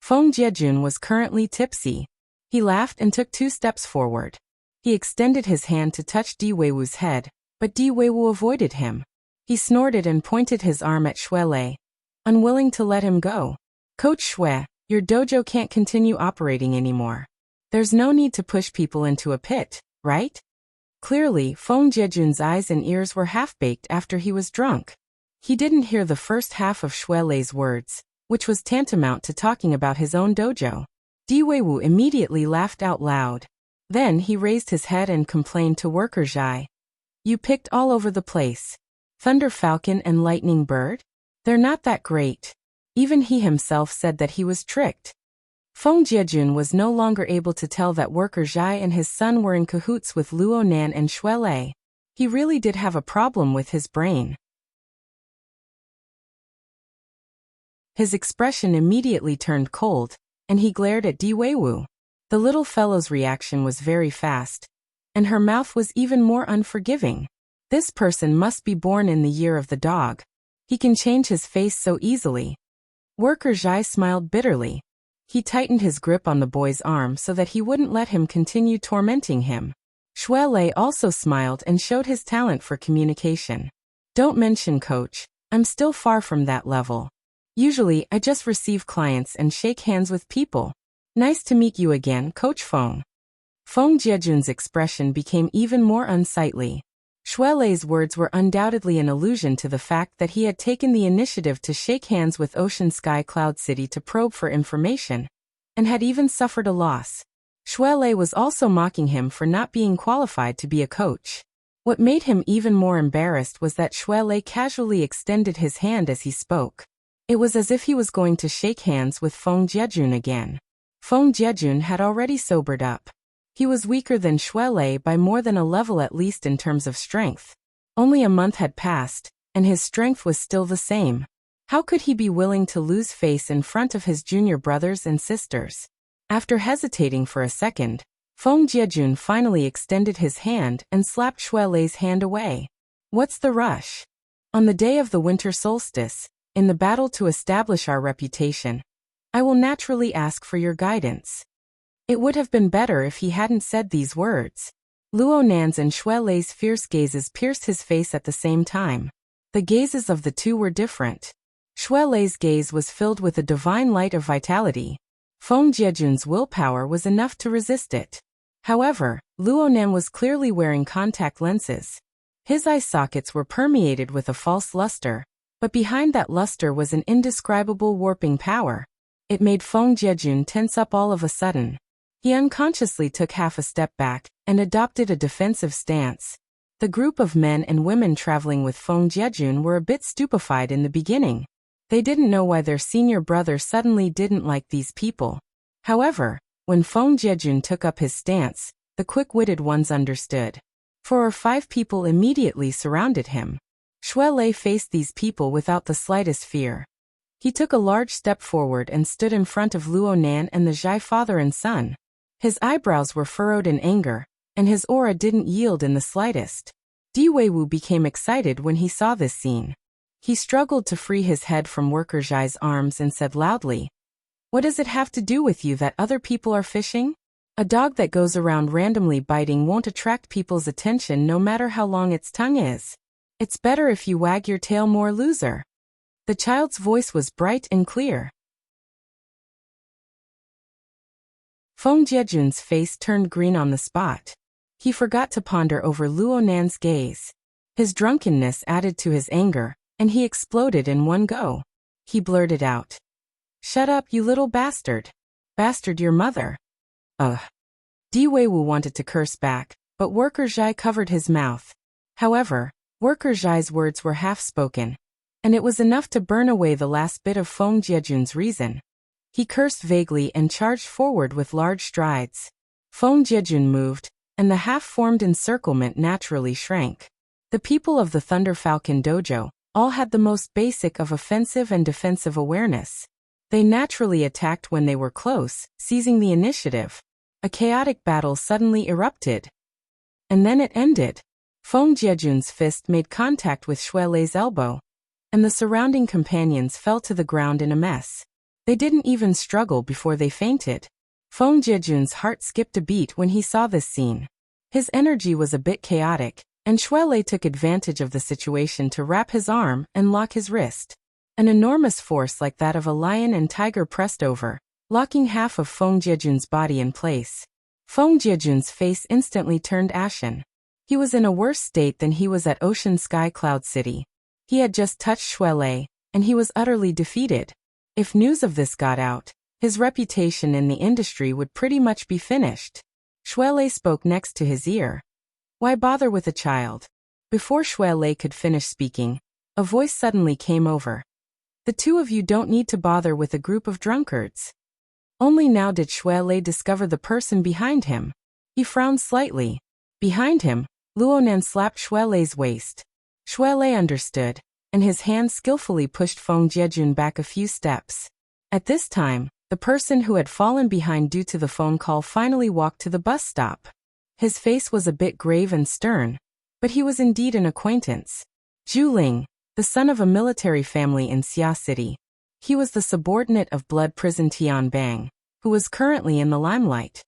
Feng Jiejun was currently tipsy. He laughed and took 2 steps forward. He extended his hand to touch Di Weiwu's head, but Di Weiwu avoided him. He snorted and pointed his arm at Xue Lei, unwilling to let him go. "Coach Xue, your dojo can't continue operating anymore. There's no need to push people into a pit, right?" Clearly, Feng Jiejun's eyes and ears were half-baked after he was drunk. He didn't hear the first half of Xue Lei's words, which was tantamount to talking about his own dojo. Di Weiwu immediately laughed out loud. Then he raised his head and complained to Worker Zhai. "You picked all over the place. Thunder Falcon and Lightning Bird? They're not that great." Even he himself said that he was tricked. Feng Jiejun was no longer able to tell that Worker Zhai and his son were in cahoots with Luo Nan and Xue Lei. He really did have a problem with his brain. His expression immediately turned cold, and he glared at Di Weiwu. The little fellow's reaction was very fast, and her mouth was even more unforgiving. This person must be born in the year of the dog. He can change his face so easily. Worker Zhai smiled bitterly. He tightened his grip on the boy's arm so that he wouldn't let him continue tormenting him. Xue Lei also smiled and showed his talent for communication. "Don't mention, coach. I'm still far from that level. Usually, I just receive clients and shake hands with people. Nice to meet you again, Coach Feng." Feng Jiejun's expression became even more unsightly. Xue Lei's words were undoubtedly an allusion to the fact that he had taken the initiative to shake hands with Ocean Sky Cloud City to probe for information, and had even suffered a loss. Xue Lei was also mocking him for not being qualified to be a coach. What made him even more embarrassed was that Xue Lei casually extended his hand as he spoke. It was as if he was going to shake hands with Feng Jiejun again. Feng Jiejun had already sobered up. He was weaker than Xue Lei by more than a level, at least in terms of strength. Only a month had passed, and his strength was still the same. How could he be willing to lose face in front of his junior brothers and sisters? After hesitating for a second, Feng Jiejun finally extended his hand and slapped Xue Lei's hand away. "What's the rush? On the day of the winter solstice, in the battle to establish our reputation, I will naturally ask for your guidance." It would have been better if he hadn't said these words. Luo Nan's and Xue Lei's fierce gazes pierced his face at the same time. The gazes of the two were different. Xue Lei's gaze was filled with a divine light of vitality. Feng Jiejun's willpower was enough to resist it. However, Luo Nan was clearly wearing contact lenses. His eye sockets were permeated with a false luster, but behind that luster was an indescribable warping power. It made Feng Jiejun tense up all of a sudden. He unconsciously took half a step back and adopted a defensive stance. The group of men and women traveling with Feng Jiejun were a bit stupefied in the beginning. They didn't know why their senior brother suddenly didn't like these people. However, When Feng Jiejun took up his stance, the quick-witted ones understood. 4 or 5 people immediately surrounded him. Xue Lei faced these people without the slightest fear. He took a large step forward and stood in front of Luo Nan and the Zhai father and son. His eyebrows were furrowed in anger, and his aura didn't yield in the slightest. Di Weiwu became excited when he saw this scene. He struggled to free his head from worker Zhai's arms and said loudly, "What does it have to do with you that other people are fishing? A dog that goes around randomly biting won't attract people's attention no matter how long its tongue is. It's better if you wag your tail more, loser." The child's voice was bright and clear. Feng Jiejun's face turned green on the spot. He forgot to ponder over Luo Nan's gaze. His drunkenness added to his anger, and he exploded in one go. He blurted out, "Shut up, you little bastard. Bastard your mother." Ugh. Di Weiwu wanted to curse back, but Worker Zhai covered his mouth. However, Worker Zhai's words were half-spoken, and it was enough to burn away the last bit of Feng Jiejun's reason. He cursed vaguely and charged forward with large strides. Feng Jiejun moved, and the half-formed encirclement naturally shrank. The people of the Thunder Falcon Dojo all had the most basic of offensive and defensive awareness. They naturally attacked when they were close, seizing the initiative. A chaotic battle suddenly erupted. And then it ended. Feng Jiejun's fist made contact with Xue Lei's elbow, and the surrounding companions fell to the ground in a mess. They didn't even struggle before they fainted. Feng Jiejun's heart skipped a beat when he saw this scene. His energy was a bit chaotic, and Xue Lei took advantage of the situation to wrap his arm and lock his wrist. An enormous force like that of a lion and tiger pressed over, locking half of Feng Jiejun's body in place. Feng Jiejun's face instantly turned ashen. He was in a worse state than he was at Ocean Sky Cloud City. He had just touched Xue Lei, and he was utterly defeated. If news of this got out, his reputation in the industry would pretty much be finished. Xue Lei spoke next to his ear. "Why bother with a child?" Before Xue Lei could finish speaking, a voice suddenly came over. "The two of you don't need to bother with a group of drunkards." Only now did Xue Lei discover the person behind him. He frowned slightly. Behind him, Luo Nan slapped Xue Lei's waist. Xue Lei understood, and his hand skillfully pushed Feng Jiejun back a few steps. At this time, the person who had fallen behind due to the phone call finally walked to the bus stop. His face was a bit grave and stern, but he was indeed an acquaintance. Zhu Ling, the son of a military family in Xia City. He was the subordinate of Blood Prison Tian Bang, who was currently in the limelight.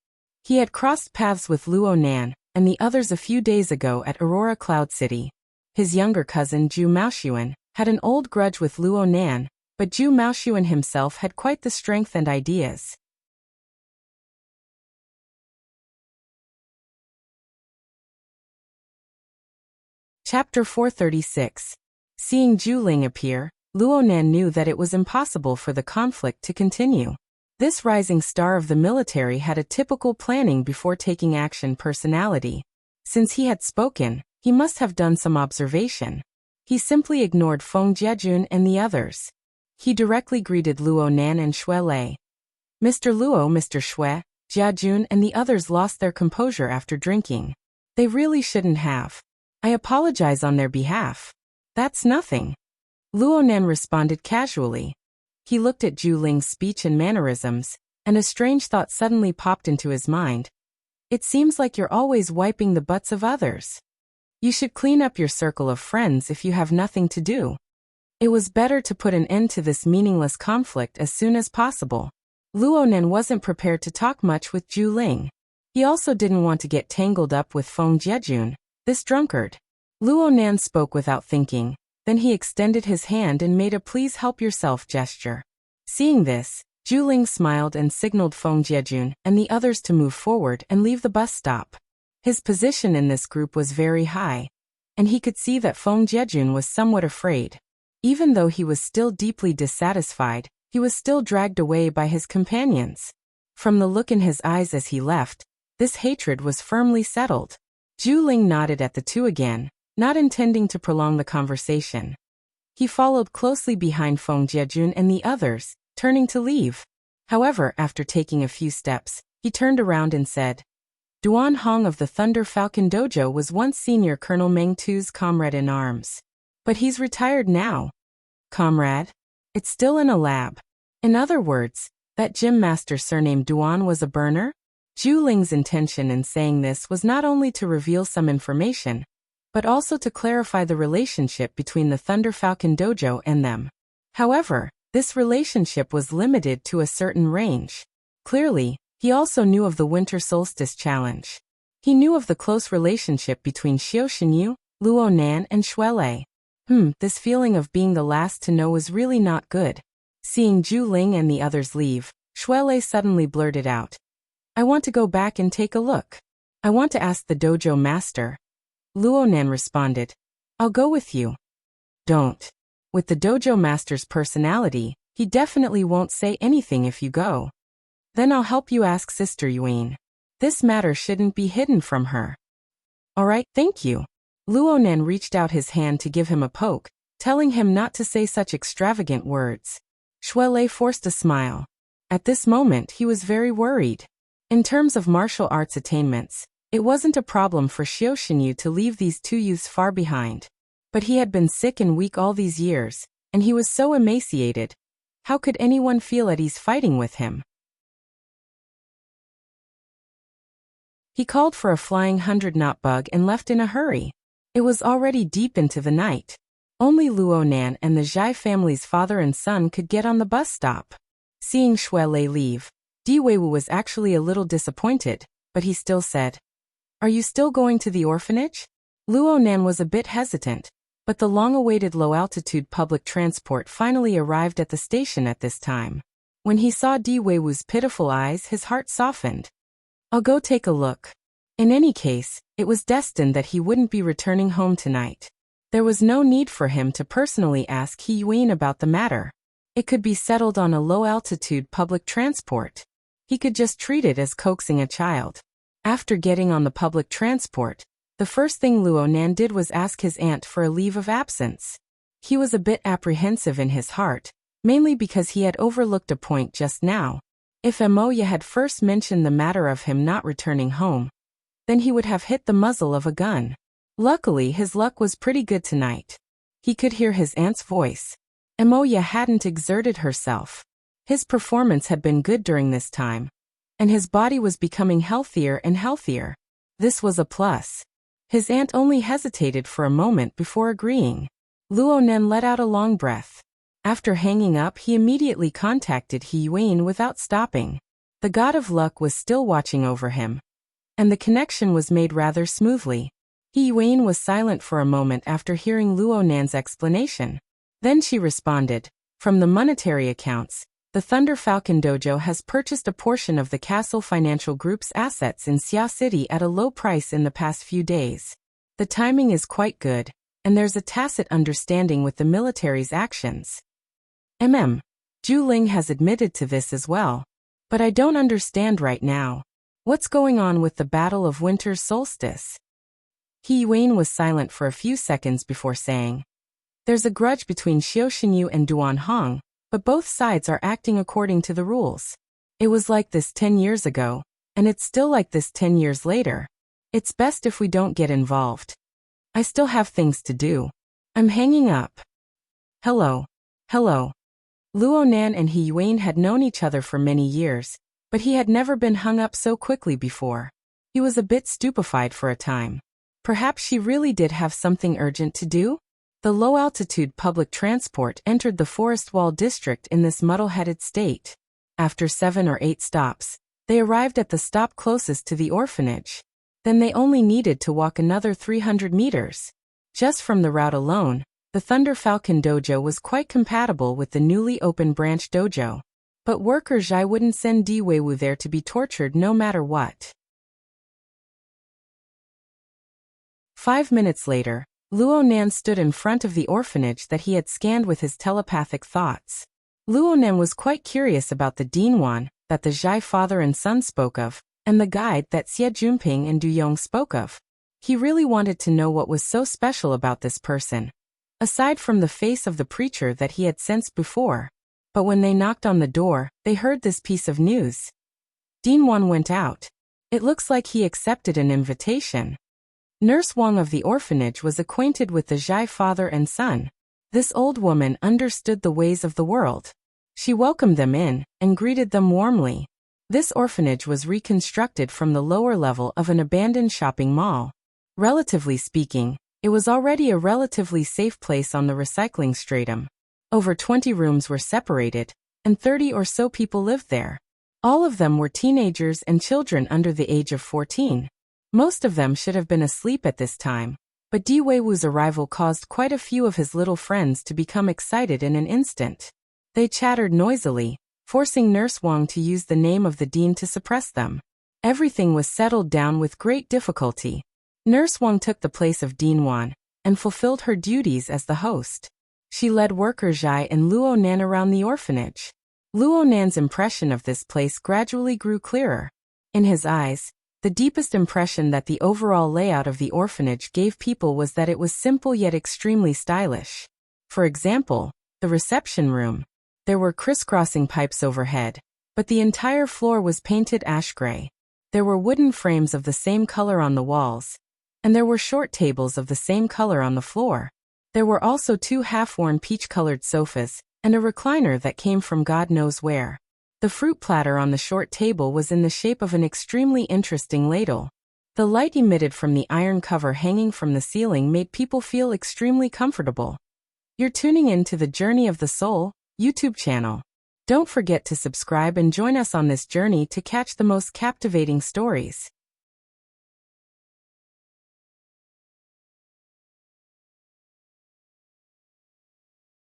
He had crossed paths with Luo Nan and the others a few days ago at Aurora Cloud City. His younger cousin Zhu Maoxuan had an old grudge with Luo Nan, but Zhu Maoxuan himself had quite the strength and ideas. Chapter 436. Seeing Zhu Ling appear, Luo Nan knew that it was impossible for the conflict to continue. This rising star of the military had a typical planning before taking action personality. Since he had spoken, he must have done some observation. He simply ignored Feng Jiejun and the others. He directly greeted Luo Nan and Xue Lei. Mr. Luo, Mr. Xue, Jiajun and the others lost their composure after drinking. They really shouldn't have. I apologize on their behalf. That's nothing. Luo Nan responded casually. He looked at Zhu Ling's speech and mannerisms, and a strange thought suddenly popped into his mind. It seems like you're always wiping the butts of others. You should clean up your circle of friends if you have nothing to do. It was better to put an end to this meaningless conflict as soon as possible. Luo Nan wasn't prepared to talk much with Zhu Ling. He also didn't want to get tangled up with Feng Jiejun, this drunkard. Luo Nan spoke without thinking, then he extended his hand and made a please help yourself gesture. Seeing this, Zhu Ling smiled and signaled Feng Jiejun and the others to move forward and leave the bus stop. His position in this group was very high, and he could see that Feng Jiejun was somewhat afraid. Even though he was still deeply dissatisfied, he was still dragged away by his companions. From the look in his eyes as he left, this hatred was firmly settled. Zhu Ling nodded at the two again, not intending to prolong the conversation. He followed closely behind Feng Jiejun and the others, turning to leave. However, after taking a few steps, He turned around and said, Duan Hong of the Thunder Falcon Dojo was once Senior Colonel Meng Tu's comrade in arms. But he's retired now. Comrade? It's still in a lab. In other words, that gym master surnamed Duan was a burner? Zhu Ling's intention in saying this was not only to reveal some information, but also to clarify the relationship between the Thunder Falcon Dojo and them. However, this relationship was limited to a certain range. Clearly, he also knew of the Winter Solstice Challenge. He knew of the close relationship between Xiao Xinyu, Luo Nan and Shuelei. This feeling of being the last to know was really not good. Seeing Zhu Ling and the others leave, Shuelei suddenly blurted out, I want to go back and take a look. I want to ask the dojo master. Luo Nan responded, I'll go with you. Don't. With the dojo master's personality, he definitely won't say anything if you go. Then I'll help you ask Sister Yuan. This matter shouldn't be hidden from her. All right, thank you. Luo Nan reached out his hand to give him a poke, telling him not to say such extravagant words. Shuelei forced a smile. At this moment he was very worried. In terms of martial arts attainments, it wasn't a problem for Xiao Xinyu to leave these two youths far behind. But he had been sick and weak all these years, and he was so emaciated. How could anyone feel at ease fighting with him? He called for a flying 100-knot bug and left in a hurry. It was already deep into the night. Only Luo Nan and the Zhai family's father and son could get on the bus stop. Seeing Shuelei leave, Di Weiwu was actually a little disappointed, but he still said, Are you still going to the orphanage? Luo Nan was a bit hesitant, but the long-awaited low-altitude public transport finally arrived at the station at this time. When he saw Di Weiwu's pitiful eyes, his heart softened. I'll go take a look. In any case, it was destined that he wouldn't be returning home tonight. There was no need for him to personally ask He Yuan about the matter. It could be settled on a low-altitude public transport. He could just treat it as coaxing a child. After getting on the public transport, the first thing Luo Nan did was ask his aunt for a leave of absence. He was a bit apprehensive in his heart, mainly because he had overlooked a point just now. If Amoya had first mentioned the matter of him not returning home, then he would have hit the muzzle of a gun. Luckily, his luck was pretty good tonight. He could hear his aunt's voice. Amoya hadn't exerted herself. His performance had been good during this time, and his body was becoming healthier and healthier. This was a plus. His aunt only hesitated for a moment before agreeing. Luo Nan let out a long breath. After hanging up, he immediately contacted He Yuan without stopping. The god of luck was still watching over him, and the connection was made rather smoothly. He Yuan was silent for a moment after hearing Luo Nan's explanation. Then she responded, From the monetary accounts, the Thunder Falcon Dojo has purchased a portion of the Castle Financial Group's assets in Xia City at a low price in the past few days. The timing is quite good, and there's a tacit understanding with the military's actions. Zhu Ling has admitted to this as well. But I don't understand right now. What's going on with the Battle of Winter's Solstice? He Yuan was silent for a few seconds before saying, There's a grudge between Xiao Xinyu and Duan Hong, but both sides are acting according to the rules. It was like this 10 years ago, and it's still like this 10 years later. It's best if we don't get involved. I still have things to do. I'm hanging up. Hello. Luo Nan and He Yuan had known each other for many years, but he had never been hung up so quickly before. He was a bit stupefied for a time. Perhaps she really did have something urgent to do? The low-altitude public transport entered the Forest Wall district in this muddle-headed state. After 7 or 8 stops, they arrived at the stop closest to the orphanage. Then they only needed to walk another 300 meters. Just from the route alone, the Thunder Falcon Dojo was quite compatible with the newly opened branch dojo. But worker Zhai wouldn't send Di Weiwu there to be tortured no matter what. 5 minutes later, Luo Nan stood in front of the orphanage that he had scanned with his telepathic thoughts. Luo Nan was quite curious about the Dinwan that the Zhai father and son spoke of, and the guide that Xie Junping and Du Yong spoke of. He really wanted to know what was so special about this person, aside from the face of the preacher that he had sensed before. But when they knocked on the door, they heard this piece of news. Dean Wan went out. It looks like he accepted an invitation. Nurse Wang of the orphanage was acquainted with the Zhai father and son. This old woman understood the ways of the world. She welcomed them in and greeted them warmly. This orphanage was reconstructed from the lower level of an abandoned shopping mall. Relatively speaking, it was already a relatively safe place on the recycling stratum. Over 20 rooms were separated, and 30 or so people lived there. All of them were teenagers and children under the age of 14. Most of them should have been asleep at this time, but Di Weiwu's arrival caused quite a few of his little friends to become excited in an instant. They chattered noisily, forcing Nurse Wang to use the name of the dean to suppress them. Everything was settled down with great difficulty. Nurse Wang took the place of Dean Wan and fulfilled her duties as the host. She led worker Zhai and Luo Nan around the orphanage. Luo Nan's impression of this place gradually grew clearer. In his eyes, the deepest impression that the overall layout of the orphanage gave people was that it was simple yet extremely stylish. For example, the reception room. There were crisscrossing pipes overhead, but the entire floor was painted ash gray. There were wooden frames of the same color on the walls, and there were short tables of the same color on the floor. There were also 2 half-worn peach-colored sofas, and a recliner that came from God knows where. The fruit platter on the short table was in the shape of an extremely interesting ladle. The light emitted from the iron cover hanging from the ceiling made people feel extremely comfortable. You're tuning in to the Journey of the Soul YouTube channel. Don't forget to subscribe and join us on this journey to catch the most captivating stories.